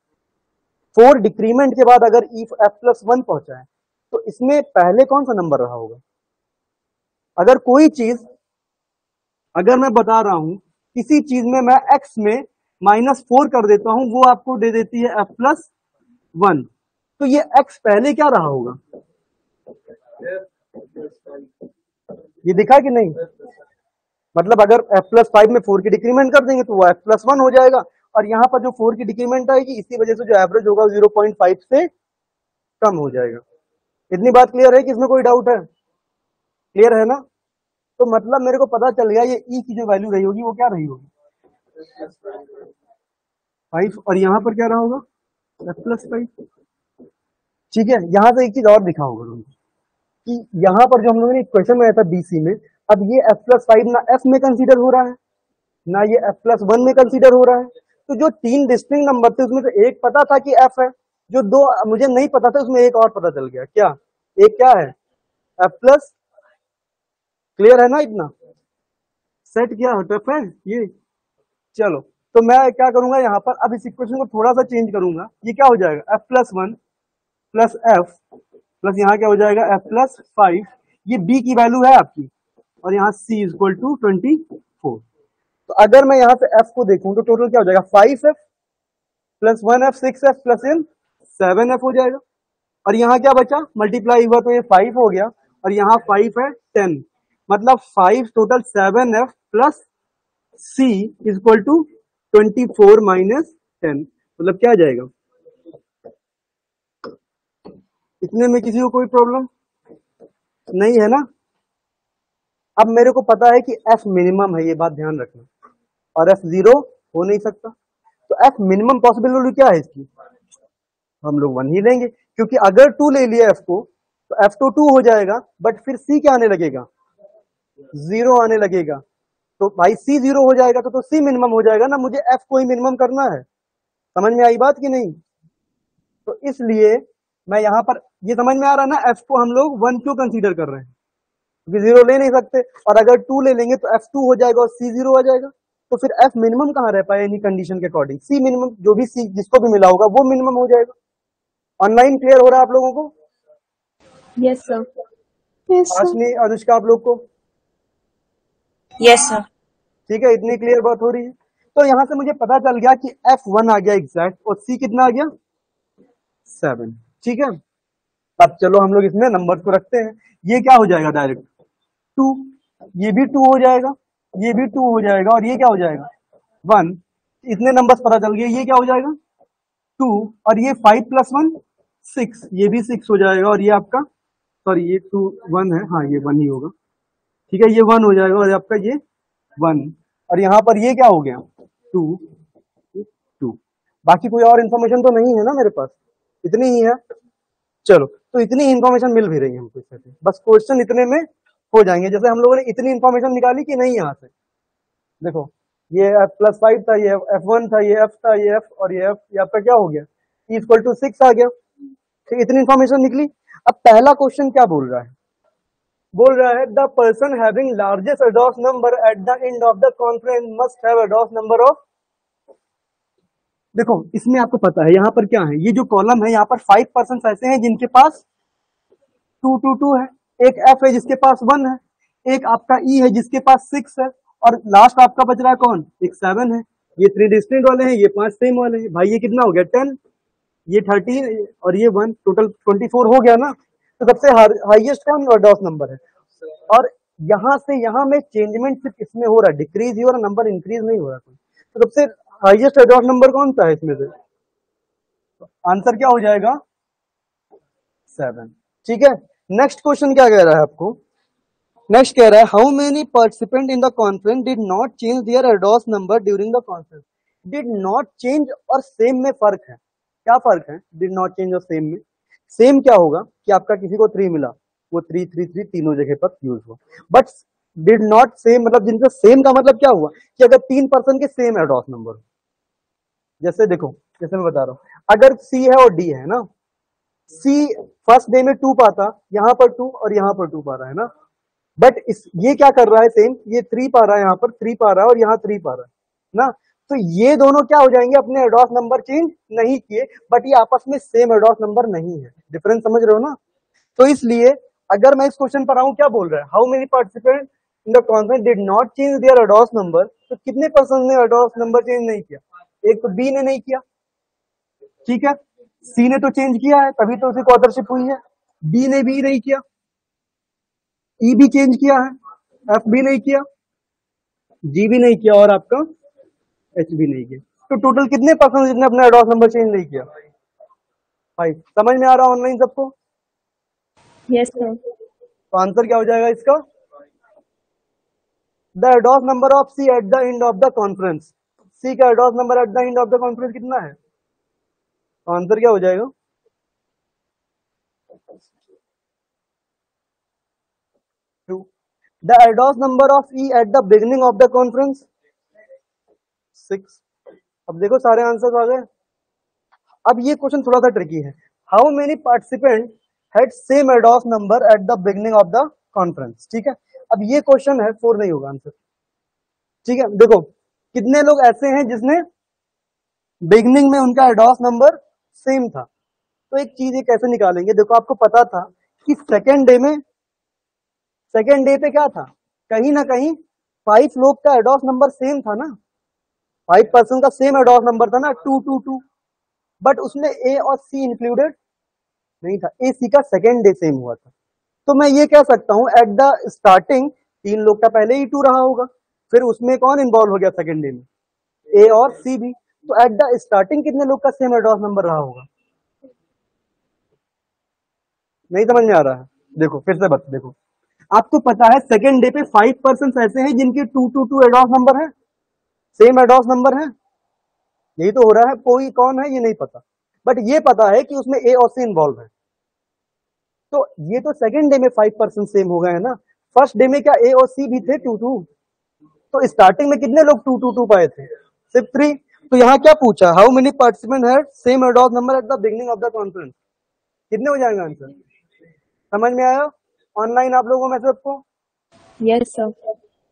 4 डिक्रीमेंट के बाद अगर f+1 पहुंचा है, तो इसमें पहले कौन सा नंबर रहा होगा। अगर कोई चीज, अगर मैं बता रहा हूं किसी चीज में मैं x में -4 कर देता हूं, वो आपको दे देती है f+1, तो ये x पहले क्या रहा होगा, ये दिखा कि नहीं। मतलब अगर f+5 में 4 की डिक्रीमेंट कर देंगे तो वो f+1 हो जाएगा, और यहाँ पर जो 4 की डिक्रीमेंट आएगी, इसी वजह से जो एवरेज होगा 0.5 से कम हो जाएगा। इतनी बात क्लियर है कि इसमें कोई डाउट है, क्लियर है ना? तो मतलब मेरे को पता चल गया ये ई की जो वैल्यू रही होगी वो क्या रही होगी, 5 और यहाँ पर क्या रहा होगा f+5। ठीक है, यहाँ से एक चीज और दिखा होगा तुमको कि यहाँ पर जो हम लोगों ने क्वेश्चन बनाया था BC में, अब ये f+5 ना f में कंसीडर हो रहा है ना ये f+1 में कंसीडर हो रहा है। तो जो 3 डिस्टिंक्ट नंबर थे उसमें से एक पता था कि f है, जो 2 मुझे नहीं पता था उसमें एक और पता चल गया। क्या एक क्या है f+, क्लियर है ना? इतना सेट क्या टफ है ये। चलो तो मैं क्या करूंगा यहाँ पर, अब इस इक्वेशन को थोड़ा सा चेंज करूंगा। ये क्या हो जाएगा f+1 प्लस f प्लस यहाँ क्या हो जाएगा f+5। ये b की वैल्यू है आपकी और यहाँ c इक्वल टू 24। तो अगर मैं यहाँ से f को देखूं तो टोटल क्या हो जाएगा 5f plus 1f 6f plus इन 7f हो जाएगा। और यहाँ क्या बचा, मल्टीप्लाई हुआ तो ये 5 हो गया और यहाँ 5 है 10, मतलब 5 total 7f plus c equal to 24 minus 10, मतलब क्या आ जाएगा। इतने में किसी को कोई प्रॉब्लम नहीं है ना? अब मेरे को पता है कि f मिनिमम है, ये बात ध्यान रखना, और f 0 हो नहीं सकता। तो f मिनिमम पॉसिबल वैल्यू क्या है इसकी, हम लोग 1 ही लेंगे, क्योंकि अगर 2 ले लिया f को तो f तो 2 हो जाएगा, बट फिर c क्या आने लगेगा 0 आने लगेगा। तो भाई c 0 हो जाएगा तो c मिनिमम हो जाएगा ना, मुझे f को ही मिनिमम करना है। समझ में आई बात कि नहीं? तो इसलिए मैं यहां पर, ये समझ में आ रहा है ना, f को हम लोग 1 क्यों कंसीडर कर रहे हैं, क्योंकि 0 ले नहीं सकते, और अगर 2 ले लेंगे तो f 2 हो जाएगा और c 0 आ जाएगा। तो फिर f मिनिमम कहां रह पाए एनी कंडीशन के अकॉर्डिंग, c मिनिमम, जो भी c जिसको भी मिला होगा वो मिनिमम हो जाएगा। ऑनलाइन क्लियर हो रहा है आप लोगों को? Yes sir. Yes sir. Ashni, Anushka, आप लोग को यस सर। ठीक है, इतनी क्लियर बात हो रही है। तो यहां से मुझे पता चल गया कि f1 आ गया एग्जैक्ट और c कितना आ गया 7। ठीक है, अब चलो हम लोग इसमें नंबर को रखते हैं। ये क्या हो जाएगा डायरेक्ट 2, ये भी 2 हो जाएगा, ये भी 2 हो जाएगा और ये क्या हो जाएगा 1। इतने नंबर्स पता चल गए, ये क्या हो जाएगा 2 और ये 5 प्लस 1 6, ये भी 6 हो जाएगा और ये आपका, सॉरी ये 2 1 है, हाँ ये 1 ही होगा। ठीक है, ये 1 हो जाएगा और आपका ये 1, और यहाँ पर ये क्या हो गया 2 2। बाकी कोई और इन्फॉर्मेशन तो नहीं है ना मेरे पास, इतनी ही है। चलो, तो इतनी इंफॉर्मेशन मिल भी रही है हमको इससे, बस क्वेश्चन इतने में हो जाएंगे। जैसे हम लोगों ने इतनी इंफॉर्मेशन निकाली कि नहीं, यहाँ से देखो ये f+5 था, ये f1 था, ये f था, ये f और ये f, ये आपका क्या हो गया e इक्वल टू 6 आ गया। ठीक, इतनी इंफॉर्मेशन निकली। अब पहला क्वेश्चन क्या बोल रहा है, बोल रहा है the person having largest Erdos number at the end of the conference must have Erdos number of. देखो इसमें आपको पता है यहाँ पर क्या है, ये जो कॉलम है यहाँ पर 5 पर्सन ऐसे हैं जिनके पास 2 2 2 है, एक f है जिसके पास 1 है, एक आपका e है जिसके पास 6 है, और लास्ट आपका बच रहा है कौन, एक 7 है। ये 3 डिस्टिंक्ट वाले हैं, ये 5 सेम वाले हैं। भाई ये कितना हो गया 10, ये 13 और ये 1, टोटल 24 हो गया ना। तो सबसे हाईएस्ट कौन अडॉस नंबर है, और यहां से यहां में चेंजमेंट सिर्फ इसमें हो रहा है, डिक्रीज ही हो रहा, नंबर इंक्रीज नहीं हो रहा कोई। तो सबसे हाईएस्ट अडॉस नंबर कौन सा है इसमें से, तो आंसर क्या हो जाएगा 7। ठीक है, नेक्स्ट क्वेश्चन क्या कह रहा है आपको, नेक्स्ट कह रहा है how many participant in the conference did not change their Erdos number during the conference. Did not change और सेम में फर्क है, क्या फर्क है डिड नॉट चेंज और सेम में। सेम क्या होगा कि आपका किसी को 3 मिला, वो 3 3 3 तीनों जगह पर यूज हुआ, बट डिड नॉट सेम मतलब जिनका सेम का मतलब क्या हुआ कि अगर 3 पर्सन के सेम अडॉस नंबर हो। जैसे देखो, जैसे मैं बता रहा हूं, अगर C है और D है ना, C फर्स्ट डे में 2 पाता, यहाँ पर 2 और यहाँ पर 2 पा रहा है ना, बट इस ये क्या कर रहा है सेम, ये 3 पा रहा है, यहाँ पर 3 पा रहा है और यहाँ 3 पा रहा है ना। तो ये दोनों क्या हो जाएंगे, अपने अडॉस नंबर चेंज नहीं किए, बट ये आपस में सेम अडॉस नंबर नहीं है। डिफरेंस समझ रहे हो ना? तो इसलिए अगर मैं इस क्वेश्चन पर आऊं, क्या बोल रहा है how many participant in the conference did not change their Erdos number, तो कितने पर्सन ने अडॉस नंबर चेंज नहीं किया, एक तो B ने नहीं किया, ठीक है, C ने तो चेंज किया है तभी तो उसे ऑथरशिप हुई है, D ने भी नहीं किया, E भी चेंज किया है, F भी नहीं किया, G भी नहीं किया और आपका H भी नहीं किया। तो टोटल कितने पर्सन जिसने अपना अडॉस नंबर चेंज नहीं किया, 5। समझ में आ रहा ऑनलाइन सबको? Yes sir. तो आंसर क्या हो जाएगा इसका, the ados number of C at the end of the conference C का ados number at the end of the conference कितना है? तो आंसर क्या हो जाएगा? 2. The एडॉस number of E at the beginning of the conference 6. अब देखो सारे आंसर आ गए। अब ये क्वेश्चन थोड़ा सा ट्रिकी है। How many participant had same ados number at the beginning of the conference? ठीक है, अब ये क्वेश्चन है, 4 नहीं होगा आंसर। ठीक है, देखो कितने लोग ऐसे हैं जिसने बिगिनिंग में उनका एडॉस नंबर सेम था। तो एक चीज ये कैसे निकालेंगे, देखो आपको पता था कि सेकेंड डे पे क्या था, कहीं ना कहीं 5 लोग का एडॉस नंबर सेम था ना, 5 पर्सन का सेम एडॉस नंबर था ना, 222। बट उसमें ए और सी इंक्लूडेड नहीं था, ए सी का सेकेंड डे सेम हुआ था। तो मैं ये कह सकता हूं एट द स्टार्टिंग 3 लोग का पहले ही 2 रहा होगा, फिर उसमें कौन इन्वॉल्व हो गया सेकेंड डे में, ए और सी भी। तो एट द स्टार्टिंग कितने लोग का सेम एडॉस नंबर रहा होगा? नहीं समझ में आ रहा है? देखो फिर से बता, देखो आपको पता है सेकेंड डे पे 5 पर्सन ऐसे हैं जिनके 222 एडॉस नंबर है, सेम एडॉस नंबर है, यही तो हो रहा है। कोई कौन है ये नहीं पता, बट ये पता है कि उसमें ए और सी इन्वॉल्व है। तो ये तो सेकेंड डे में 5 पर्सन सेम हो गए हैं ना, फर्स्ट डे में क्या ए और सी भी थे 22? तो स्टार्टिंग में कितने लोग 222 पाए थे? सिर्फ 3। तो यहाँ क्या पूछा, how many participant had same ados number at the beginning of the conference? कितने हो जाएंगे आंसर? समझ में आया ऑनलाइन आप लोगों में सबको? Yes, sir.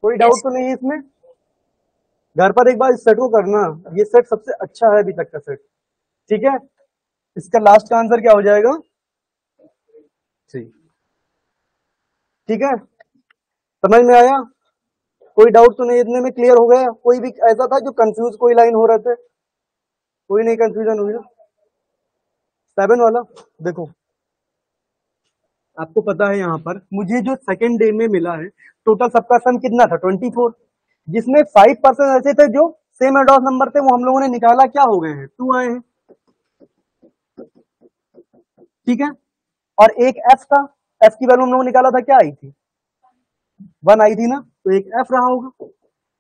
कोई डाउट तो नहीं है इसमें? घर पर एक बार इस सेट को करना, ये सेट सबसे अच्छा है अभी तक का सेट। ठीक है, इसका लास्ट का आंसर क्या हो जाएगा? 3। ठीक है, समझ में आया? कोई डाउट तो नहीं, इतने में क्लियर हो गया? कोई भी ऐसा था जो कंफ्यूज कोई लाइन हो रहे थे? कोई नहीं कंफ्यूजन हुई ना? 7 वाला देखो, आपको पता है यहाँ पर मुझे जो सेकेंड डे में मिला है टोटल सबका सम कितना था? 24। जिसमें 5 पर्सन ऐसे थे जो सेम एडॉस नंबर थे, वो हम लोगों ने निकाला, क्या हो गए हैं? 2 आए हैं। ठीक है, और एक एफ था, एफ की वैल्यू हम लोगों ने निकाला था, क्या आई थी? 1 आई थी ना, तो एक एफ रहा होगा।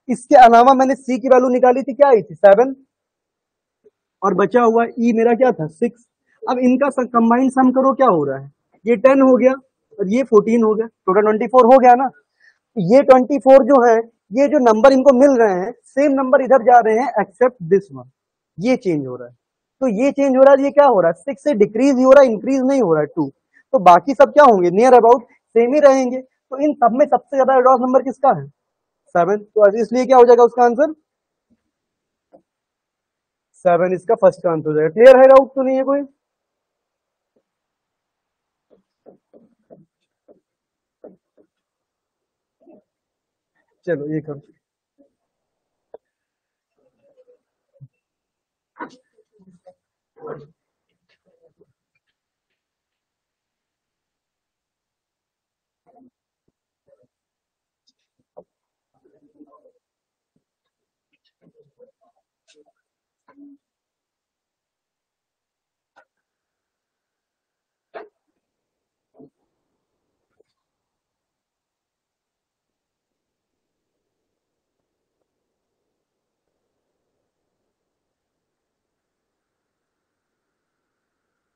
इसके अलावा मैंने सी की वैल्यू निकाली थी, क्या आई थी? 7। और बचा हुआ ई मेरा क्या था? 6। अब इनका कंबाइंड सम करो, क्या हो रहा है? ये 10 हो गया और ये 14 हो गया, टोटल 24 हो गया ना। ये 24 जो है, ये जो नंबर इनको मिल रहे हैं सेम नंबर इधर जा रहे हैं एक्सेप्ट दिस वन, ये चेंज हो रहा है। तो ये चेंज हो रहा है, ये क्या हो रहा है? 6 से डिक्रीज ही हो रहा है, इंक्रीज नहीं हो रहा है 2। तो बाकी सब क्या होंगे? नियर अबाउट सेम ही रहेंगे। तो इन सब में सबसे ज्यादा एडॉस नंबर किसका है? 7। तो इसलिए क्या हो जाएगा उसका आंसर? 7 इसका फर्स्ट आंसर हो जाएगा। क्लियर है? डाउट तो नहीं है कोई? चलो ये कर,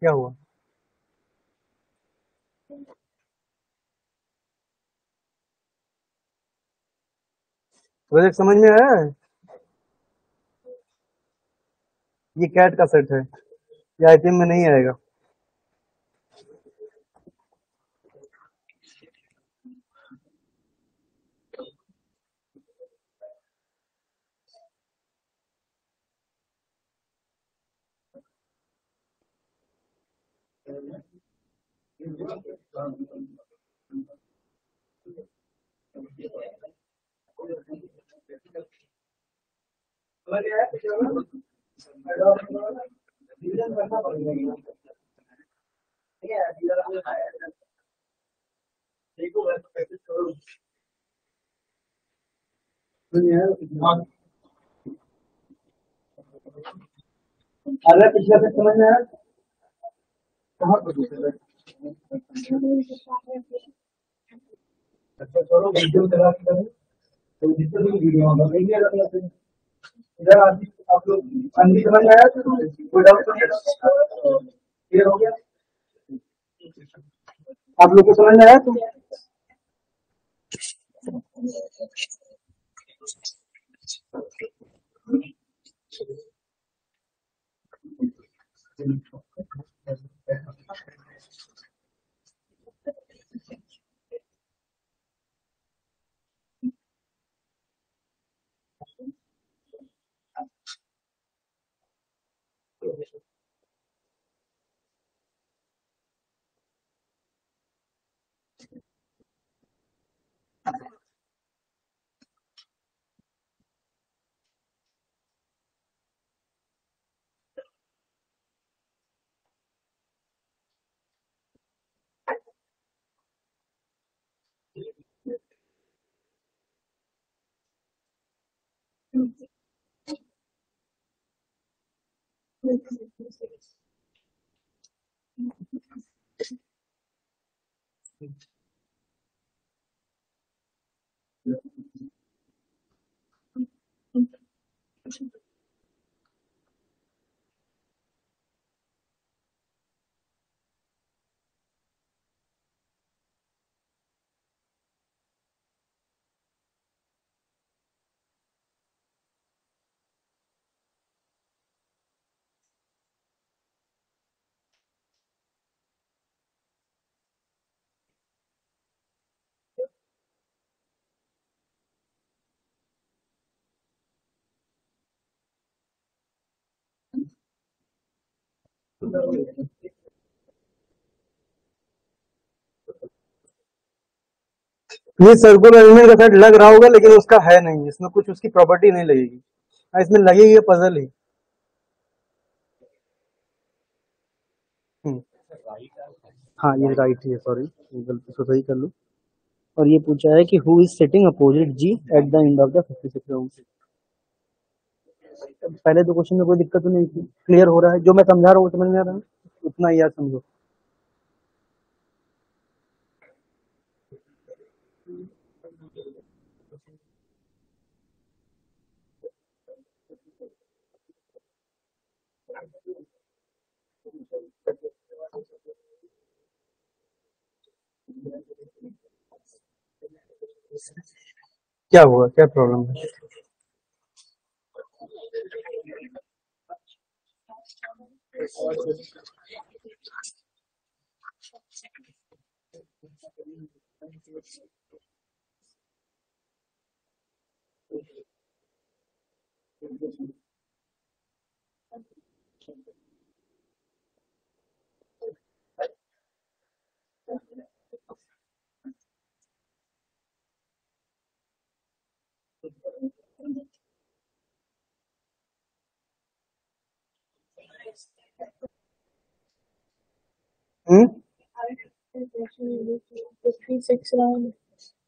क्या हुआ? प्रोजेक्ट समझ में आया है? ये कैट का सेट है, ये आइटम में नहीं आएगा। अरे पिछला सेट समझ में आया? कहाँ पर दूसरे? अच्छा चलो वीडियो चला के करें, तो जितने भी वीडियो होगा इधर आप लोग अंदर समझ में आया तो कोई डाउट क्लियर हो गया? आप लोग को समझ में आया तो ये सर्कुलर एलिमेंट का सेट लग रहा होगा लेकिन उसका है नहीं, इसमें कुछ उसकी प्रॉपर्टी नहीं लगेगी। हाँ, इसमें लगेगी ये पजल ही। हाँ ये राइट है, सॉरी गलती से सही कर लूँ। और ये पूछा है कि who is sitting opposite G at the end of the 56 round. पहले दो क्वेश्चन में कोई दिक्कत तो नहीं थी, क्लियर हो रहा है? जो मैं समझा रहा हूँ समझ में आ रहा है, उतना ही याद समझो। क्या हुआ, क्या प्रॉब्लम है? हम्म, 56 round.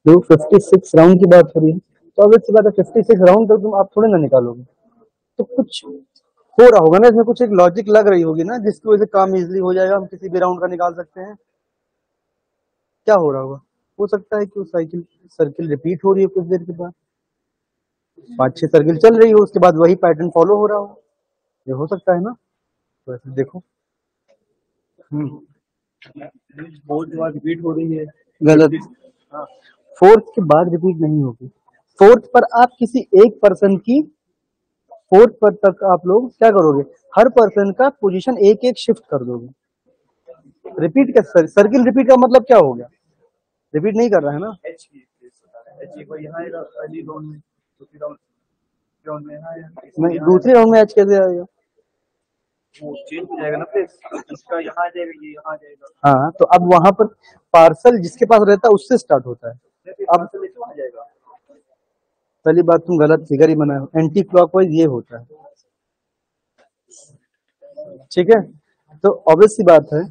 जो 56 राउंड की बात हो रही है, तो अब इससे बात है 56 राउंड तक तुम आप थोड़े ना निकालोगे, तो कुछ हो रहा होगा ना इसमें, कुछ एक लॉजिक लग रही होगी ना जिसकी वजह से काम इजीली हो जाएगा, हम किसी भी राउंड का निकाल सकते हैं। क्या हो रहा होगा? हो सकता है कि वो साइकिल सर्किल रिपीट हो रही है कुछ देर के बाद, 5-6 सर्किल चल रही हो, उसके बाद वही पैटर्न फॉलो हो रहा हो, ये हो सकता है ना। तो ऐसे देखो। बहुत बार रिपीट हो रही है। गलत। फोर्थ के बाद रिपीट नहीं होगी। फोर्थ पर आप किसी एक पर्सन की, फोर्थ पर तक आप लोग क्या करोगे, हर पर्सन का पोजीशन एक एक शिफ्ट कर दोगे। रिपीट का सर्किल रिपीट का मतलब क्या हो गया? रिपीट नहीं कर रहा है ना। एच की एच एक बार यहाँ आएगा पहली राउंड में, दूसरी राउंड में यहाँ आएगा, नहीं, दूसरे राउंड में एच कैसे आएगा? वो चेंज हो जाएगा ना प्लेस, इसका यहाँ आ जाएगा, ये यहाँ आ जाएगा। हाँ, तो अब वहां पर पार्सल जिसके पास रहता है उससे स्टार्ट होता है। अब आ जाएगा। पहली बात तुम गलत फिगर ही बनाए हो, एंटी क्लॉकवाइज ये होता है, ठीक है। तो ऑब्वियस सी बात है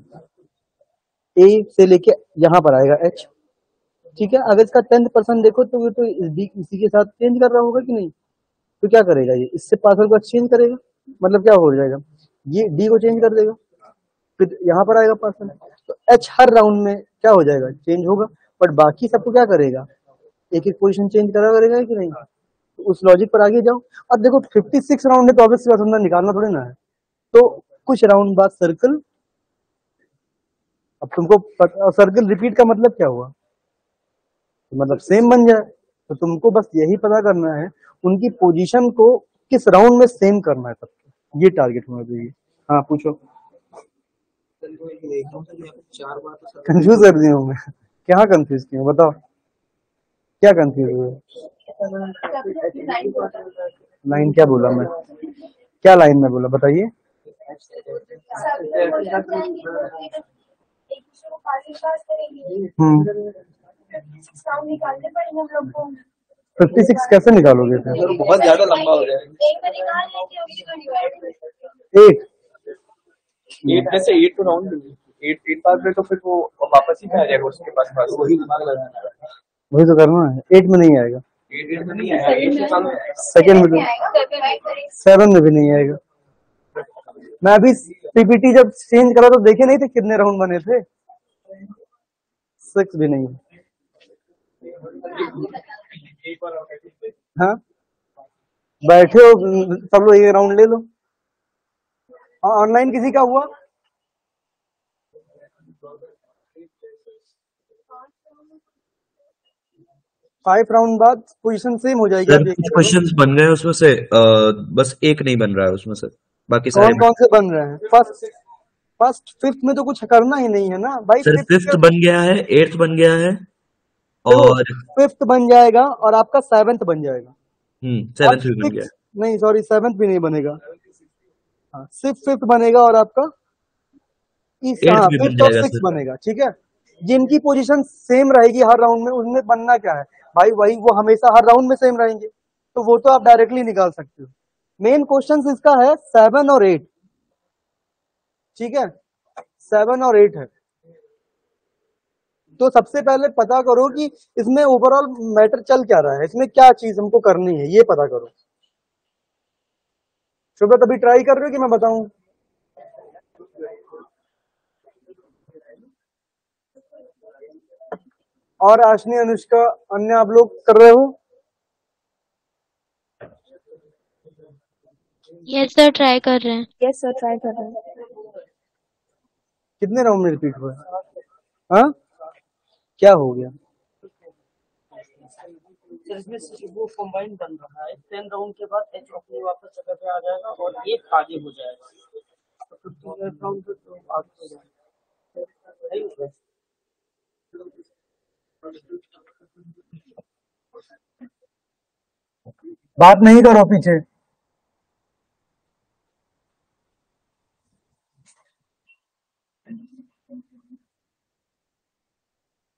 ए से लेके यहाँ पर आएगा एच, ठीक है। अगर इसका 10% देखो तो ये तो इसी के साथ चेंज कर रहा होगा कि नहीं, तो क्या करेगा ये, इससे पार्सल को एक्सचेंज करेगा, मतलब क्या हो जाएगा, ये डी को चेंज कर देगा, फिर यहाँ पर आएगा पार्सल, तो एच हर राउंड में क्या हो जाएगा, चेंज होगा। बट बाकी सबको क्या करेगा, एक एक पोजीशन चेंज करा करेगा कि नहीं, उस लॉजिक पर आगे जाओ। और देखो 56 राउंड है तो ऑब्वियस बात हमने निकालना थोड़ी ना है, तो कुछ राउंड बाद सर्कल। अब तुमको सर्कल रिपीट का मतलब क्या हुआ, मतलब सेम बन जाए, तो तुमको बस यही पता करना है उनकी पोजीशन को किस राउंड में सेम करना है सबको, ये टारगेट होना चाहिए। हाँ पूछो। कंफ्यूज कर दिया हूँ मैं, क्या कंफ्यूज किया बताओ, क्या कंफ्यूज हुए? लाइन क्या बोला मैं, क्या लाइन में बोला बताइए? हम्म 56 कैसे निकालोगे फिर? बहुत ज्यादा लंबा हो जाएगा। 8 8 में से 8 तो राउंड 8 पास में तो फिर वो वापस ही आ जाएगा उसके पास वही दिमाग लगाना है। वही तो करना है, 8 में नहीं आएगा, 8 में नहीं आएगा, सेकंड में, 7 में भी नहीं आएगा। मैं अभी पीपीटी जब चेंज करा तो देखे नहीं थे कितने राउंड बने थे, 6 भी नहीं। हाँ बैठे हो सब लोग, एक राउंड ले लो। हाँ ऑनलाइन किसी का हुआ? फाइव राउंड बाद पोजीशन सेम हो जाएगी। सर कुछ क्वेश्चंस बन गए उसमें से, बस एक नहीं बन रहा है उसमें से, बाकी सारे कौन से बन रहे हैं? फर्स्ट फिफ्थ में तो कुछ करना ही नहीं है ना भाई। सर फिफ्थ बन गया है, एट्थ बन गया है, और फिफ्थ बन जाएगा और आपका 7th बन जाएगा। 7th भी बन गया। नहीं सॉरी 7th भी नहीं बनेगा, हाँ सिर्फ 5th बनेगा और आपका 8th भी बन 5th और जाएगा 6th सर। बनेगा। ठीक है, जिनकी पोजीशन सेम रहेगी हर राउंड में, उनमें बनना क्या है भाई, वही वो हमेशा हर राउंड में सेम रहेंगे, तो वो तो आप डायरेक्टली निकाल सकते हो। मेन क्वेश्चन इसका है 7 और 8। ठीक है 7 और 8 है, तो सबसे पहले पता करो कि इसमें ओवरऑल मैटर चल क्या रहा है, इसमें क्या चीज हमको करनी है ये पता करो। शुभ्रत अभी ट्राई कर रहे हो कि मैं बताऊं? और आशनी, अनुष्का, अन्य आप लोग कर रहे हो? यस सर ट्राई कर रहे हैं। यस सर ट्राई कर रहे हैं। कितने राउंड में रिपीट हुआ? हाँ क्या हो गया? इसमें वो कंबाइन बन रहा है, 10 राउंड के बाद एच अपने वापस जगह पे आ जाएगा और एक आगे हो जाएगा, तो 15 राउंड तो आगे हो जाएगा। बात नहीं करो पीछे।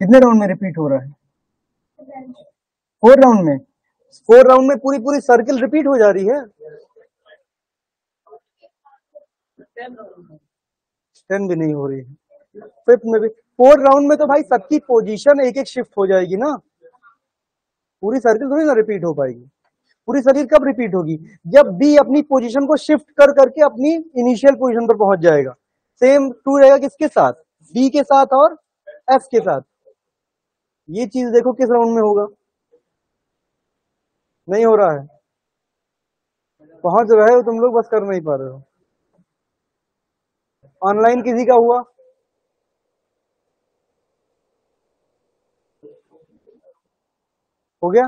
कितने राउंड में रिपीट हो रहा है? 4 राउंड में। 4 राउंड में पूरी पूरी सर्किल रिपीट हो जा रही है। 10 भी नहीं हो रही है, 5th में भी। 4 राउंड में तो भाई सबकी पोजीशन एक एक शिफ्ट हो जाएगी ना, पूरी सर्किल थोड़ी ना रिपीट हो पाएगी। पूरी सर्किल कब रिपीट होगी? जब बी अपनी पोजीशन को शिफ्ट कर करके अपनी इनिशियल पोजीशन पर पहुंच जाएगा। सेम ट्रू रहेगा किसके साथ? बी के साथ और एफ के साथ। ये चीज देखो किस राउंड में होगा। नहीं हो रहा है, पहुंच रहे हो तुम लोग, बस कर नहीं पा रहे हो। ऑनलाइन किसी का हुआ? हो गया?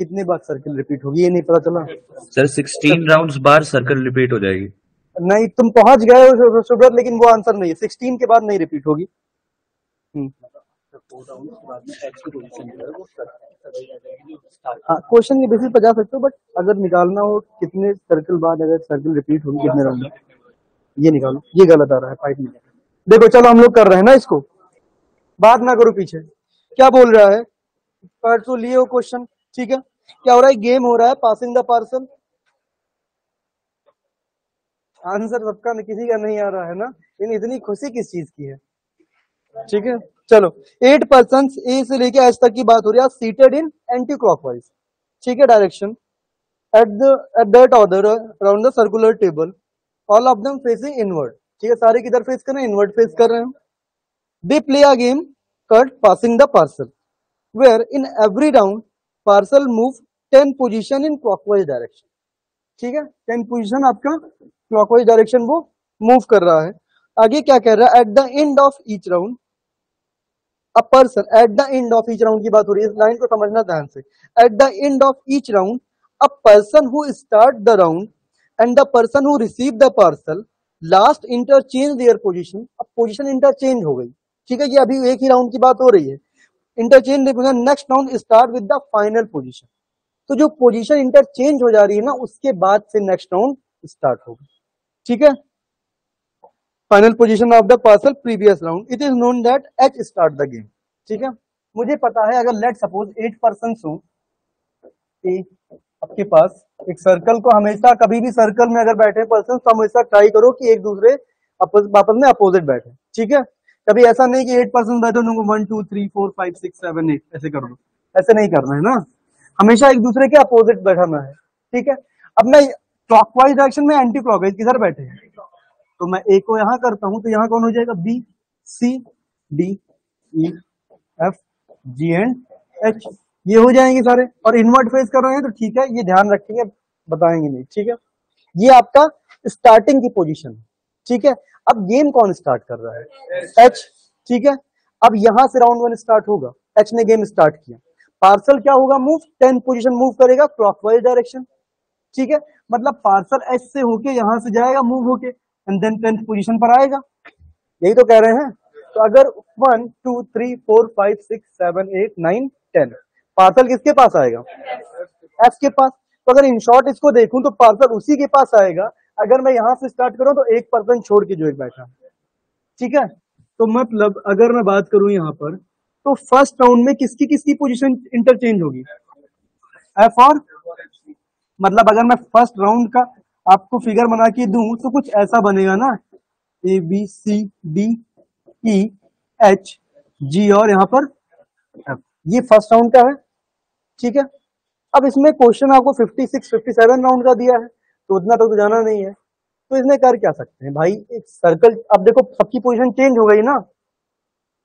कितनी बार सर्किल रिपीट होगी ये नहीं पता चला? सर 16 राउंड्स बार सर्कल रिपीट हो जाएगी। नहीं तुम पहुंच गए हो सुब्रत, लेकिन वो आंसर नहीं है, 16 के बाद नहीं रिपीट होगी। हाँ क्वेश्चन के बेसिस पर जा सकते हो, बट अगर निकालना हो कितने सर्कल बाद अगर सर्कल रिपीट होगी कितने राउंड, ये निकालो। ये गलत आ रहा है 5 मिनट। देखो चलो हम लोग कर रहे हैं ना इसको, बात ना करो पीछे। क्या बोल रहा है? परसों लिए हो क्वेश्चन, ठीक है। क्या हो रहा है? गेम हो रहा है पासिंग द पार्सल। आंसर सबका किसी का नहीं आ रहा है ना, इन इतनी खुशी किस चीज की है? ठीक है चलो, 8 पर्सन ए से लेके एच तक की बात हो रही है, सीटेड इन एंटी क्लॉकवाइज, ठीक है, direction at that order around the circular table, all of them facing inward. ठीक है, सारे किधर फेस कर रहे हैं? इनवर्ड फेस कर रहे हैं। They play a game called passing the parcel, where in every round parcel move 10 position in clockwise direction. ठीक है, 10 पोजीशन आपका क्लॉकवाइज डायरेक्शन वो मूव कर रहा है। आगे क्या कह रहा है, at the end of each round a person, eight the end of each round की बात हो रही है, इस लाइन को समझना ध्यान से। Eight the end of each round a person who start the round and the person who receive the parcel last interchange their position. अब पोजीशन इंटरचेंज हो गई, ठीक है, ये अभी एक ही राउंड की बात हो रही है। Interchange next round start with the final position. तो जो पोजीशन इंटरचेंज हो जा रही है ना, उसके बाद से नेक्स्ट राउंड स्टार्ट होगा। ठीक है, final position of the parcel previous round, it is known that H start the game. ठीक है, मुझे पता है अगर लेट सपोज 8 पर्सन हो आपके पास एक सर्कल को, हमेशा कभी भी सर्कल में अगर बैठे पर्सन तो हमेशा ट्राई करो कि एक दूसरे आपस में अपोजिट बैठे। ठीक है, कभी ऐसा नहीं कि 8 पर्सन बैठे उनको 1 2 3 4 5 6 7 8 ऐसे कर दो, ऐसे नहीं करना है ना, हमेशा एक दूसरे के अपोजिट बैठाना है। ठीक है, अब मैं क्लॉकवाइज डायरेक्शन में एंटी क्लॉकवाइज किधर बैठे हैं, तो मैं ए को यहां करता हूं, तो यहां कौन हो जाएगा, B C D E F G and H, ये हो जाएंगे सारे। और इनवर्ट फेस कर रहे हैं तो ठीक है, ये ध्यान रखेंगे, बताएंगे नहीं। ठीक है, ये आपका स्टार्टिंग की पोजीशन है। ठीक है, अब गेम कौन स्टार्ट कर रहा है, एच। ठीक है, अब यहां से राउंड 1 स्टार्ट होगा, एच ने गेम स्टार्ट किया, पार्सल क्या होगा, मूव 10 पोजीशन मूव करेगा क्लॉकवाइज डायरेक्शन। ठीक है, मतलब पार्सल एच से होके यहां से जाएगा मूव होके एंड देन 10th पोजीशन पर आएगा, यही तो कह रहे हैं। तो अगर 1 2 3 4 5 6 7 8 9 10 पार्सल किसके पास आएगा, एफ के पास। तो अगर इन शॉर्ट इसको देखूं तो पार्सल उसी के पास आएगा, अगर मैं यहां से स्टार्ट करूं तो एक पर्सन छोड़ के जो एक बैठा। ठीक है, तो मतलब अगर मैं बात करूं यहां पर, तो फर्स्ट राउंड में किसकी किसकी पोजीशन इंटरचेंज होगी, एफ और, मतलब अगर मैं फर्स्ट राउंड का आपको फिगर बना के दूं तो कुछ ऐसा बनेगा ना, A B C D E H G और यहाँ पर एफ, ये फर्स्ट राउंड का है। ठीक है, अब इसमें क्वेश्चन आपको 56 57 राउंड का दिया है, तो उतना तो जाना नहीं है, तो इसमें कर क्या सकते हैं भाई, एक सर्कल, अब देखो सबकी पोजीशन चेंज हो गई ना,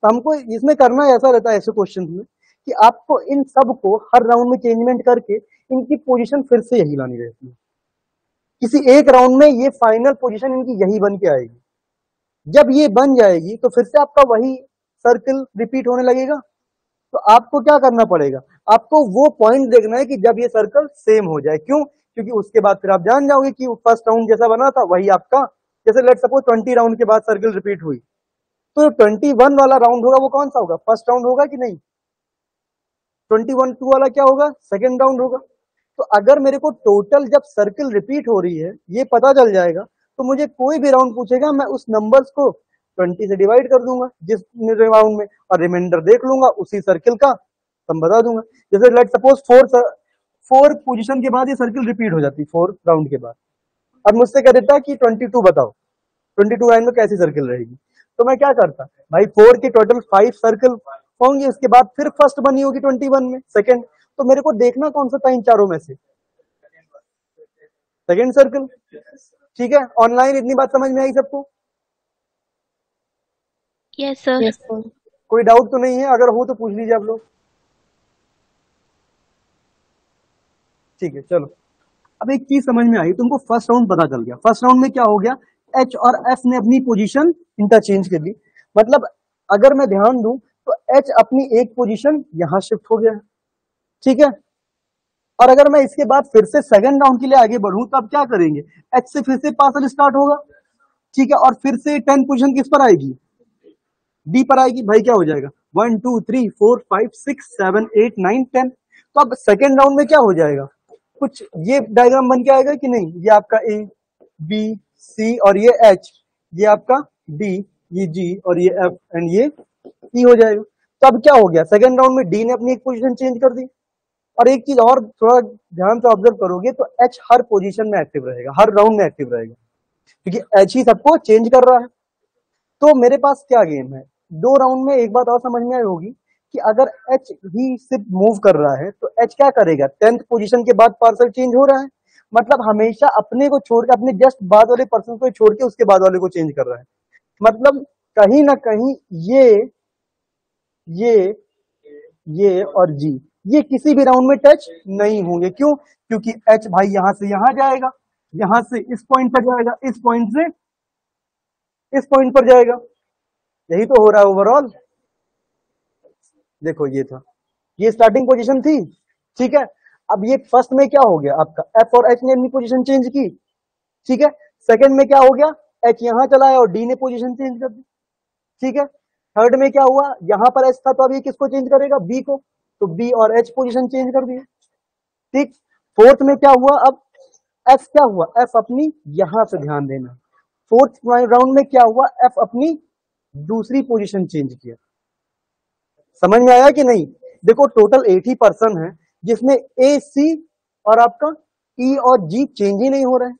तो हमको इसमें करना ऐसा रहता है ऐसे क्वेश्चन में कि आपको इन सब को हर राउंड में चेंजमेंट करके इनकी पोजीशन फिर से यही लानी रहती है। किसी एक राउंड में ये फाइनल पोजीशन इनकी यही बन के आएगी, जब ये बन जाएगी तो फिर से आपका वही सर्कल रिपीट होने लगेगा। तो आपको क्या करना पड़ेगा, आपको वो पॉइंट देखना है कि जब ये सर्कल सेम हो जाए, क्यों, क्योंकि उसके बाद फिर आप जान जाओगे कि फर्स्ट राउंड जैसा बना था वही आपका, जैसे लेट सपोज 20 राउंड के बाद सर्कल रिपीट हुई, तो 21 वाला राउंड होगा वो कौन सा होगा, फर्स्ट राउंड होगा कि नहीं, 21 वाला क्या होगा, सेकेंड राउंड होगा। तो अगर मेरे को टोटल जब सर्कल रिपीट हो रही है ये पता चल जाएगा, तो मुझे कोई भी राउंड पूछेगा मैं उस नंबर्स को 20 से डिवाइड कर दूंगा जिस राउंड में, और रिमाइंडर देख लूंगा उसी सर्कल का, तब बता दूंगा। जैसे लेट सपोज 4 पोजीशन के बाद ये सर्कल रिपीट हो जाती है 4 राउंड के बाद, अब मुझसे कह देता कि 22 बताओ, 22 लाइन में कैसी सर्कल रहेगी, तो मैं क्या करता भाई, 4 के टोटल 5 सर्कल होंगे, उसके बाद फिर फर्स्ट बनी होगी 21 में सेकंड, तो मेरे को देखना कौन सा था इन चारों में से, सेकंड सर्कल। ठीक है, ऑनलाइन इतनी बात समझ में आई सबको, यस सर। Yes sir. कोई डाउट तो नहीं है, अगर हो तो पूछ लीजिए आप लोग। ठीक है, चलो अब एक चीज समझ में आई, तुमको फर्स्ट राउंड पता चल गया, फर्स्ट राउंड में क्या हो गया, एच और एफ ने अपनी पोजीशन इंटरचेंज कर ली, मतलब अगर मैं ध्यान दूं तो एच अपनी एक पोजीशन यहां शिफ्ट हो गया है। ठीक है, और अगर मैं इसके बाद फिर से सेकंड राउंड के लिए आगे बढ़ूं तो अब क्या करेंगे, एच से फिर से पार्सल स्टार्ट होगा। ठीक है, और फिर से 10 पोजीशन किस पर आएगी, डी पर आएगी, भाई क्या हो जाएगा 1 2 3 4 5 6 7 8 9 10। तो अब सेकंड राउंड में क्या हो जाएगा, कुछ ये डायग्राम बन के आएगा कि नहीं, ये आपका ए बी सी और ये एच, ये आपका डी, ये जी और ये एफ एंड ये ई हो जाएगा। तो अब क्या हो गया, सेकंड राउंड में डी ने अपनी एक पोजीशन चेंज कर दी। और एक चीज और थोड़ा ध्यान से ऑब्जर्व करोगे तो एच हर पोजीशन में एक्टिव रहेगा, हर राउंड में एक्टिव रहेगा, क्योंकि एच ही सबको चेंज कर रहा है। तो मेरे पास क्या गेम है, 2 राउंड में एक बात और समझ में आई होगी कि अगर एच ही सिर्फ मूव कर रहा है तो एच क्या करेगा, 10th पोजीशन के बाद पार्सल चेंज हो रहा है, मतलब हमेशा अपने को छोड़ के, अपने जस्ट बाद वाले पर्सन को छोड़ के उसके बाद वाले को चेंज कर रहा है, मतलब कहीं ना कहीं ये और जी ये किसी भी राउंड में टच नहीं होंगे। क्यों? क्योंकि एच भाई यहां से यहां जाएगा, यहां से इस पॉइंट पर जाएगा, इस पॉइंट से इस पॉइंट पर जाएगा। यही तो हो रहा है ओवरऑल। देखो ये था, ये स्टार्टिंग पोजीशन थी, ठीक है। अब ये फर्स्ट में क्या हो गया आपका, एफ और एच ने अपनी पोजीशन चेंज की, ठीक है। सेकंड में क्या हो गया, एच यहां चला है और डी ने पोजीशन चेंज कर दी, ठीक है। थर्ड में क्या हुआ, यहां पर एच था तो अब ये किसको चेंज करेगा, बी को, तो बी और एच पोजीशन चेंज कर दिए, ठीक। फोर्थ में क्या हुआ, अब एफ क्या हुआ, एफ अपनी, यहां से ध्यान देना, फोर्थ राउंड में क्या हुआ, एफ अपनी दूसरी पोजीशन चेंज किया। समझ में आया कि नहीं? देखो टोटल 80 पर्सन है जिसमें ए, सी और आपका ई और जी चेंज ही नहीं हो रहा है।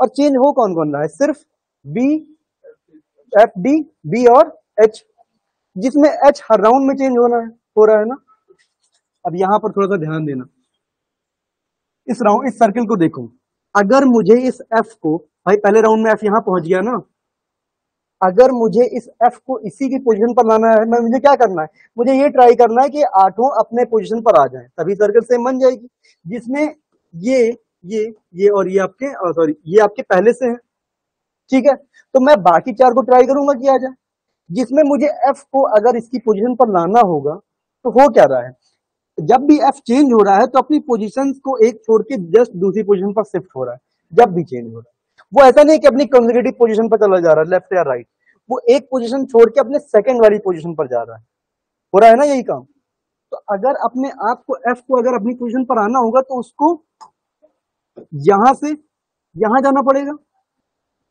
और चेंज हो कौन कौन रहा है, सिर्फ बी, एफ, डी, बी और एच, जिसमें एच हर राउंड में चेंज हो रहा है ना। अब यहां पर थोड़ा सा ध्यान देना, इस सर्किल को देखो। अगर मुझे इस एफ को, भाई पहले राउंड में एफ यहां पहुंच गया ना, अगर मुझे इस एफ को इसी की पोजीशन पर लाना है, मुझे क्या करना है, मुझे ये ट्राई करना है कि आठों अपने पोजीशन पर आ जाएं, तभी सर्कल सेम बन जाएगी। जिसमें ये और ये आपके, सॉरी ये आपके पहले से है, ठीक है। तो मैं बाकी चार को ट्राई करूंगा कि आ जाए। जिसमें मुझे एफ को अगर इसकी पोजीशन पर लाना होगा, तो हो क्या रहा है, जब भी एफ चेंज हो रहा है तो अपनी पोजीशन को एक छोड़ के जस्ट दूसरी पोजीशन पर शिफ्ट हो रहा है। जब भी चेंज हो रहा है, वो ऐसा नहीं कि अपनी कंसेक्यूटिव पोजीशन पर चला जा रहा है लेफ्ट या राइट, वो एक पोजीशन छोड़ के अपने सेकंड वाली पोजीशन पर जा रहा है। हो रहा है ना यही काम। तो अगर अपने आप को, एफ को अगर अपनी पोजीशन पर आना होगा तो उसको यहां से यहां जाना पड़ेगा,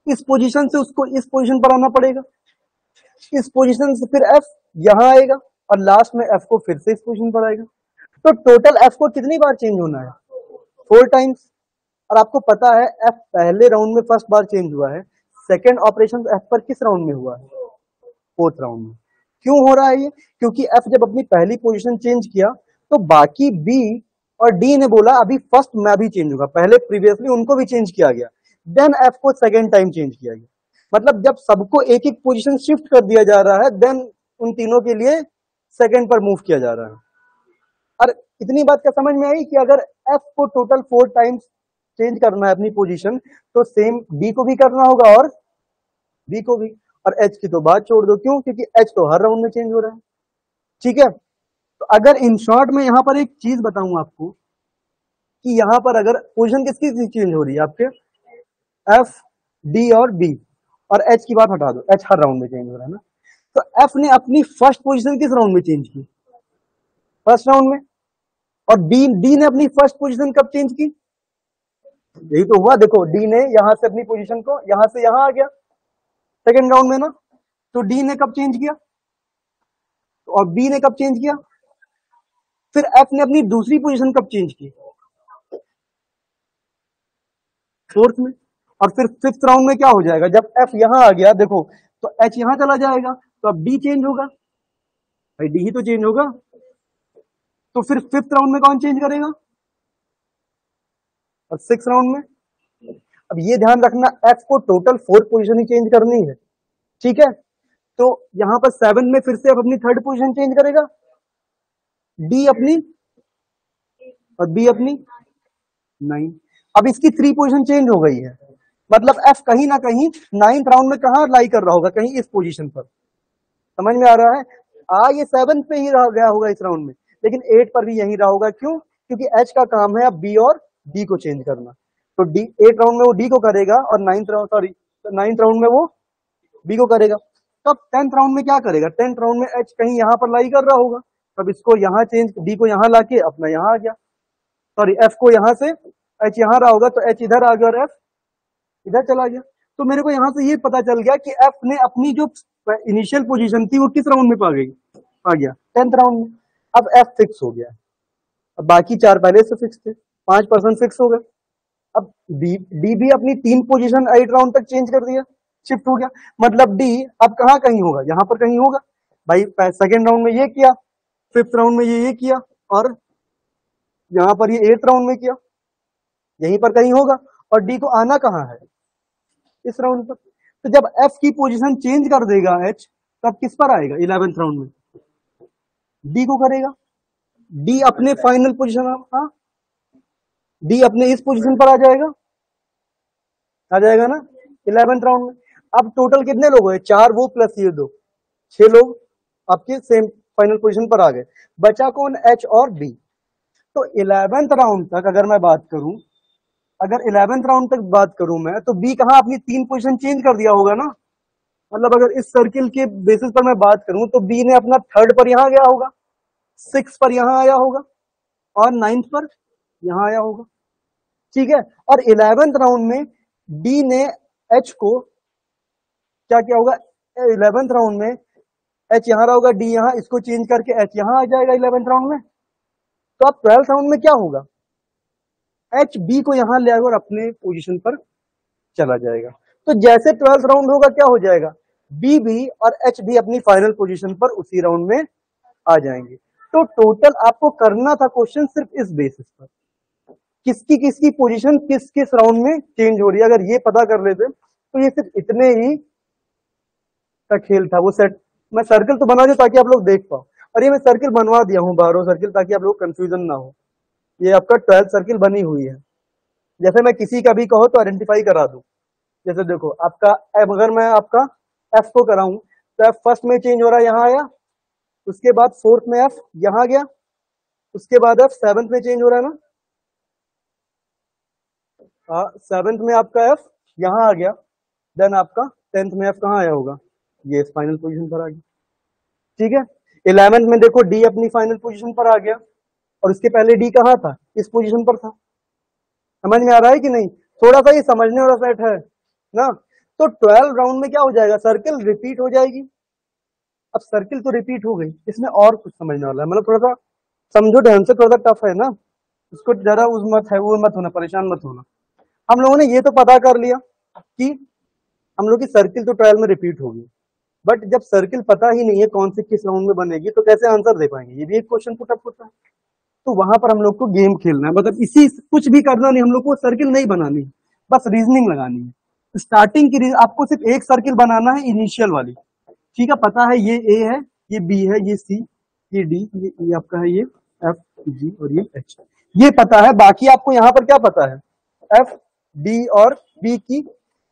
इस पोजीशन से उसको इस पोजीशन पर आना पड़ेगा, इस पोजीशन से फिर एफ यहां आएगा और लास्ट में एफ को फिर से इस पोजीशन पर आएगा। तो टोटल एफ को कितनी बार चेंज होना है, 4 टाइम्स। और आपको पता है एफ पहले राउंड में फर्स्ट बार चेंज हुआ है, सेकंड ऑपरेशन एफ पर किस राउंड में हुआ है, फोर्थ राउंड में। क्यों हो रहा है ये, क्योंकि एफ जब अपनी पहली पोजीशन चेंज किया तो बाकी बी और डी ने बोला अभी फर्स्ट मैं भी चेंज होगा, पहले प्रीवियसली उनको भी चेंज किया गया, देन एफ को सेकंड टाइम चेंज किया गया। मतलब जब सबको एक एक पोजीशन शिफ्ट कर दिया जा रहा है, देन उन तीनों के लिए सेकंड पर मूव किया जा रहा है। और इतनी बात क्या समझ में आई कि अगर एफ को टोटल 4 टाइम्स चेंज करना है अपनी पोजीशन, तो सेम डी को भी करना होगा और बी को भी। और एच की तो बात छोड़ दो, क्यों, क्योंकि एच तो हर राउंड में चेंज हो रहा है, ठीक है। तो अगर इन शॉर्ट में यहां पर एक चीज बताऊं आपको कि यहां पर अगर पोजीशन किसकी चेंज हो रही है, आपके एफ, डी और बी, और एच की बात हटा दो, एच हर राउंड में चेंज हो रहा है ना। तो एफ ने अपनी फर्स्ट पोजीशन किस राउंड में चेंज की, फर्स्ट राउंड में। और डी ने अपनी फर्स्ट पोजीशन कब चेंज की, यही तो हुआ, देखो डी ने यहां से अपनी पोजीशन को यहां से यहां आ गया सेकंड राउंड में ना। तो डी ने कब चेंज किया, और बी ने कब चेंज किया, फिर एफ ने अपनी दूसरी पोजीशन कब चेंज की, फोर्थ में। और फिर फिफ्थ राउंड में क्या हो जाएगा, जब एफ यहां आ गया देखो, तो एच यहां चला जाएगा, तो अब डी चेंज होगा, भाई डी ही तो चेंज होगा। तो फिर फिफ्थ राउंड में कौन चेंज करेगा, और सिक्स राउंड में। अब ये ध्यान रखना, एफ को टोटल 4 पोजीशन ही चेंज करनी है, ठीक है। तो यहां पर 7 में फिर से अब अपनी थर्ड पोजीशन चेंज करेगा, डी अपनी और बी अपनी 9। अब इसकी 3 पोजीशन चेंज हो गई है, मतलब एफ कहीं ना कहीं 9th राउंड में कहां लाई कर रहा होगा, कहीं इस पोजीशन पर। समझ में आ रहा है, ये 7 पे ही रह गया होगा इस राउंड में, लेकिन 8 पर भी यही रहा होगा। क्यों, क्योंकि एच का काम है अब बी और डी को चेंज करना। तो डी 8 राउंड में वो डी को करेगा और 9th राउंड में वो बी को करेगा। तब 10th राउंड में क्या करेगा, 10th राउंड में एच कहीं यहां पर लाई कर रहा होगा, तब इसको यहां चेंज, डी को यहां लाके अपना यहां आ गया, सॉरी एफ को यहां से, एच यहां रहा होगा तो एच इधर आ गया और एफ इधर चला गया। तो मेरे को यहां से ये पता चल गया कि एफ ने अपनी जो इनिशियल पोजीशन थी वो किस राउंड में आ गया 10th राउंड में। अब एफ फिक्स हो गया, अब बाकी 4 पहले से फिक्स थे, 5% फिक्स हो गए। अब डी भी अपनी 3 पोजीशन 8 राउंड तक चेंज कर दिया, शिफ्ट हो गया। मतलब डी अब कहां कहीं होगा, यहां पर कहीं होगा। भाई सेकेंड राउंड में ये किया, फिफ्थ राउंड में ये किया, और यहां पर ये 8th राउंड में किया, यहीं पर कहीं होगा। और डी को आना कहां है, इस राउंड पर। तो जब एफ की पोजीशन चेंज कर देगा एच, तब किस पर आएगा 11th राउंड में, डी को करेगा। डी अपने फाइनल पोजीशन, हाँ डी अपने इस पोजीशन पर आ जाएगा ना 11th राउंड में। अब टोटल कितने लोग हुए, 4 वो प्लस ये 2, 6 लोग आपके सेम फाइनल पोजीशन पर आ गए। बचा कौन, एच और बी। तो 11th राउंड तक अगर मैं बात करूं, अगर 11th राउंड तक बात करूं मैं, तो बी कहां अपनी 3 पोजीशन चेंज कर दिया होगा ना। मतलब अगर इस सर्किल के बेसिस पर मैं बात करूं तो बी ने अपना 3rd पर यहां गया होगा, 6 पर यहां आया होगा और 9th पर यहां आया होगा, ठीक है। और 11th राउंड में डी ने एच को क्या किया होगा, 11th राउंड में एच यहां रहा होगा, डी यहां, इसको चेंज करके एच यहां आ जाएगा 11th राउंड में। तो अब 12th राउंड में क्या होगा, एच बी को यहां ले आएगा और अपने पोजीशन पर चला जाएगा। तो जैसे 12th राउंड होगा क्या हो जाएगा, बी भी और एच भी अपनी फाइनल पोजीशन पर उसी राउंड में आ जाएंगे। तो टोटल आपको करना था क्वेश्चन सिर्फ इस बेसिस पर, किसकी किसकी पोजीशन किस किस राउंड में चेंज हो रही है। अगर ये पता कर लेते तो ये सिर्फ इतने ही का खेल था। वो सेट मैं सर्कल तो बना दूं ताकि आप लोग देख पाओ, और ये मैं सर्किल बनवा दिया हूं बाहरों सर्किल, ताकि आप लोग कंफ्यूजन ना हो। ये आपका 12th सर्किल बनी हुई है। जैसे मैं किसी का भी कहो तो आइडेंटिफाई करा दूं, जैसे देखो आपका एफ, अगर मैं आपका एफ को कराऊं तो एफ फर्स्ट में चेंज हो रहा है, यहां आया, उसके बाद 4th में एफ यहां गया, उसके बाद एफ 7th में चेंज हो रहा है ना, हाँ 7th में आपका एफ यहां आ गया, देन आपका 10th में एफ कहां आया होगा, ये फाइनल पोजीशन पर आ गया, ठीक है। 11th में देखो डी अपनी फाइनल पोजीशन पर आ गया, और उसके पहले डी कहां था, इस पोजीशन पर था। समझ में आ रहा है कि नहीं, थोड़ा सा ये समझने वाला सेट है ना। तो 12 राउंड में क्या हो जाएगा, सर्किल रिपीट हो जाएगी। अब सर्किल तो रिपीट हो गई, इसमें और कुछ समझने वाला है, मतलब थोड़ा सा समझो ढंग से, थोड़ा सा टफ है ना, उसको जरा उस मत है, वो मत होना, परेशान मत होना। हम लोगों ने ये तो पता कर लिया कि हम लोग की सर्किल तो 12 में रिपीट होगी, बट जब सर्किल पता ही नहीं है कौन सी किस राउंड में बनेगी तो कैसे आंसर दे पाएंगे, ये भी एक क्वेश्चन पुट अप होता है। तो वहां पर हम लोग को गेम खेलना है, मतलब इसी कुछ भी करना नहीं, हम लोग को सर्किल नहीं बनानी, बस रीजनिंग लगानी है। स्टार्टिंग की आपको सिर्फ एक सर्किल बनाना है, इनिशियल वाली, ठीक है। पता है ये ए है, ये बी है, ये सी, ये डी, ये आपका है, ये एफ जी और ये एच, ये पता है। बाकी आपको यहाँ पर क्या पता है, एफ डी और बी की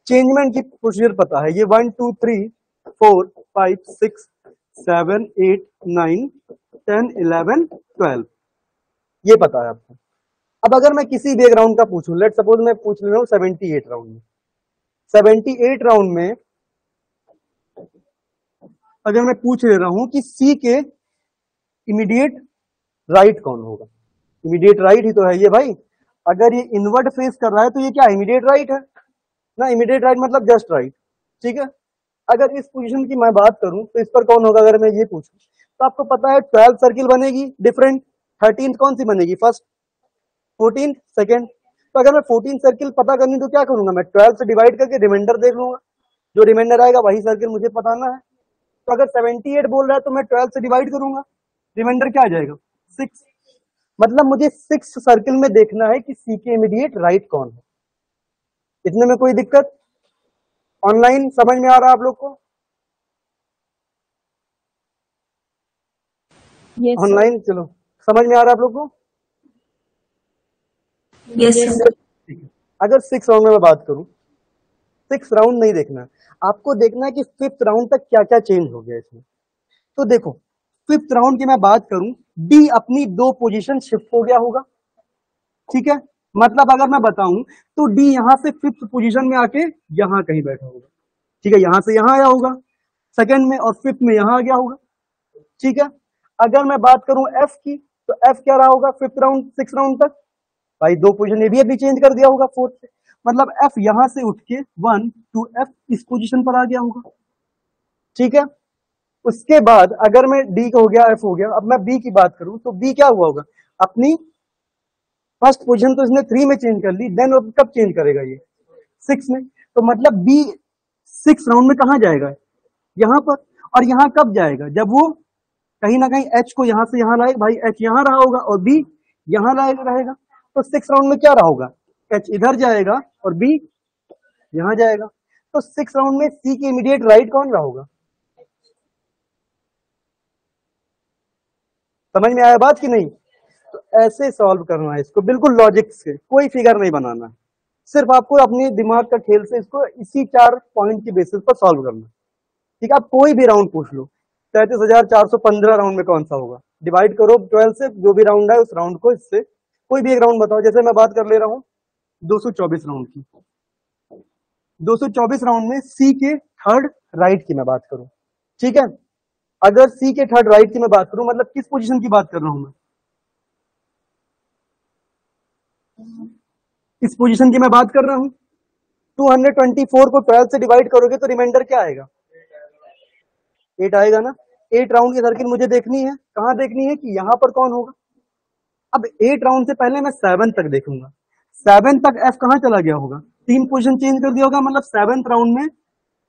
चेंजमेंट की प्रोसीजर पता है, ये 1 2 3 4 5 6 7 8 9 10 11 12, ये पता है आपको। अब अगर मैं किसी बैकग्राउंड का पूछूं, लेट सपोज मैं पूछ ले रहा हूं 78 राउंड में, 78 राउंड में अगर मैं पूछ ले रहा हूं कि सी के इमीडिएट राइट कौन होगा, इमीडिएट राइट ही तो है ये भाई। अगर ये इनवर्ट फेस कर रहा है तो ये क्या इमीडिएट राइट है ना, इमीडिएट राइट मतलब जस्ट राइट, ठीक है। अगर इस पोजीशन की मैं बात करूं तो इस पर कौन होगा, अगर मैं ये पूछूं तो आपको पता है 12 सर्किल बनेगी डिफरेंट, 13th कौन सी बनेगी, फर्स्ट, 14th सेकंड। तो अगर मैं 14 सर्किल पता करनी तो क्या करूंगा, मैं 12 से डिवाइड करके रिमाइंडर देख लूंगा, जो रिमाइंडर आएगा वही सर्किल मुझे बताना है। तो अगर 78 बोल रहा है तो मैं 12 से डिवाइड करूंगा, रिमाइंडर क्या आ जाएगा 6, मतलब मुझे 6 सर्किल में देखना है कि सी के इमीडिएट राइट कौन है। इतने में कोई दिक्कत, ऑनलाइन समझ में आ रहा है आप लोग को, यस सर। ऑनलाइन चलो समझ में आ रहा है आप लोग को, यस सर। ठीक है। अगर 6 राउंड में मैं बात करूं, 6 राउंड नहीं देखना है आपको, देखना है कि 5th राउंड तक क्या क्या चेंज हो गया इसमें। तो देखो 5th राउंड की मैं बात करूं, डी अपनी 2 पोजीशन शिफ्ट हो गया होगा, ठीक है। मतलब अगर मैं बताऊं तो डी यहां से 5th पोजीशन में आके यहां कहीं बैठा होगा, ठीक है, यहां से यहां आया होगा सेकंड में, और 5th में यहां आ गया होगा, ठीक है। अगर मैं बात करूं एफ की, तो एफ क्या रहा होगा 5th राउंड 6 राउंड तक, भाई 2 पोजीशन ये भी अभी चेंज कर दिया होगा 4th से, मतलब एफ यहां से उठ के 1 2 एफ इस पोजीशन पर आ गया होगा, ठीक है। उसके बाद अगर मैं डी का हो गया, एफ हो गया, अब मैं बी की बात करूं तो बी क्या हुआ होगा, अपनी फर्स्ट पोजीशन तो इसने 3 में चेंज कर ली, देन कब चेंज करेगा ये 6 में, तो मतलब बी 6 राउंड में कहां जाएगा, यहां पर। और यहां कब जाएगा, जब वो कहीं ना कहीं एच को यहां से यहां लाएगा, भाई एच यहां रहा होगा और बी यहां लाएगा रहेगा, तो 6 राउंड में क्या रहा होगा, एच इधर जाएगा और बी यहां जाएगा। तो 6 राउंड में सी के इमीडिएट राइट कौन रहा होगा, समझ में आया बात कि नहीं। तो ऐसे सॉल्व करना है इसको, बिल्कुल लॉजिक से, कोई फिगर नहीं बनाना है, सिर्फ आपको अपने दिमाग का खेल से इसको इसी 4 पॉइंट की बेसिस पर सॉल्व करना है। ठीक है, आप कोई भी राउंड पूछ लो, 33,415 राउंड में कौन सा होगा, डिवाइड करो 12 से, जो भी राउंड है उस राउंड को इससे कोई भी एक राउंड बताओ। जैसे मैं बात कर ले रहा हूँ 224 राउंड की, 224 राउंड में सी के थर्ड राइट की मैं बात करूं, ठीक है, अगर सी के थर्ड राइट की मैं बात करूं, मतलब किस पोजीशन की बात कर रहा हूं मैं, किस पोजीशन की मैं बात कर रहा हूं, 224 को 12 से डिवाइड करोगे तो रिमाइंडर क्या आएगा, 8 आएगा ना। 8 राउंड की सर्किल मुझे देखनी है, कहां देखनी है कि यहां पर कौन होगा। अब 8 राउंड से पहले मैं 7 तक देखूंगा, 7 तक एफ कहां चला गया होगा, 3 पोजीशन चेंज कर दिया होगा, मतलब 7th राउंड में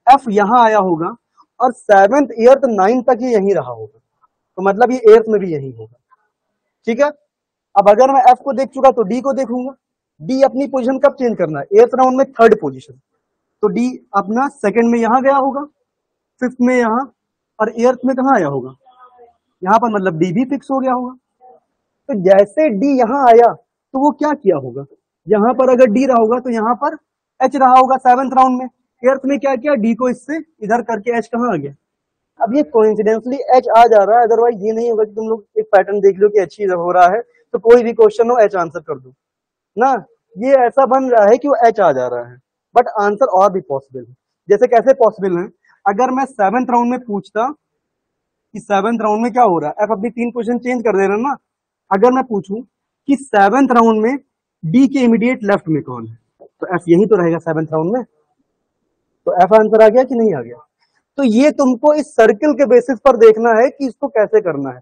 एफ यहां आया होगा और 7th 8th 9 तक ये यहीं रहा होगा, तो मतलब ये 8th में भी यही होगा। ठीक है, अब अगर मैं एफ को देख चुका तो डी को देखूंगा, डी अपनी पोजीशन कब चेंज करना है, 8th राउंड में थर्ड पोजीशन, तो डी अपना सेकंड में यहां गया होगा, 5th में यहां, और 8th में कहां आया होगा, यहां पर, मतलब डी भी फिक्स हो गया होगा। तो जैसे डी यहां आया तो वो क्या किया होगा, यहां पर अगर डी रहा होगा तो यहां पर एच रहा होगा 7th राउंड में, 8th में क्या किया, डी को इससे इधर करके एच कहां आ गया। अब ये कोइंसिडेंटली एच आ जा रहा है, अदरवाइज ये नहीं होगा कि तुम लोग एक पैटर्न देख लो कि एच ही हो रहा है तो कोई भी क्वेश्चन हो एच आंसर कर दो ना, ये ऐसा बन रहा है कि वो एच आ जा रहा है, बट आंसर और भी पॉसिबल है। जैसे कैसे पॉसिबल है, अगर मैं 7th राउंड में पूछता कि 7th राउंड में क्या हो रहा है, एफ अपनी 3 पोजीशन चेंज कर दे रहा है ना, अगर मैं पूछूं कि 7th राउंड में डी के इमीडिएट लेफ्ट में कौन है, तो एफ यही तो रहेगा 7th राउंड में, तो एफ आंसर आ गया कि नहीं आ गया। तो ये तुमको इस सर्किल के बेसिस पर देखना है कि इसको कैसे करना है,